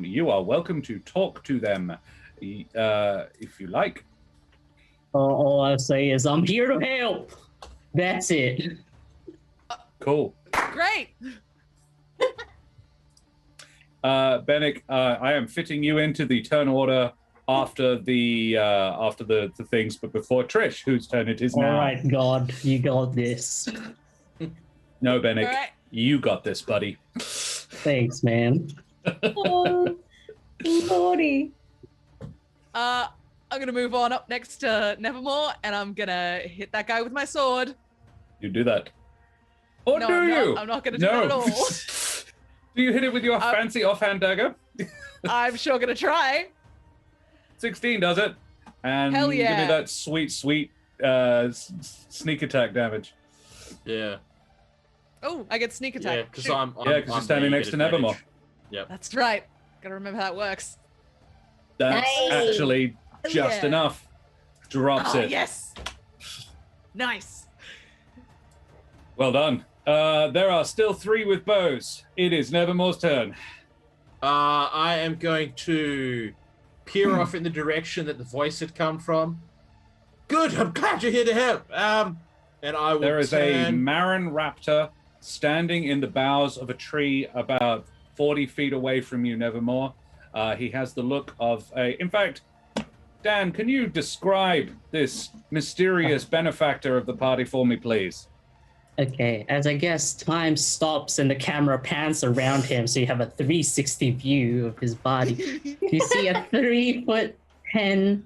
You are welcome to talk to them if you like. All I'll say is I'm here to help. That's it. Cool. Great. Bennick, I am fitting you into the turn order after the things, but before Trish, whose turn it is now. All right, God, you got this. No, Bennick, All right. you got this, buddy. Thanks, man. Oh, Lordy. I'm gonna move on up next to Nevermore, and I'm gonna hit that guy with my sword. You do that. Or No, do I'm you? not. I'm not gonna do No. that at all. Do you hit it with your fancy offhand dagger? I'm sure gonna try. 16 does it. And Hell give me yeah. that sweet sneak attack damage. Yeah. Oh, I get sneak attack. Yeah, because Shoot. I'm Yeah, 'cause you're I'm standing there, next you to get Nevermore. advantage. That's right. Gotta remember how it works. That's Nice. actually just Yeah. enough. Drops Oh, it. yes. Nice. Well done. There are still 3 with bows. It is Nevermore's turn. I am going to peer off in the direction that the voice had come from. Good, I'm glad you're here to help. And I will There is a turn... Marin raptor standing in the boughs of a tree about 40 feet away from you, Nevermore. He has the look of a... In fact, Dan, can you describe this mysterious benefactor of the party for me, please? Okay, as I guess time stops and the camera pans around him, so you have a 360 view of his body. You see a 3'10"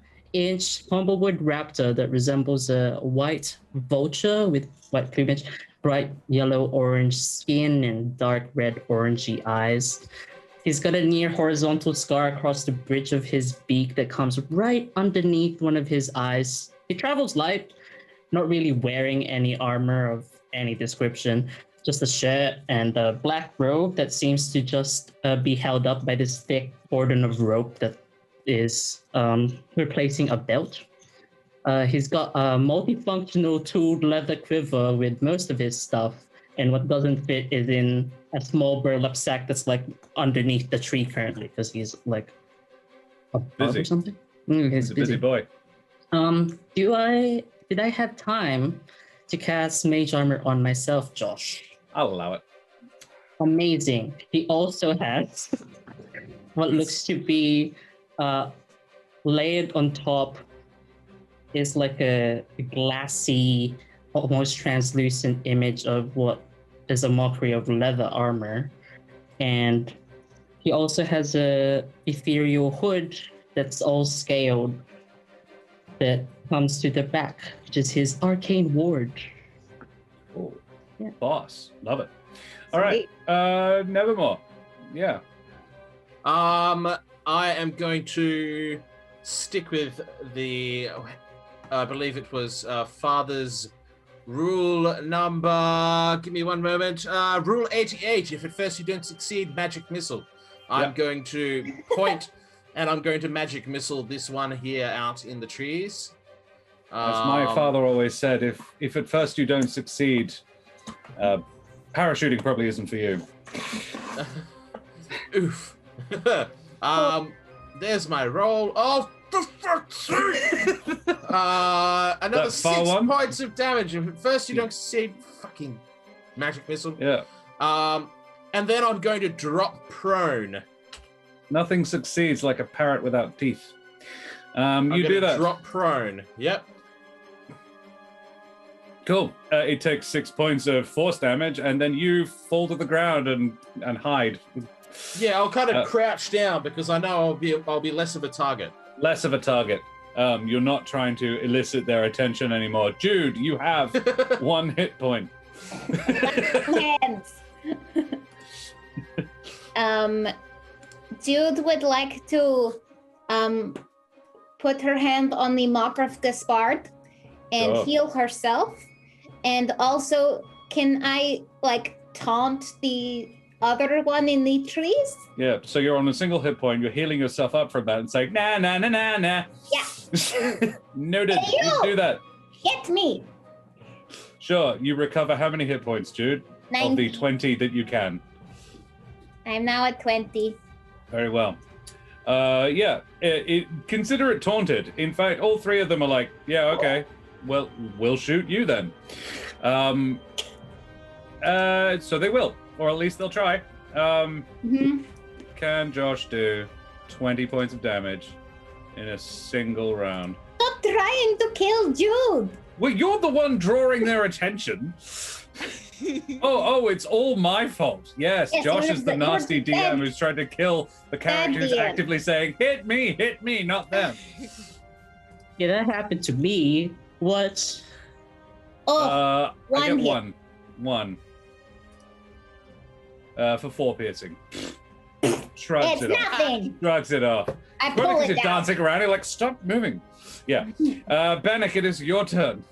Humblewood raptor that resembles a white vulture with white plumage, bright yellow-orange skin, and dark red-orangey eyes. He's got a near horizontal scar across the bridge of his beak that comes right underneath one of his eyes. He travels light, not really wearing any armor of any description, just a shirt and a black robe that seems to just be held up by this thick cordon of rope that is replacing a belt. He's got a multifunctional tooled leather quiver with most of his stuff, and what doesn't fit is in a small burlap sack that's like underneath the tree currently because he's like above Busy. or something. He's a busy boy. Did I have time to cast Mage Armor on myself, Josh? I'll allow it. Amazing. He also has what looks to be layered on top is like a glassy, almost translucent image of what is a mockery of leather armor. And he also has a ethereal hood that's all scaled that comes to the back, which is his arcane ward. Cool. Yeah. Boss. Love it. All right. Nevermore. Yeah. I am going to stick with the, I believe it was Father's rule number, give me one moment, rule 88. If at first you don't succeed, magic missile. I'm going to point and I'm going to magic missile this one here out in the trees. As my father always said, if at first you don't succeed, parachuting probably isn't for you. Oof. There's my roll. Oh, for fuck's sake! Another That far 6 one? points of damage. If at first you don't succeed, fucking magic missile. Yeah. And then I'm going to drop prone. Nothing succeeds like a parrot without teeth. I'm You do gonna that. Drop prone. Yep. Cool. It takes 6 points of force damage, and then you fall to the ground and hide. Yeah, I'll kind of crouch down because I know I'll be less of a target. Less of a target. You're not trying to elicit their attention anymore. Jude, you have 1 hit point. Hands. Jude would like to put her hand on the Mocker of Gaspard and Sure. heal herself. And also, can I taunt the other one in the trees? Yeah, so you're on a single hit point, you're healing yourself up from that and saying, nah. Yeah. Noted, Hey, you you! do that. Hit me. Sure, you recover how many hit points, Jude? Of the 90. 20 that you can. I'm now at 20. Very well. Consider it taunted. In fact, all three of them are like, yeah, okay, well, we'll shoot you then. So they will, or at least they'll try. Mm-hmm. Can Josh do 20 points of damage in a single round? Stop trying to kill Jude. Well, you're the one drawing their attention. Oh, it's all my fault. Yes, Yes, Josh you're is the the- nasty you're the DM bad- who's trying to kill the character who's DM. actively saying, hit me, not them. Yeah, that happened to me. What? Oh, I one get hit. one. For 4 piercing. Shrugs it's it off. nothing. Shrugs it off. I Probably pull because it you're down. dancing around, you're like, stop moving. Yeah. Bannock, it is your turn.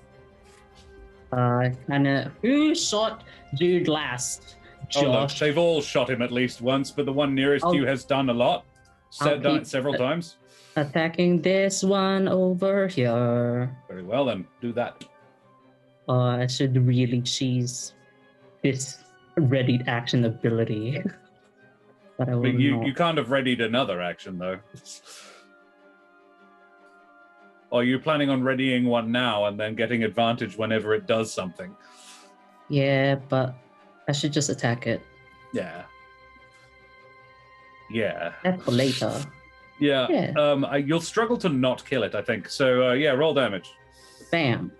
Who shot Jude last? Oh, look, Josh. they've all shot him at least once, but the one nearest I'll- you has done a lot. I'll Done it keep- several times. Attacking this one over here. Very well then, do that. I should really cheese this readied action ability. But I will But you not. can't have readied another action though. Or are you planning on readying one now and then getting advantage whenever it does something? Yeah, but I should just attack it. Yeah. That's for later. Yeah. Yeah. You'll struggle to not kill it, I think. So roll damage. Bam.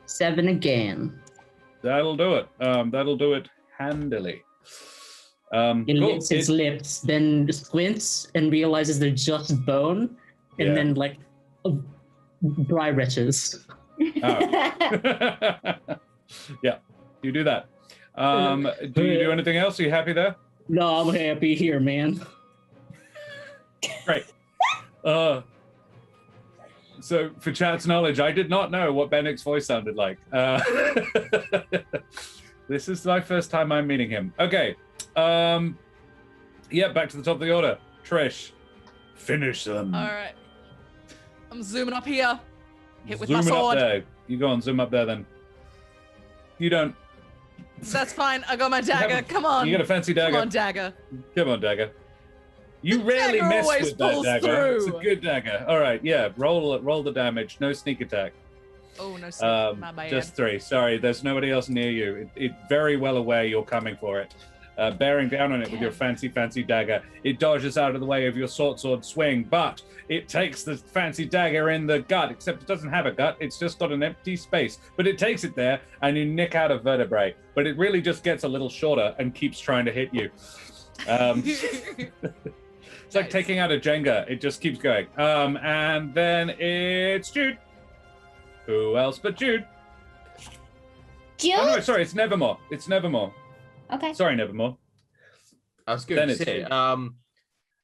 7 again. That'll do it. That'll do it handily. He Cool. licks his lips, then squints and realizes they're just bone, and Yeah. then dry retches. Yeah, you do that. Do you do anything else? Are you happy there? No, I'm happy here, man. Great. So, for chat's knowledge, I did not know what Bennick's voice sounded like. This is my first time I'm meeting him. Okay. Back to the top of the order. Trish, finish them. All right. I'm zooming up here. Hit with Zooming my sword. up there. You go on, zoom up there then. You don't. That's fine. I got my dagger. Come on. You got a fancy dagger. Come on, dagger. Come on, dagger. You The rarely dagger mess always with that pulls dagger. It's a through. good dagger. All right, yeah. Roll the damage. No sneak attack. Oh, no, sorry. My bad. Just 3. Sorry, there's nobody else near you. It very well aware you're coming for it. Bearing down on it with your fancy dagger. It dodges out of the way of your sword swing, but it takes the fancy dagger in the gut, except it doesn't have a gut. It's just got an empty space. But it takes it there, and you nick out a vertebrae. But it really just gets a little shorter and keeps trying to hit you. It's like Nice. taking out a Jenga. It just keeps going. And then it's Jude. Who else but Jude? Jude? Oh, no, sorry, it's Nevermore. It's Nevermore. Okay. Sorry, Nevermore. I was Then going to it's say, you.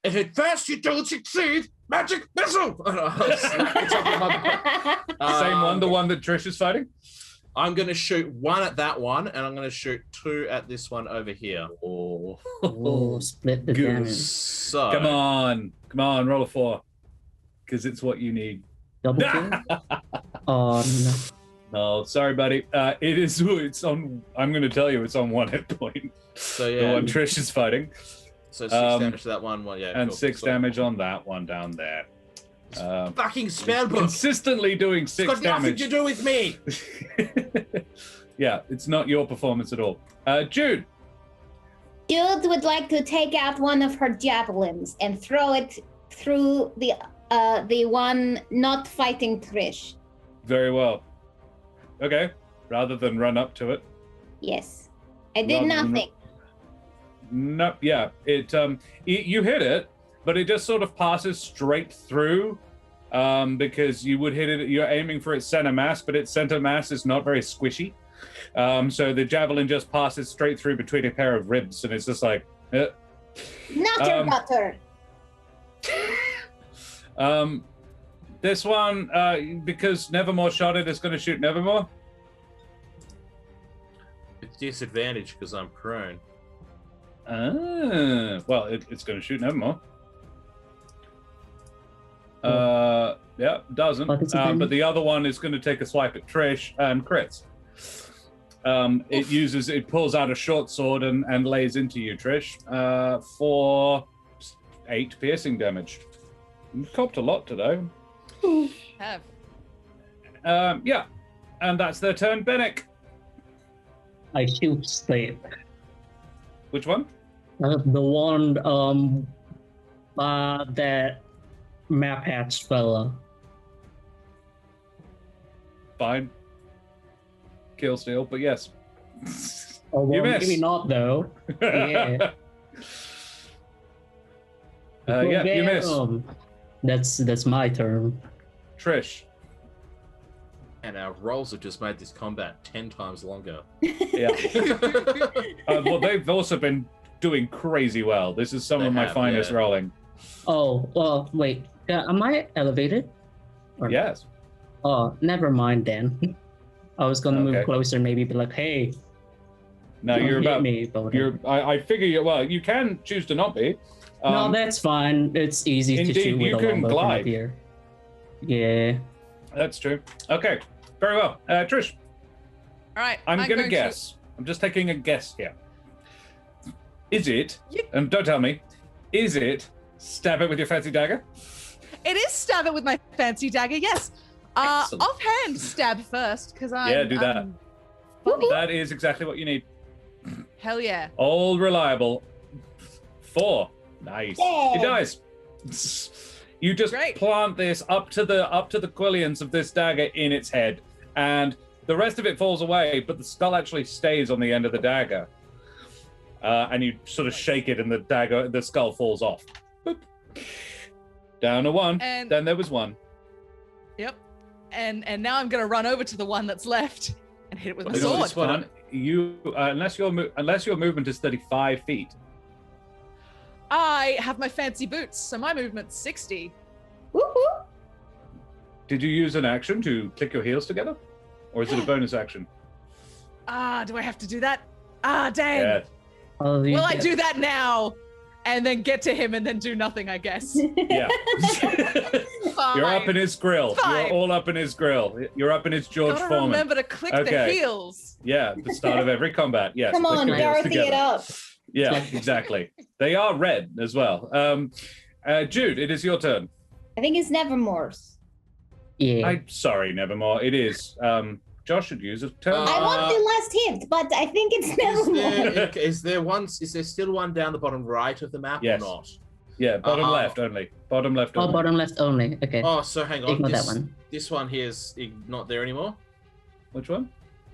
if at first you don't succeed, magic missile! Same one, the one that Trish is fighting? I'm going to shoot 1 at that one, and I'm going to shoot 2 at this one over here. Oh, split the Goose. damage. So, Come on, roll a 4. Because it's what you need. Double kill? Oh, no. No, sorry, buddy. It's on, I'm going to tell you, it's on 1 hit point. So The yeah, one Trish is fighting. so 6 um, damage to that one. Well, yeah, And cool. 6 So- damage on that one down there. Fucking spellbook. Consistently doing It's 6 got nothing damage. to do with me. Yeah, it's not your performance at all. Jude. Jude would like to take out one of her javelins and throw it through the one not fighting Trish. Very well. Okay. Rather than run up to it. Yes. I did Rather than- nothing. No, yeah. You hit it, but it just sort of passes straight through because you would hit it. You're aiming for its center mass, but its center mass is not very squishy. So the javelin just passes straight through between a pair of ribs, and it's just like, Nutter butter. This one, because Nevermore shot it, is going to shoot Nevermore. It's disadvantage because I'm prone. Well, it's going to shoot Nevermore. Yeah, doesn't. But the other one is going to take a swipe at Trish and crits. It pulls out a short sword and lays into you, Trish, for 8 piercing damage. You've copped a lot today. Have. Yeah, and that's their turn. Bennick. I shoot straight. Which one? The one that map hatch fella. Fine. Kill steal, but yes. Oh, well, You miss. maybe not though. Yeah. Yeah, you miss. That's my turn. Trish. And our rolls have just made this combat 10 times longer. Yeah. Well, they've also been doing crazy well. This is some They of my have, finest yeah. rolling. Oh, well, wait. Am I elevated? Or- Yes. Oh, never mind then. I was gonna Okay. move closer, maybe be like, "Hey, No, don't you're hit about. me." But You're. I figure you. Well, you can choose to not be. no, that's fine. It's easy to indeed, shoot with you a can longbow from glide. up here. Yeah. That's true. Okay. Very well. Trish, All right. I'm gonna going guess. I'm just taking a guess here. Is it? You- And don't tell me. Is it? Stab it with your fancy dagger. It is stab it with my fancy dagger. Yes. Excellent. Offhand stab first because I'm. Yeah, do that. I'm funny. That is exactly what you need. Hell yeah. Old reliable. 4. Nice. Yay. It dies. You just Great. plant this up to the quillions of this dagger in its head, and the rest of it falls away, but the skull actually stays on the end of the dagger. And you sort of shake it, and the skull falls off. Boop. Down to 1. And- Then there was 1. Yep. And now I'm gonna run over to the one that's left and hit it with my You know, sword. this one- Fun. You unless your movement is 35 feet. I have my fancy boots, so my movement's 60. Woohoo! Did you use an action to click your heels together, or is it a bonus action? Do I have to do that? Dang. Yeah. Oh, you Will I get- do that now? And then get to him and then do nothing, I guess. Yeah. You're up in his grill. Fine. You're all up in his grill. You're up in his George Gotta Foreman. remember to click the Okay. heels. Yeah, the start of every combat. Yes. Come click on, your heels Dorothy it together. up. Yeah, exactly. They are red as well. Jude, it is your turn. I think it's Nevermore's. Yeah. I'm sorry, Nevermore. It is. Josh should use a turn. I want the last hit, but I think it's Nevermore. Is there still one down the bottom right of the map Yes. or not? Yeah, bottom Uh-huh. left only. Bottom left Oh, only. bottom left only. Okay. Oh, so hang on. Ignore This, that one. this one here is not there anymore? Which one?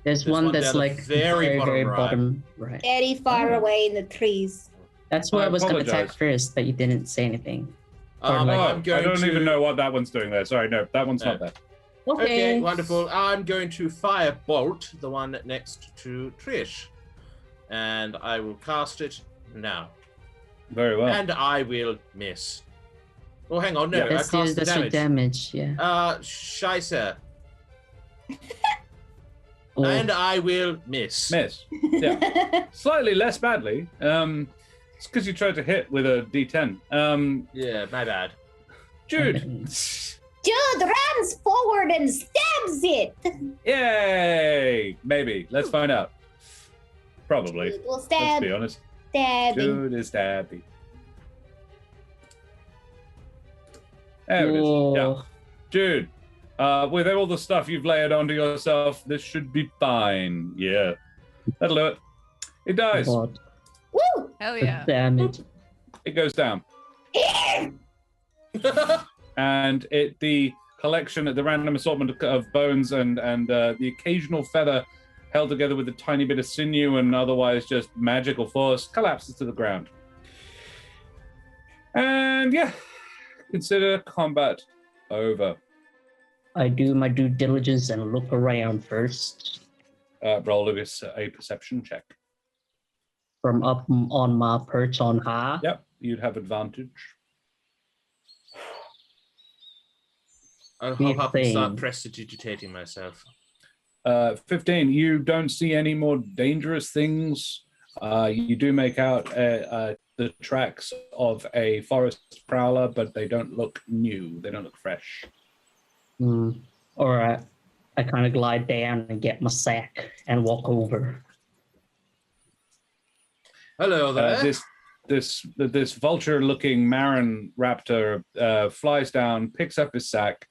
There's There's one one that's down the like very bottom right. bottom right. Very far away in the trees. That's where I was gonna attack apologize. first, but you didn't say anything. Or like- I'm going I don't to... even know what that one's doing there. Sorry, no, that one's not there. Okay, wonderful. I'm going to fire bolt the one next to Trish. And I will cast it now. Very well. And I will miss. Oh, hang on. No, Yeah. I That's, cast the that's your damage. damage, yeah. Scheisse. Oh, And I will miss. Miss. Yeah. Slightly less badly. It's because you tried to hit with a D10. Yeah, my bad. Jude. Jude runs forward and stabs it. Yay! Maybe. Let's find out. Probably. Jude will Let's stab, be honest. stabbing. Jude is stabby. There it is. oh. Yeah. Jude, with all the stuff you've layered onto yourself, this should be fine. Yeah. That'll do it. It dies. God, Woo! Hell the yeah. damage. It goes down. And the collection, the random assortment of bones and the occasional feather held together with a tiny bit of sinew and otherwise just magical force collapses to the ground. And yeah, consider combat Over. I do my due diligence and look around first. Roll a perception check. From up on my perch on high. Yep, you'd have advantage. I'll hop up and start 15. prestidigitating myself. 15, you don't see any more dangerous things. You do make out the tracks of a forest prowler, but they don't look new. They don't look fresh. All right. I kind of glide down and get my sack and walk over. Hello there. This vulture-looking Marin raptor flies down, picks up his sack,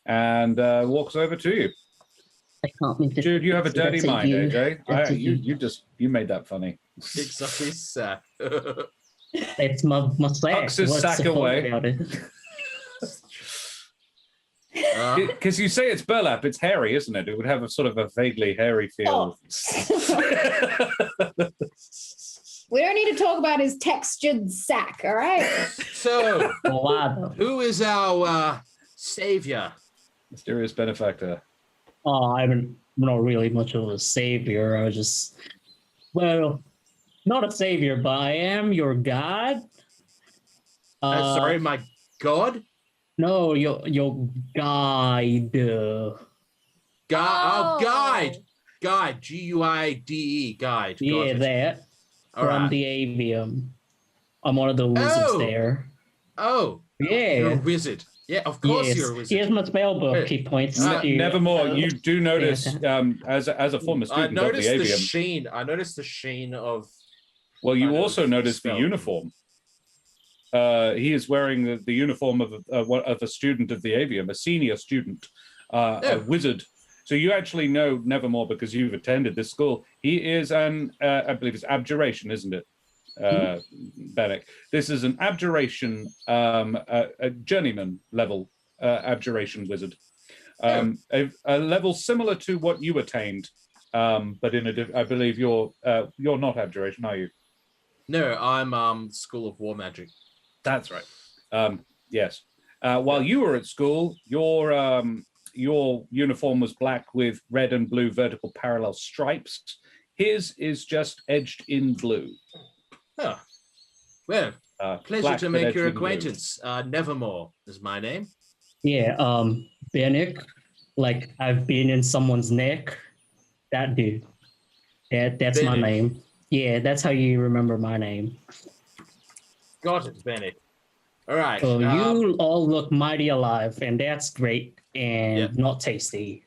and walks over to you. I can't mean to. Jude, you have a dirty that's mind, you. AJ. That's a you. You made that funny. Picks up his sack. It's my sack. Tucks his What's sack so funny away. about it? Because you say it's burlap, it's hairy, isn't it? It would have a sort of a vaguely hairy feel. We don't need to talk about his textured sack, all right? So, Why though? who is our savior? Mysterious benefactor. Oh, I'm not really much of a savior. I was just, well, not a savior, but I am your god. Sorry, my god? No, your guide. Guide. Guide. Guide. Guide. Got Yeah, it. that. All From right. the avium. I'm one of the wizards there. Oh, Yeah. you're a wizard. Yeah, of course Yes. you're a wizard. Here's my spell book. He points to Nevermore, you do notice, as a former I student of the noticed the avium, sheen. I noticed the sheen of. well, you kind of also notice the spell. uniform. He is wearing the uniform of a student of the avium, a senior student, a wizard. So you actually know Nevermore because you've attended this school. He is I believe it's abjuration, isn't it, Bennick? This is an abjuration, a journeyman level abjuration wizard. A level similar to what you attained, but I believe you're not abjuration, are you? No, I'm School of War Magic. That's right. Yes. While you were at school, your uniform was black with red and blue vertical parallel stripes. His is just edged in blue. Huh. Well, pleasure black to but make edged your in blue. acquaintance. Nevermore is my name. Yeah, Bennick, like I've been in someone's neck. That dude. That's my Bennick. name. Yeah, that's how you remember my name. Got it, Benny. All right. So you all look mighty alive, and that's great and Yeah. not tasty.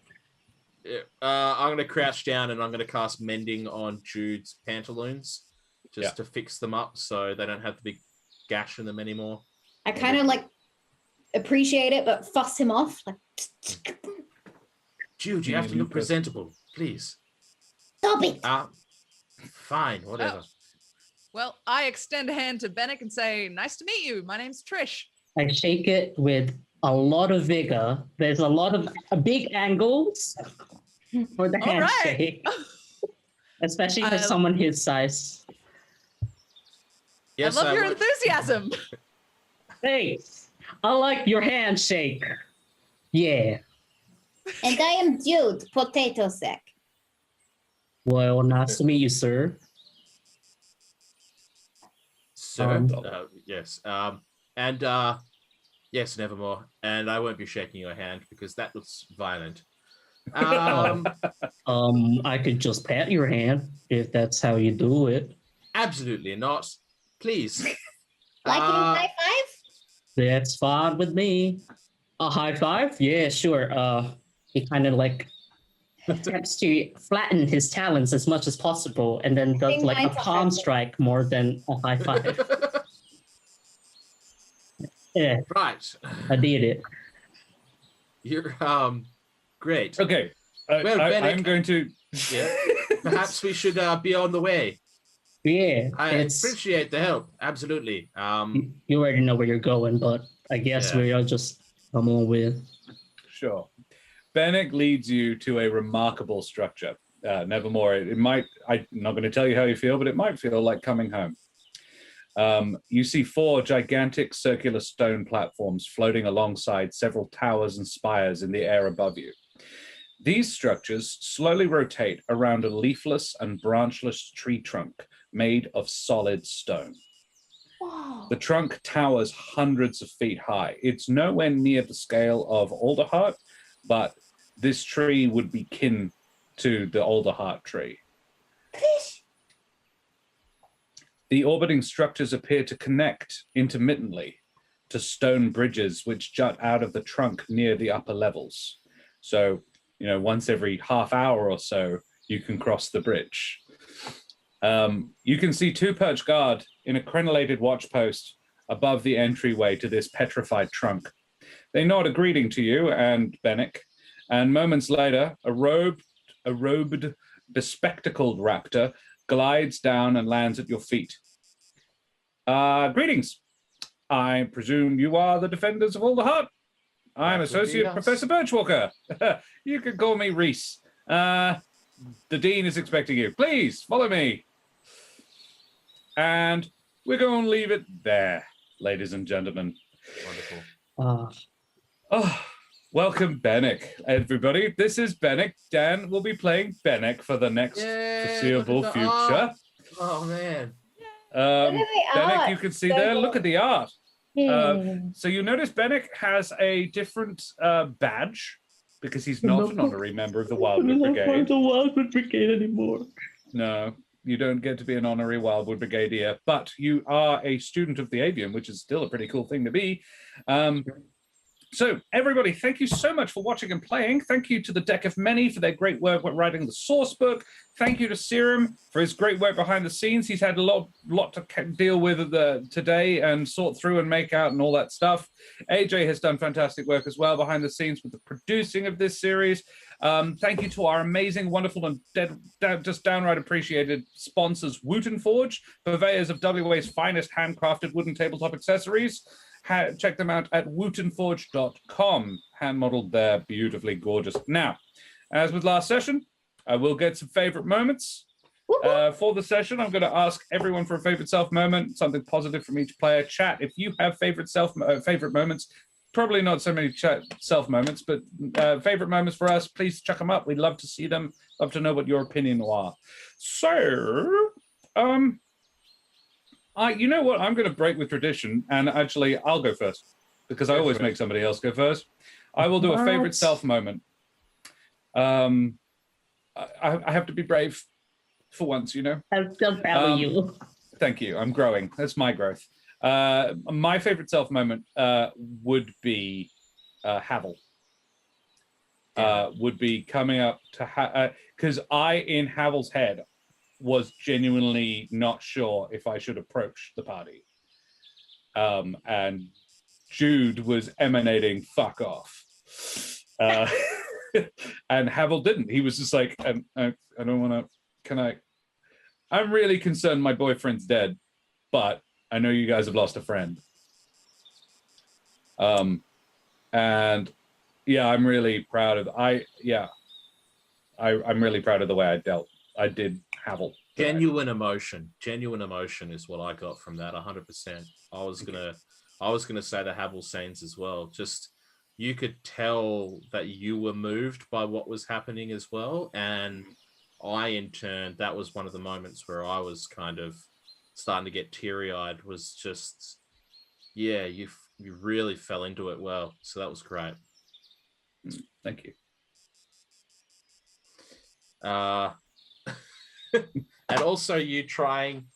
I'm going to crouch down and I'm going to cast Mending on Jude's pantaloons just to fix them up so they don't have the big gash in them anymore. I kind of like appreciate it, but fuss him off. Like, Jude, you have to look presentable, please. Stop it. Fine, whatever. Well, I extend a hand to Bennick and say, nice to meet you. My name's Trish. I shake it with a lot of vigor. There's a lot of big angles for the All right. handshake, especially for I- someone his size. Yes, I love your would. enthusiasm. Thanks. I like your handshake. Yeah. And I am Jude, potato sack. Well, nice to meet you, sir. Sir, yes. Yes, Nevermore. And I won't be shaking your hand because that looks violent. I could just pat your hand if that's how you do it. Absolutely not. Please. Like in high five? That's fine with me. A high five? Yeah, sure. He kind of like attempts to flatten his talons as much as possible and then does Think like a mine's a high palm five. strike more than a high five. Yeah, Right. I did it. You're great. Okay. Well, Bennick- I'm going to. Yeah. Perhaps we should be on the way. Yeah, I it's appreciate the help. Absolutely. you already know where you're going, but I guess Yeah. we'll just come on with. Sure. Bennick leads you to a remarkable structure. Nevermore, I'm not going to tell you how you feel, but it might feel like coming home. You see 4 gigantic circular stone platforms floating alongside several towers and spires in the air above you. These structures slowly rotate around a leafless and branchless tree trunk made of solid stone. Wow. The trunk towers hundreds of feet high. It's nowhere near the scale of Alderheart, but this tree would be kin to the Alderheart tree. Trish. The orbiting structures appear to connect intermittently to stone bridges which jut out of the trunk near the upper levels. So, once every half hour or so, you can cross the bridge. You can see 2 perch guard in a crenellated watch post above the entryway to this petrified trunk. They nod a greeting to you and Bennick, and moments later, a robed, bespectacled raptor glides down and lands at your feet. Greetings. I presume you are the defenders of Alderheart. I'm Associate Professor Birchwalker. You can call me Reese. The Dean is expecting you. Please, follow me. And we're going to leave it there, ladies and gentlemen. Wonderful. Welcome, Bennick, everybody. This is Bennick. Dan will be playing Bennick for the next foreseeable future. Oh, man. Bennick, you can see there. Look at the art. Hmm. So you notice Bennick has a different badge because he's not an honorary member of the Wildwood Brigade. The Wildwood Brigade anymore. No, you don't get to be an honorary Wildwood Brigadier, but you are a student of the Avium, which is still a pretty cool thing to be. So, everybody, thank you so much for watching and playing. Thank you to the Deck of Many for their great work with writing the source book. Thank you to Serum for his great work behind the scenes. He's had a lot to deal with today and sort through and make out and all that stuff. AJ has done fantastic work as well behind the scenes with the producing of this series. Thank you to our amazing, wonderful, and just downright appreciated sponsors, Wooten Forge, purveyors of WA's finest handcrafted wooden tabletop accessories. Check them out at wootenforge.com. Hand modeled there, beautifully gorgeous. Now, as with last session, I will get some favorite moments. For the session, I'm going to ask everyone for a favorite self moment, something positive from each player. Chat, if you have favorite moments, probably not so many self moments, but favorite moments for us, please chuck them up. We'd love to see them. Love to know what your opinion are. So, you know what? I'm going to break with tradition, and actually, I'll go first because I always make somebody else go first. I will do a favorite self moment. I have to be brave for once, I'm so proud of you. Thank you. I'm growing. That's my growth. My favorite self moment would be Havel. Would be coming up to because in Havel's head, was genuinely not sure if I should approach the party. And Jude was emanating fuck off. And Havel didn't. He was just like, I don't want to, I'm really concerned my boyfriend's dead, but I know you guys have lost a friend. And yeah, I'm really proud of, I'm really proud of the way I did Havel. Genuine emotion is what I got from that. 100%. I was gonna say the Havel scenes as well. Just you could tell that you were moved by what was happening as well, and I in turn, that was one of the moments where I was kind of starting to get teary-eyed. Was just, yeah, you really fell into it well. So that was great. Thank you. And also you trying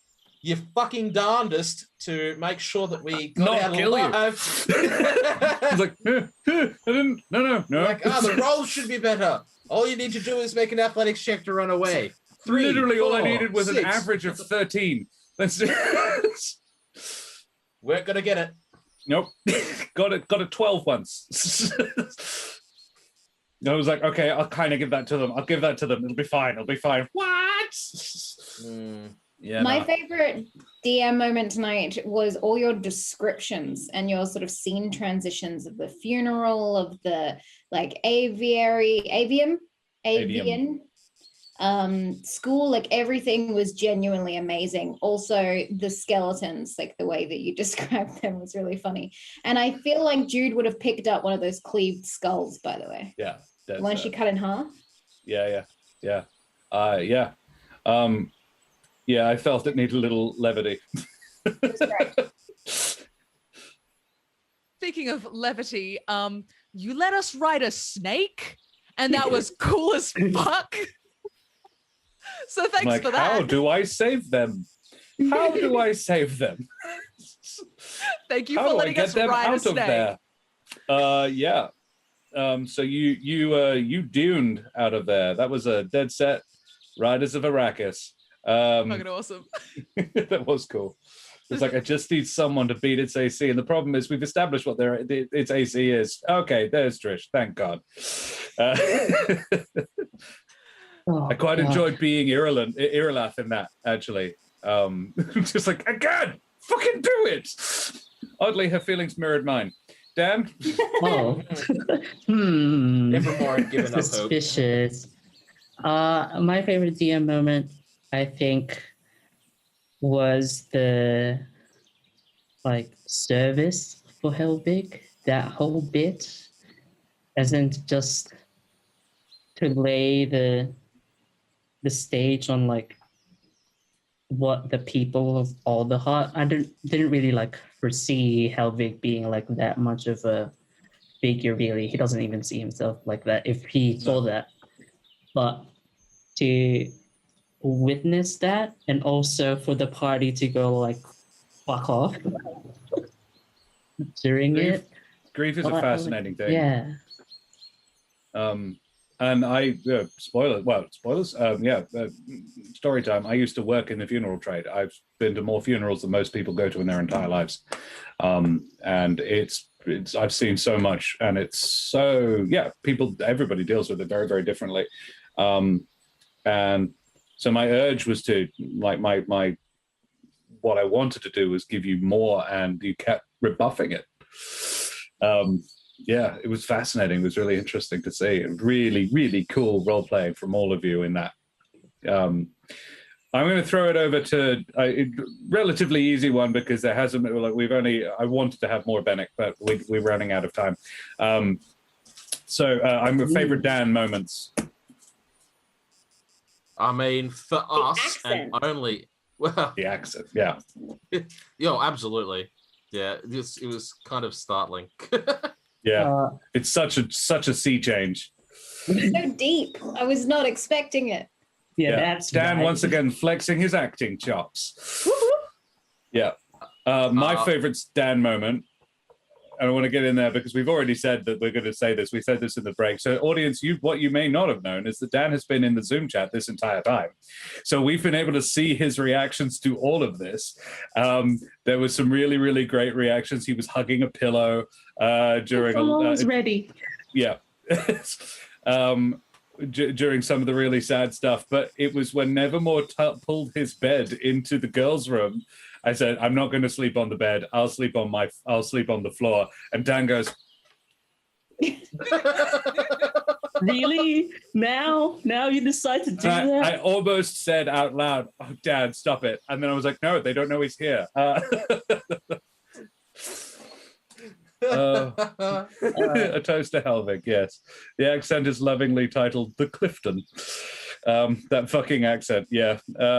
your fucking darndest to make sure that we got Not out kill alive. He's like, I didn't, no. Like, the rolls should be better. All you need to do is make an athletics check to run away. 3, Literally 4, all I needed was 6. an average of 13. Let's do We're gonna get it. Nope. got a 12 once. I was like, okay, I'll kind of give that to them. It'll be fine. What? Yeah. My favorite DM moment tonight was all your descriptions and your sort of scene transitions of the funeral, of the like avian, school, like everything was genuinely amazing. Also, the skeletons, like the way that you described them was really funny. And I feel like Jude would have picked up one of those cleaved skulls, by the way. Yeah. The one she cut in half. Yeah. Yeah, I felt it needed a little levity. It was great. Speaking of levity, you let us ride a snake, and that was cool as fuck. So thanks for that. How do I save them? How do I save them? Thank you for letting us ride a snake. Yeah. So you duned out of there. That was a dead set Riders of Arrakis. Fucking awesome. That was cool. It's like, I just need someone to beat its AC. And the problem is we've established what its AC is. Okay, there's Trish. Thank God. I quite enjoyed being Irrelath in that, actually. Just like, I can't fucking do it. Oddly, her feelings mirrored mine. Dan? Oh. Nevermore had given up hope. Suspicious. My favorite DM moment, I think, was the service for Helvig. That whole bit, as in just to lay the stage on what the people of Alderheart. I didn't really foresee Helvig being that much of a figure. Really, he doesn't even see himself like that if he saw that. But to witness that, and also for the party to go fuck off during Grief is a fascinating thing. Yeah. And spoilers. Story time. I used to work in the funeral trade. I've been to more funerals than most people go to in their entire lives. And I've seen so much, and it's so, everybody deals with it very, very differently. And so my urge was to, what I wanted to do was give you more, and you kept rebuffing it. It was fascinating. It was really interesting to see, and really, really cool role playing from all of you in that. I'm going to throw it over to a relatively easy one, because there hasn't been, I wanted to have more Bennick, but we're running out of time. I'm your favorite Dan moments. I mean, for us, and only the accent, yeah. Yo, absolutely, yeah. It was kind of startling. Yeah, it's such a sea change. So deep. I was not expecting it. Yeah, that's Dan once again flexing his acting chops. Yeah, my favorite Dan moment. And I want to get in there because we've already said that we're going to say this. We said this in the break. So, audience, what you may not have known is that Dan has been in the Zoom chat this entire time. So we've been able to see his reactions to all of this. There was some really, really great reactions. He was hugging a pillow during. I was ready. Yeah. During some of the really sad stuff. But it was when Nevermore pulled his bed into the girls' room. I said, I'm not going to sleep on the bed. I'll sleep on the floor. And Dan goes, really? Now you decide to do that? I almost said out loud, oh, Dad, stop it. And then I was like, no, they don't know he's here. A toast to Helvig, yes. The accent is lovingly titled The Clifton. That fucking accent, yeah.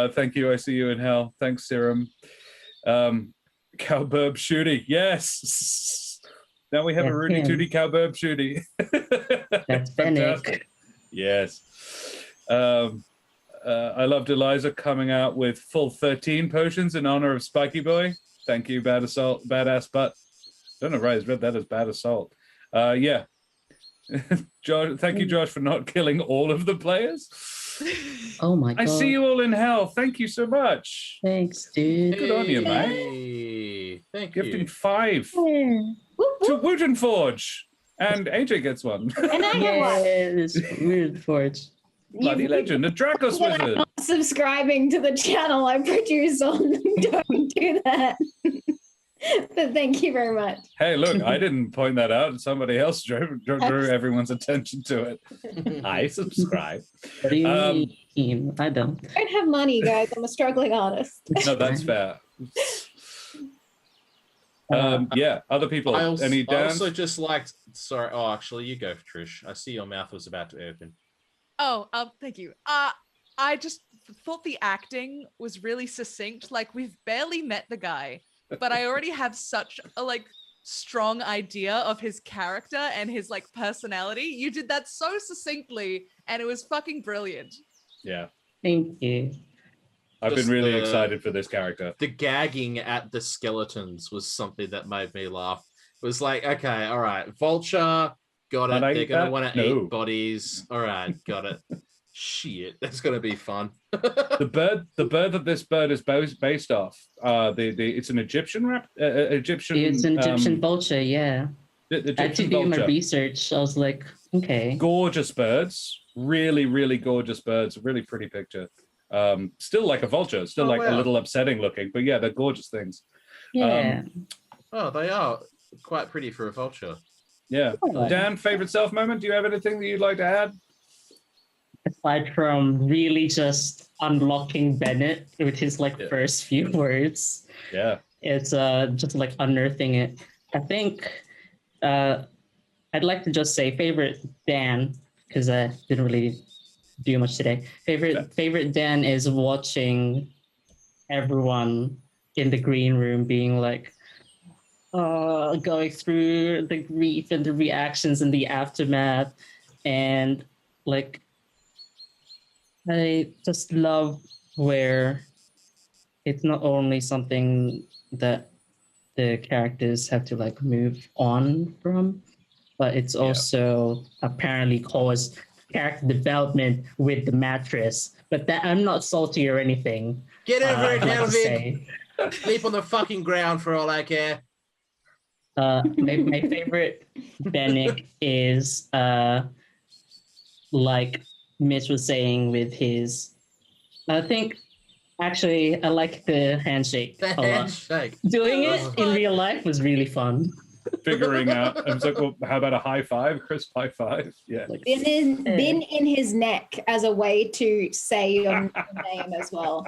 Thank you, I see you in hell. Thanks, Serum. Cowburb Shooty, yes. Now we have a Rudy Tooty Cowburb Shooty. That's Bennick. Yes. I loved Eliza coming out with full 13 potions in honor of Spiky Boy. Thank you, badass butt. I don't know why he's read that as bad assault. Yeah. Josh, thank you, Josh, for not killing all of the players. Oh my God. I see you all in hell. Thank you so much. Thanks, dude. Good on you, man. Hey, thank Gifting you. 5 to Wooten Forge. And AJ gets one. And I get one. Yes, Wooten Forge. Bloody legend, a Dracos wizard. Not subscribing to the channel I produce on. Don't do that. But thank you very much. Hey, look, I didn't point that out. Somebody else drew everyone's attention to it. I subscribe. What do you mean? I don't. I don't have money, guys. I'm a struggling artist. No, that's fair. Yeah, other people. I also, Any I Dan? also just liked. Sorry. Oh, actually, you go, Trish. I see your mouth was about to open. Oh, thank you. I just thought the acting was really succinct. Like, we've barely met the guy, but I already have such a strong idea of his character and his personality. You did that so succinctly, and it was fucking brilliant. Yeah. Thank you. I've Just been really excited for this character. The gagging at the skeletons was something that made me laugh. It was like, okay, all right, vulture, got it. They're gonna want to eat bodies. All right, got it. Shit, that's gonna be fun. The bird that this bird is based off. It's an Egyptian Egyptian. It's an Egyptian vulture, yeah. The I had to Egyptian do my vulture. research. I was like, okay. Gorgeous birds, really, really gorgeous birds. Really pretty picture. Still like a vulture, still a little upsetting looking, but yeah, they're gorgeous things. Yeah. Oh, they are quite pretty for a vulture. Yeah. Dan, favorite self moment? Do you have anything that you'd like to add? Aside from really just unlocking Bennett with his first few words. Yeah. It's just unearthing it. I think I'd like to just say favorite Dan, because I didn't really do much today. Favorite Dan is watching everyone in the green room being going through the grief and the reactions and the aftermath, and I just love where it's not only something that the characters have to move on from, but it's also apparently caused character development with the mattress. But that I'm not salty or anything. Get over it, I'd like to Helvig. say. Sleep on the fucking ground for all I care. My favorite Bennett is like Mitch was saying with his. I think actually I like the handshake The a lot. handshake. Doing it in real life was really fun. Figuring out. I was like, well, how about a high five? Crisp high five? Yeah. Been in his neck as a way to say your name as well.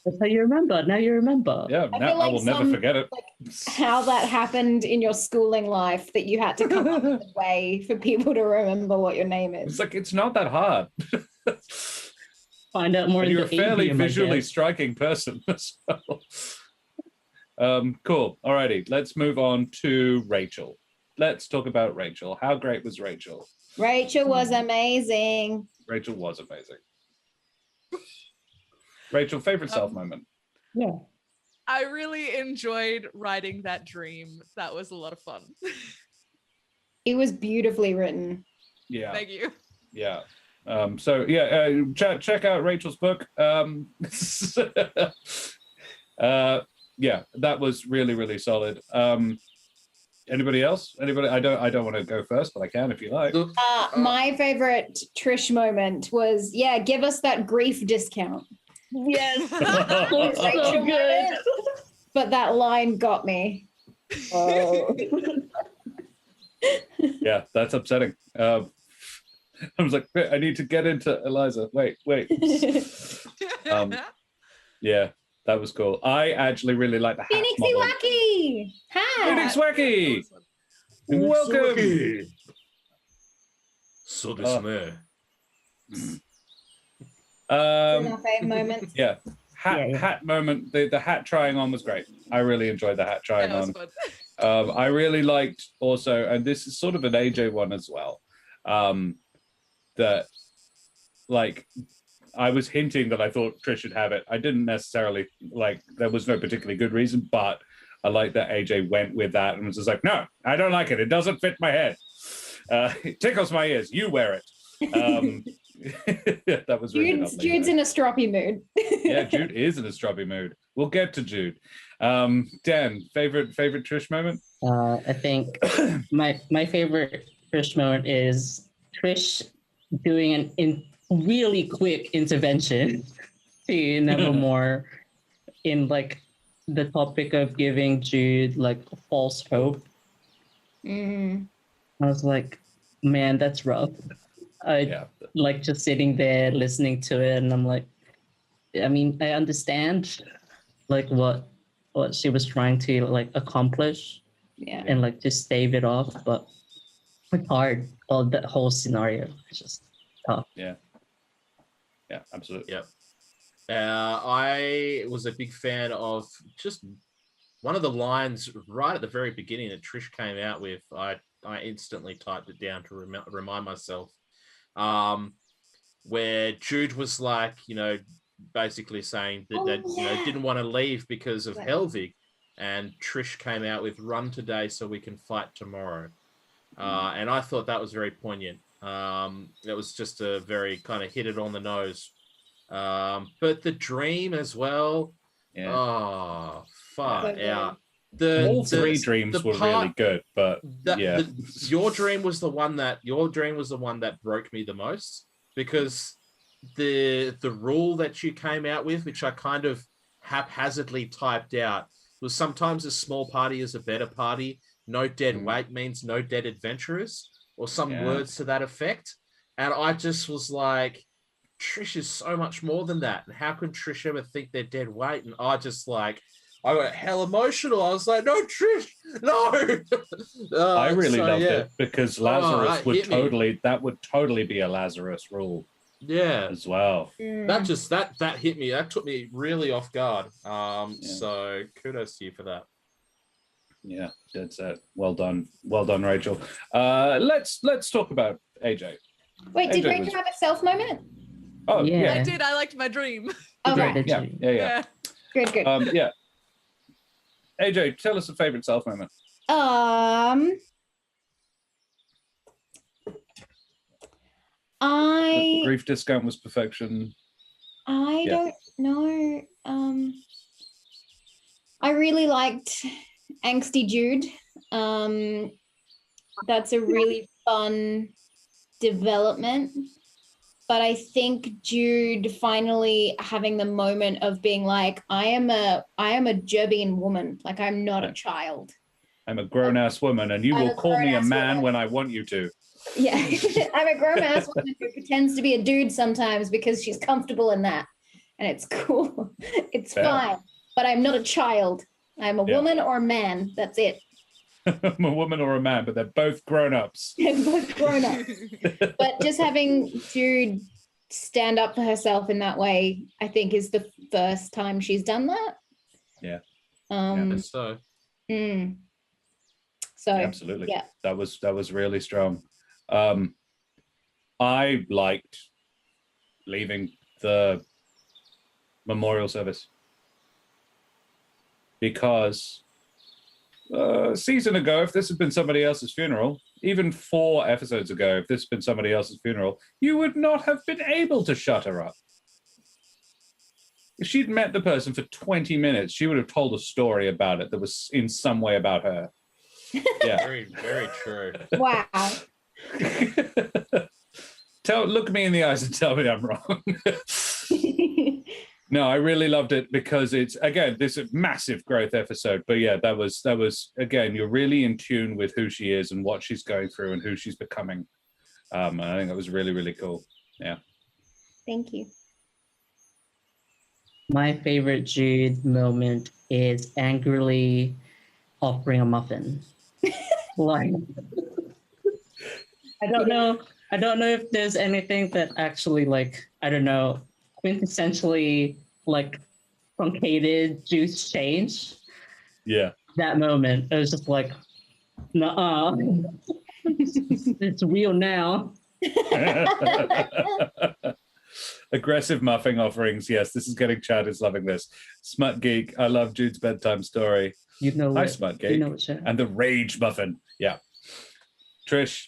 That's how you remember. Now you remember. Yeah, now I will never forget it. How that happened in your schooling life, that you had to come up with a way for people to remember what your name is. It's it's not that hard. Find out more. You're a fairly visually striking person as well. Cool. Alrighty, let's move on to Rachel. Let's talk about Rachel. How great was Rachel? Rachel was amazing. Rachel was amazing. Rachel, favorite self moment? Yeah. I really enjoyed writing that dream. That was a lot of fun. It was beautifully written. Yeah. Thank you. Yeah. Check out Rachel's book. Yeah, that was really, really solid. Anybody else? Anybody? I don't want to go first, but I can if you like. My favorite Trish moment was, give us that grief discount. Yes. So good. But that line got me. Oh. Yeah, that's upsetting. I was like, I need to get into Eliza. Wait. Yeah, that was cool. I actually really like the hat Phoenix model. Wacky! Hi! Phoenix Wacky! Welcome! So desu My favorite moments. Yeah. Hat moment. The hat trying on was great. I really enjoyed the hat trying on. I really liked also, and this is sort of an AJ one as well, that I was hinting that I thought Trish should have it. I didn't necessarily there was no particularly good reason, but I like that AJ went with that and was just like, no, I don't like it. It doesn't fit my head. It tickles my ears. You wear it. That was really lovely. Jude's in a stroppy mood. Yeah, Jude is in a stroppy mood. We'll get to Jude. Dan, favorite Trish moment? I think my favorite Trish moment is Trish doing an really quick intervention to Nevermore in the topic of giving Jude like false hope. Mm. I was like, man, that's rough. I Yeah. like just sitting there listening to it, and I'm like, I mean, I understand like what she was trying to like accomplish Yeah. and like just stave it off, but it's hard. All that whole scenario is just tough. Yeah, absolutely. Yep. I was a big fan of just one of the lines right at the very beginning that Trish came out with. I instantly typed it down to remind myself. Where Jude was like, basically saying that didn't want to leave because of Helvig, and Trish came out with "Run today so we can fight tomorrow," and I thought that was very poignant. It was just a very kind of hit it on the nose. But the dream as well. Yeah. Oh, far Yeah. out. All three dreams were really good, but your dream was the one that broke me the most, because the rule that you came out with, which I kind of haphazardly typed out, was sometimes a small party is a better party. No dead weight means no dead adventurers, or some words to that effect. And I just was like, Trish is so much more than that. And how can Trish ever think they're dead weight? And I got hell emotional. I was like, no, Trish, no. I really loved it because Lazarus that would totally be a Lazarus rule. Yeah, as well. That hit me. That took me really off guard. So kudos to you for that. Yeah, dead set. Well done, Rachel. Let's talk about AJ. Wait, did AJ Rachel have a self moment? Oh yeah, I did. I liked my dream. Okay. Yeah. Good. Yeah. AJ, tell us a favorite self moment. The grief discount was perfection. I don't know. I really liked Angsty Jude. That's a really fun development. But I think Jude finally having the moment of being like, I am a Jerbian woman. Like, I'm not a child. I'm a grown-ass woman, and you will call me a man when I want you to. Yeah, I'm a grown-ass woman who pretends to be a dude sometimes because she's comfortable in that. And it's cool. It's fine. But I'm not a child. I'm a woman or a man. That's it. I'm a woman or a man, but they're both grown-ups. They're both grown-ups. But just having Jude stand up for herself in that way, I think, is the first time she's done that. Yeah. So. So absolutely. Yeah. That was really strong. I liked leaving the memorial service because a season ago, if this had been somebody else's funeral, even 4 episodes ago, if this had been somebody else's funeral, you would not have been able to shut her up. If she'd met the person for 20 minutes, she would have told a story about it that was in some way about her. Yeah. Very, very true. Wow. Look me in the eyes and tell me I'm wrong. No, I really loved it because it's, again, this is a massive growth episode. But yeah, that was again, you're really in tune with who she is and what she's going through and who she's becoming. And I think that was really, really cool. Yeah. Thank you. My favorite Jude moment is angrily offering a muffin. Like, I don't know if there's anything that actually, like, I don't know, quintessentially like truncated Jude's change. Yeah. That moment, it was just like, nuh-uh. It's real now. Aggressive muffin offerings. Yes, this is getting Chad is loving this. Smut Geek. I love Jude's bedtime story. You know Hi, what? Smut Geek. You know what, Chad? And the rage muffin. Yeah. Trish.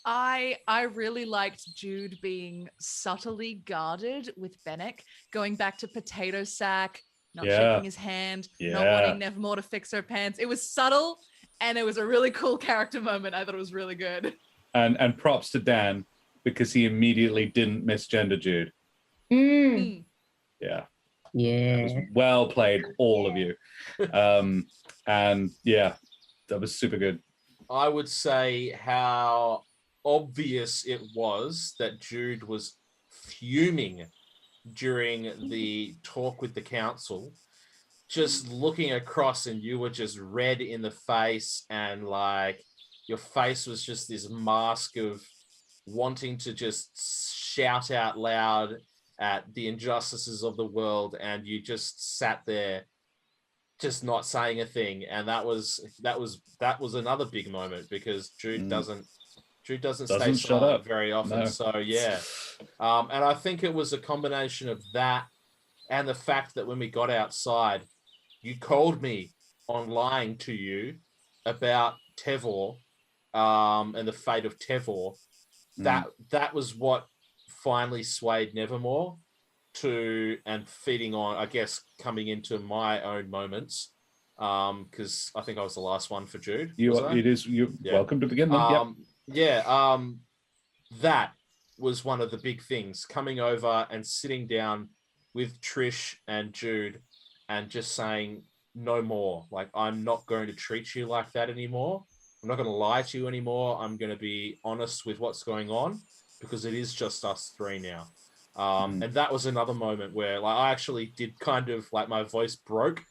I really liked Jude being subtly guarded with Bennick, going back to potato sack, not shaking his hand, not wanting Nevermore to fix her pants. It was subtle, and it was a really cool character moment. I thought it was really good. And props to Dan, because he immediately didn't misgender Jude. Yeah. Yeah. That was well played, all of you. And yeah, that was super good. I would say how obvious it was that Jude was fuming during the talk with the council, just looking across, and you were just red in the face, and like your face was just this mask of wanting to just shout out loud at the injustices of the world, and you just sat there just not saying a thing. And that was another big moment, because Jude doesn't stay shut silent up very often. No. So yeah. And I think it was a combination of that and the fact that when we got outside, you called me on lying to you about Tevor, and the fate of Tevor. That was what finally swayed Nevermore to, and feeding on, I guess, coming into my own moments. Because I think I was the last one for Jude. You're welcome to begin them. That was one of the big things, coming over and sitting down with Trish and Jude and just saying no more. Like, I'm not going to treat you like that anymore. I'm not going to lie to you anymore. I'm going to be honest with what's going on, because it is just us three now. And that was another moment where, like, I actually did kind of, like, my voice broke,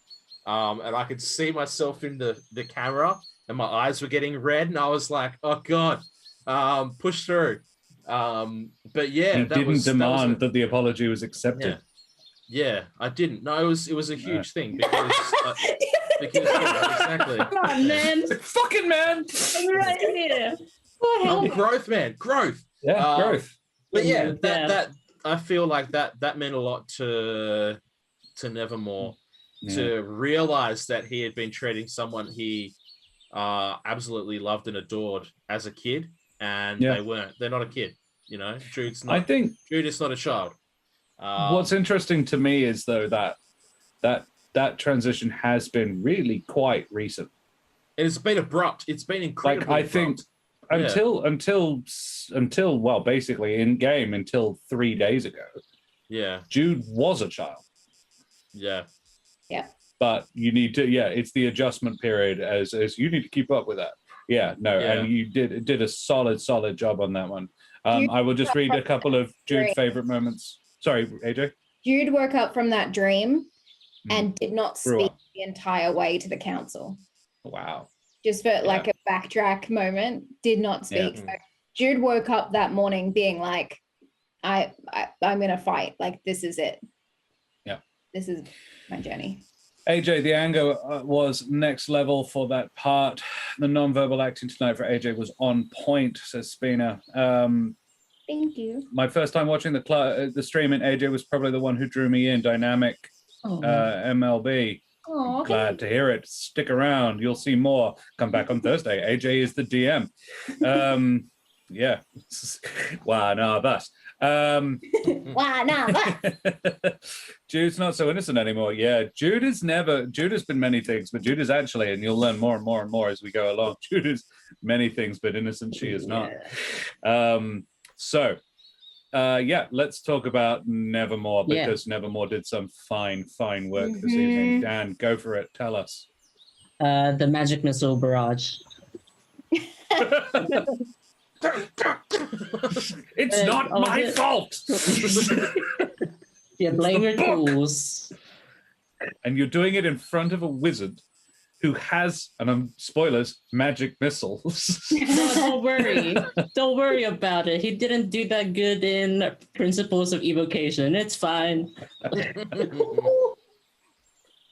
and I could see myself in the camera, and my eyes were getting red, and I was like, oh God, push through. But yeah, You didn't demand that the apology was accepted. Yeah, I didn't. No, it was a huge thing, because exactly. Come on, man. Fucking man. I'm right here. Growth, man, growth. Yeah, growth. But yeah, that I feel like that meant a lot to Nevermore, to realize that he had been treating someone he absolutely loved and adored as a kid, and they're not a kid. You know, Jude's not. Jude is not a child. What's interesting to me is, though, that transition has been really quite recent. It's been abrupt. It's been incredibly abrupt. Think until well, basically in game until 3 days ago. Yeah. Jude was a child. Yeah. Yeah. But you need to, it's the adjustment period as you need to keep up with that. And you did a solid job on that one. I will just read a couple of Jude's favorite moments. Sorry, AJ. Jude woke up from that dream and did not speak the entire way to the council. Wow. Just for like a backtrack moment, did not speak. So Jude woke up that morning being like, I'm gonna fight. Like, this is it. Yeah. This is my journey. AJ, the anger was next level for that part. The non-verbal acting tonight for AJ was on point, says Spina. Thank you. My first time watching the stream, and AJ was probably the one who drew me in. Dynamic MLB. Aww, Glad to hear it. Stick around. You'll see more. Come back on Thursday. AJ is the DM. Wow, no, bus. Wow, no, Jude's not so innocent anymore. Yeah, Jude has been many things, but Jude is actually, and you'll learn more and more and more as we go along. Jude is many things, but innocent she is not. Let's talk about Nevermore, because Nevermore did some fine work this evening. Dan, go for it. Tell us. The magic missile barrage. It's not my fault. Blame your tools. And you're doing it in front of a wizard who has, and spoilers, magic missiles. No, don't worry about it. He didn't do that good in Principles of Evocation. It's fine.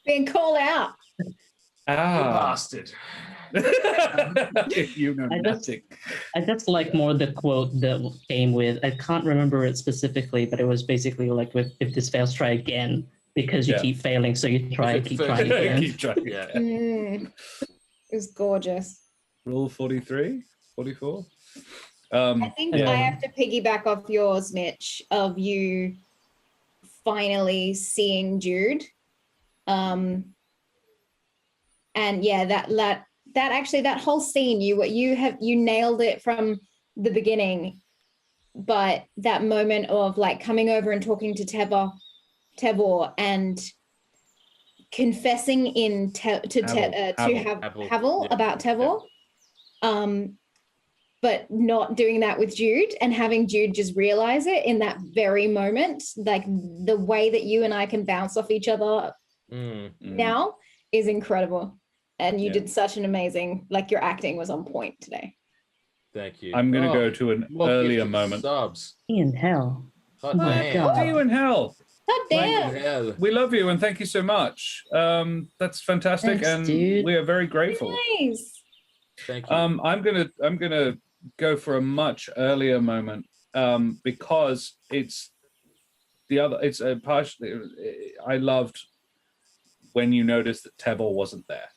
Being called out. Bastard. You know nothing. I just like more the quote that came with, I can't remember it specifically, but it was basically like, if this fails, try again, because you keep failing, so you keep trying again. Keep trying again. It was gorgeous. Rule 43, 44. I think I have to piggyback off yours, Mitch, of you finally seeing Jude. And that whole scene, you nailed it from the beginning, but that moment of like coming over and talking to Tevor and confessing to Havel about Tevor, but not doing that with Jude, and having Jude just realize it in that very moment, like the way that you and I can bounce off each other now is incredible. And you did such an amazing, like your acting was on point today. Thank you. I'm going to go to an earlier moment. Subs. In hell. God damn. See you in hell. God damn. Yeah. We love you and thank you so much. That's fantastic. Thanks, and dude. we are very grateful. Nice. Thank you. I'm gonna go for a much earlier moment because it's partially. I loved when you noticed that Tevor wasn't there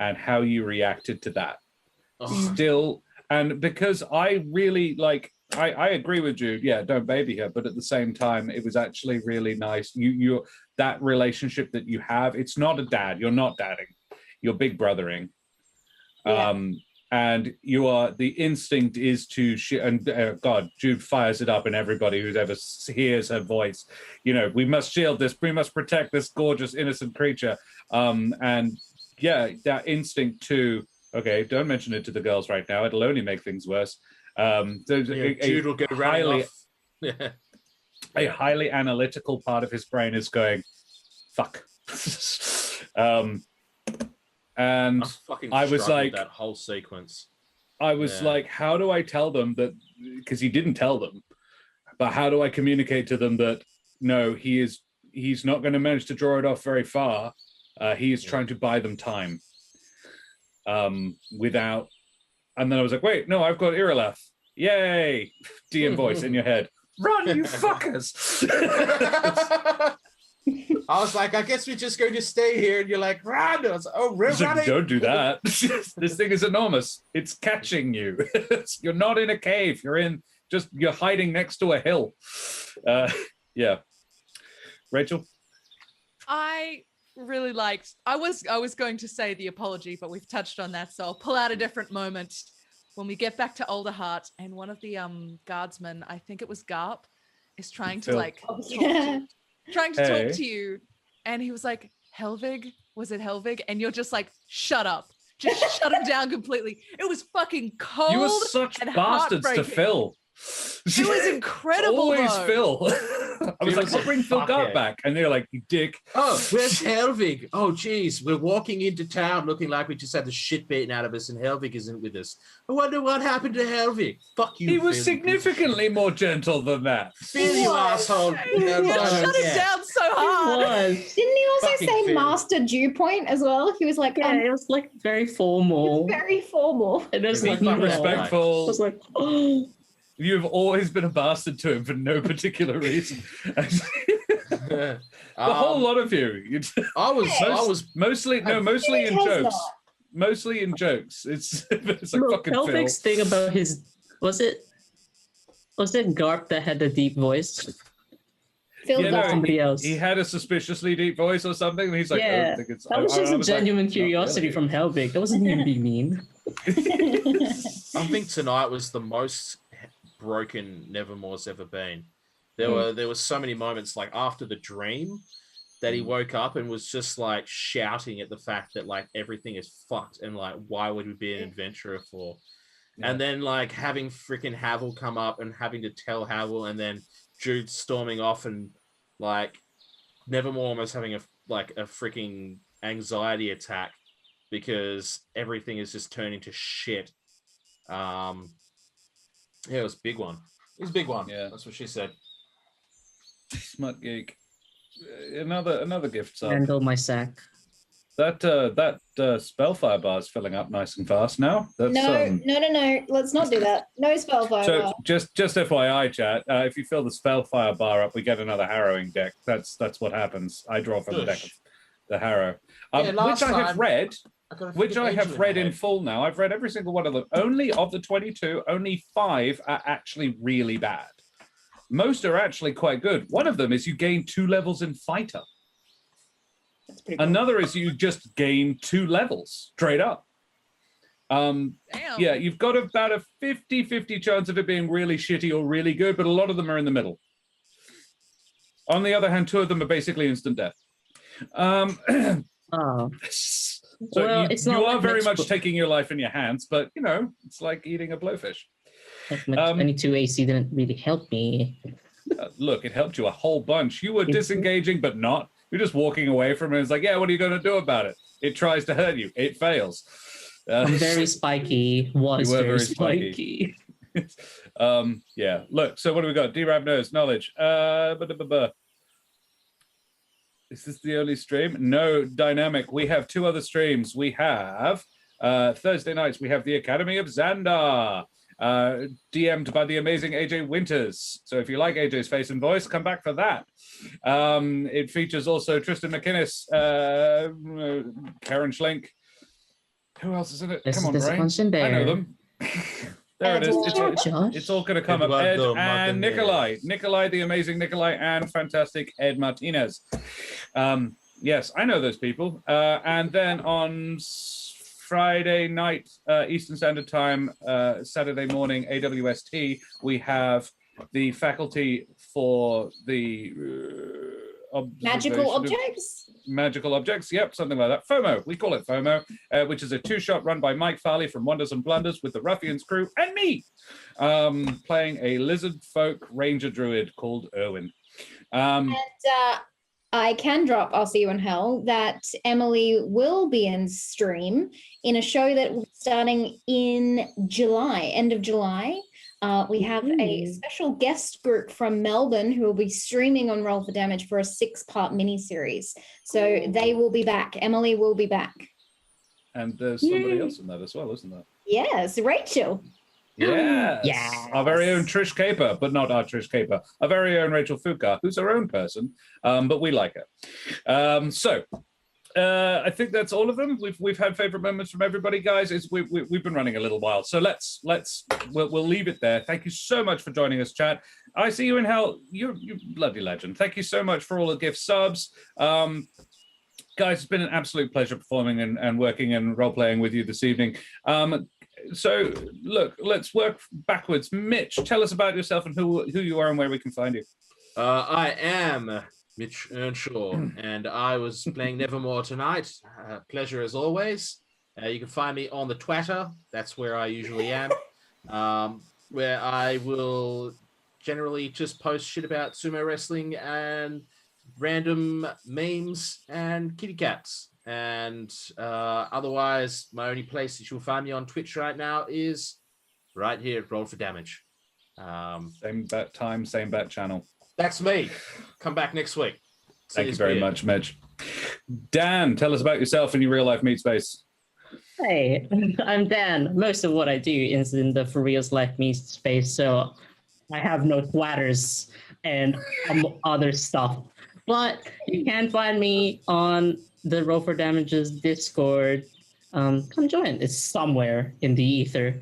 and how you reacted to that. Still, and because I really like. I agree with Jude. Yeah, don't baby her. But at the same time, it was actually really nice. You that relationship that you have. It's not a dad. You're not dadding. You're big brothering. Yeah. And you are. The instinct is to. God, Jude fires it up in everybody who ever hears her voice. You know, we must shield this. We must protect this gorgeous innocent creature. And yeah, that instinct to. Okay, don't mention it to the girls right now. It'll only make things worse. Jude will go highly, a highly analytical part of his brain is going, fuck. And I was like, that whole sequence. I was like, how do I tell them that? Because he didn't tell them, but how do I communicate to them that no, he's not going to manage to draw it off very far. He is trying to buy them time. Without. And then I was like, wait, no, I've got Irileth. Yay! DM voice in your head. Run, you fuckers! I was like, I guess we're just going to stay here. And you're like, run! I was like, oh, we're running. Don't do that. This thing is enormous. It's catching you. You're not in a cave. You're hiding next to a hill. Yeah. Rachel? I really liked. I was going to say the apology, but we've touched on that, so I'll pull out a different moment. When we get back to Alderheart, and one of the guardsmen, I think it was Garp, is trying to talk to you, and he was like, Helvig? Was it Helvig? And you're just like, shut up. Just shut him down completely. It was fucking cold. You were such and bastards to Phil. It was incredible. Always though. Phil. I was like, I'll bring Phil Gart back. And they're like, you dick. Oh, where's Helvig? Oh, geez. We're walking into town looking like we just had the shit beaten out of us and Helvig isn't with us. I wonder what happened to Helvig. Fuck you, He was Phil. significantly more gentle than that. Phil, you asshole. You shut it down so hard. Didn't he also Fucking say Phil. Master Dewpoint as well? He was like, Yeah, it was like very formal. very formal. And it was Yeah, like, Deeply fucking I respectful. was like, oh. You've always been a bastard to him for no particular reason. The whole lot of you. I was Mostly in Tells jokes. not. Mostly in jokes. It's like Look, fucking Phil. Helvig's thing about his was it Garp that had the deep voice? Phil Yeah, Gart. no, Somebody else. He had a suspiciously deep voice or something, and he's like, I Yeah, don't think it's. That was I just a was like, genuine "Not curiosity really." from Helvig. That wasn't even being mean. I think tonight was the most broken Nevermore's ever been. There were so many moments like after the dream that he woke up and was just like shouting at the fact that like everything is fucked and like why would we be an adventurer for? Yeah. And then like having freaking Havel come up and having to tell Havel and then Jude storming off and like Nevermore almost having a freaking anxiety attack because everything is just turning to shit. Yeah, it was a big one. It was a big one. Yeah. That's what she said. Smut geek. Another gift sub. Handle my sack. That spellfire bar is filling up nice and fast now. That's, No. Let's not do that. No spellfire. So just FYI, chat. If you fill the spellfire bar up, we get another harrowing deck. That's what happens. I draw from the deck of the harrow, Yeah, which I have read. Which I have read in head. full now. I've read every single one of them. Only of the 22, only 5 are actually really bad. Most are actually quite good. One of them is you gain 2 levels in fighter. That's pretty cool. Another is you just gain 2 levels straight up. Damn. Yeah, you've got about a 50-50 chance of it being really shitty or really good, but a lot of them are in the middle. On the other hand, 2 of them are basically instant death. Oh. So Well, you, it's you not are like very Mitch much book. taking your life in your hands, but it's like eating a blowfish. My 22 AC didn't really help me. Look, it helped you a whole bunch. You were It's- disengaging, but not. You're just walking away from it. It's like, yeah, what are you going to do about it? It tries to hurt you. It fails. I'm very spiky. Was You were very very spiky. spiky. Yeah. Look, so what do we got? D-Rab knows, knowledge. Is this the only stream? No, dynamic. We have 2 other streams. We have Thursday nights, we have the Academy of Xandar, DM'd by the amazing AJ Winters. So if you like AJ's face and voice, come back for that. It features also Tristan McInnes, Karen Schlink. Who else is in it? Come on, Ray. I know them. There it is. It's all going to come up. Ed and Nikolai. Nikolai, the amazing Nikolai, and fantastic Ed Martinez. Yes, I know those people. And then on Friday night, Eastern Standard Time, Saturday morning, AWST, we have the faculty for the Magical objects. Yep, something like that. FOMO, we call it FOMO, which is a 2-shot run by Mike Farley from Wonders and Blunders with the Ruffians crew and me, playing a lizard folk ranger druid called Erwin. And I can drop I'll See You in Hell that Emily will be in stream in a show that will be starting in July, end of July. We have a special guest group from Melbourne who will be streaming on Roll for Damage for a 6-part miniseries. So they will be back. Emily will be back. And there's somebody else in that as well, isn't there? Yes, Rachel. Yes. Yes. Our very own Trish Caper, but not our Trish Caper. Our very own Rachel Foucar, who's her own person, but we like her. I think that's all of them. We've had favorite moments from everybody, guys. We've been running a little while, so we'll leave it there. Thank you so much for joining us, chat. I See You in Hell. You're bloody legend. Thank you so much for all the gift subs. Guys, it's been an absolute pleasure performing and working and role playing with you this evening. So look, let's work backwards. Mitch, tell us about yourself and who you are and where we can find you. I am Mitch Earnshaw, and I was playing Nevermore tonight. Pleasure as always. You can find me on the Twitter. That's where I usually am, where I will generally just post shit about sumo wrestling and random memes and kitty cats. And otherwise, my only place that you'll find me on Twitch right now is right here at Roll for Damage. Same bat time, same bat channel. That's me. Come back next week. Thank you very much, Mitch. Dan, tell us about yourself and your real life meat space. Hey, I'm Dan. Most of what I do is in the For Real's Life meat space, so I have no twatters and other stuff. But you can find me on the Roll for Damage's Discord. Come join. It's somewhere in the ether.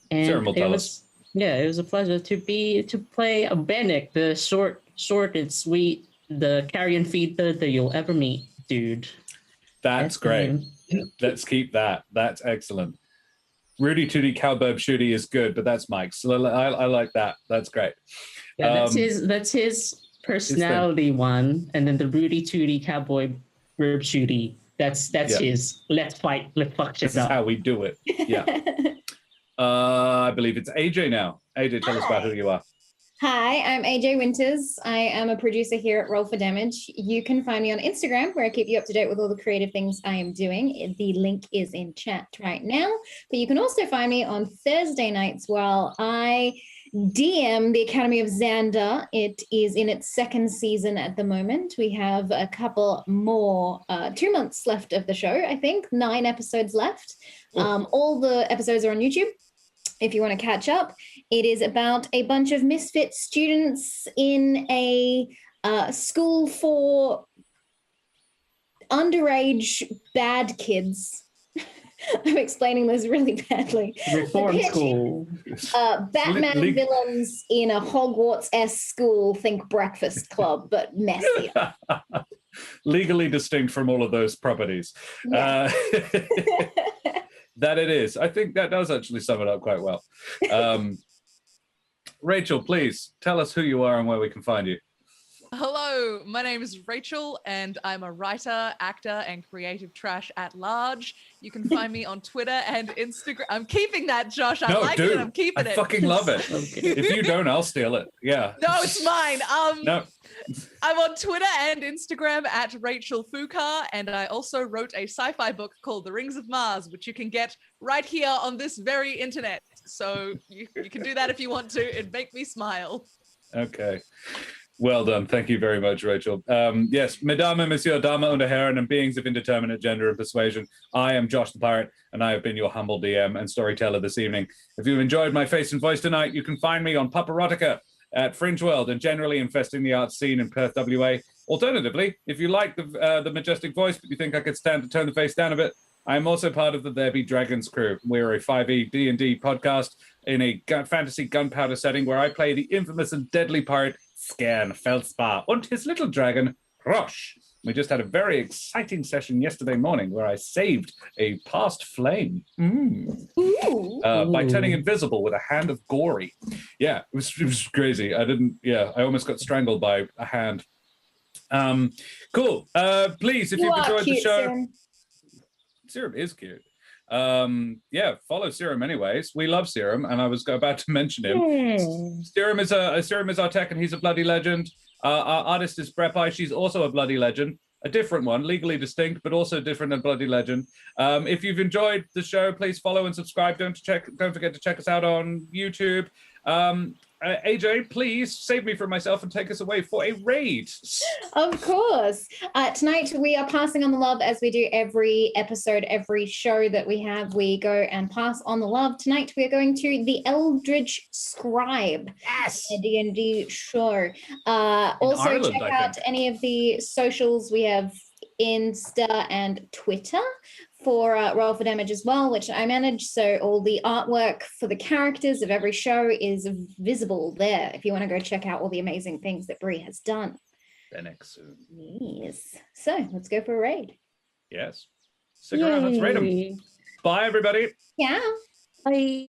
And Sarah will tell us. Yeah, it was a pleasure to play a Bennick, the short and sweet, the carrion feeder that you'll ever meet, dude. That's great. Let's keep that. That's excellent. Rudy Tooty Cowbird Shooty is good, but that's Mike's. So I like that. That's great. Yeah, that's his personality one, and then the Rudy Tooty Cowboy Burb Shooty. That's his. Let's fight. Let's fuck shit up. This is how we do it. Yeah. I believe it's AJ now. AJ, tell us about who you are. Hi, I'm AJ Winters. I am a producer here at Roll for Damage. You can find me on Instagram, where I keep you up to date with all the creative things I am doing. The link is in chat right now. But you can also find me on Thursday nights while I DM the Academy of Xandar. It is in its 2nd season at the moment. We have a couple more, 2 months left of the show, I think, 9 episodes left. All the episodes are on YouTube if you want to catch up. It is about a bunch of misfit students in a school for underage bad kids. I'm explaining this really badly. Reform school. Batman villains in a Hogwarts-esque school, think Breakfast Club, but messier. Legally distinct from all of those properties. Yeah. That it is. I think that does actually sum it up quite well. Rachel, please tell us who you are and where we can find you. Hello, Hello, my name is Rachel, and I'm a writer, actor, and creative trash at large. You can find me on Twitter and Instagram. I'm keeping that, Josh. I like it. I'm keeping I it. fucking love it. Okay. If you don't, I'll steal it. Yeah. No, it's mine. No. I'm on Twitter and Instagram at Rachel Foucar, and I also wrote a sci-fi book called The Rings of Mars, which you can get right here on this very internet. So you can do that if you want to. It'd make me smile. Okay. Well done. Thank you very much, Rachel. Yes, Mesdames, Monsieur, Dame und Herren, and beings of indeterminate gender and persuasion, I am Josh the Pirate, and I have been your humble DM and storyteller this evening. If you've enjoyed my face and voice tonight, you can find me on Paparotica at Fringe World and generally infesting the art scene in Perth, WA. Alternatively, if you like the majestic voice, but you think I could stand to turn the face down a bit, I am also part of the There Be Dragons crew. We're a 5e D&D podcast in a fantasy gunpowder setting where I play the infamous and deadly pirate Skern Feldspar and his little dragon, Rosh. We just had a very exciting session yesterday morning where I saved a past flame by turning invisible with a hand of gory. Yeah, it was crazy. I almost got strangled by a hand. Cool. Please, if you've enjoyed the show. Serum is cute. Follow Serum anyways. We love Serum, and I was about to mention him. Serum is our tech, and he's a bloody legend. Our artist is Brepai. She's also a bloody legend, a different one, legally distinct, but also different and bloody legend. If you've enjoyed the show, please follow and subscribe. Don't forget to check us out on YouTube. AJ, please save me from myself and take us away for a raid. Of course. Tonight we are passing on the love as we do every episode, every show that we have. We go and pass on the love. Tonight we are going to the Eldritch Scribe. Yes. A D&D show. Also Ireland, check I out think. any of the socials. We have Insta and Twitter for Roll for Damage as well, which I manage. So all the artwork for the characters of every show is visible there if you want to go check out all the amazing things that Brie has done. Fenix soon. Yes. So let's go for a raid. Yes. Stick around. Let's raid him. Yay. Bye, everybody. Yeah. Bye.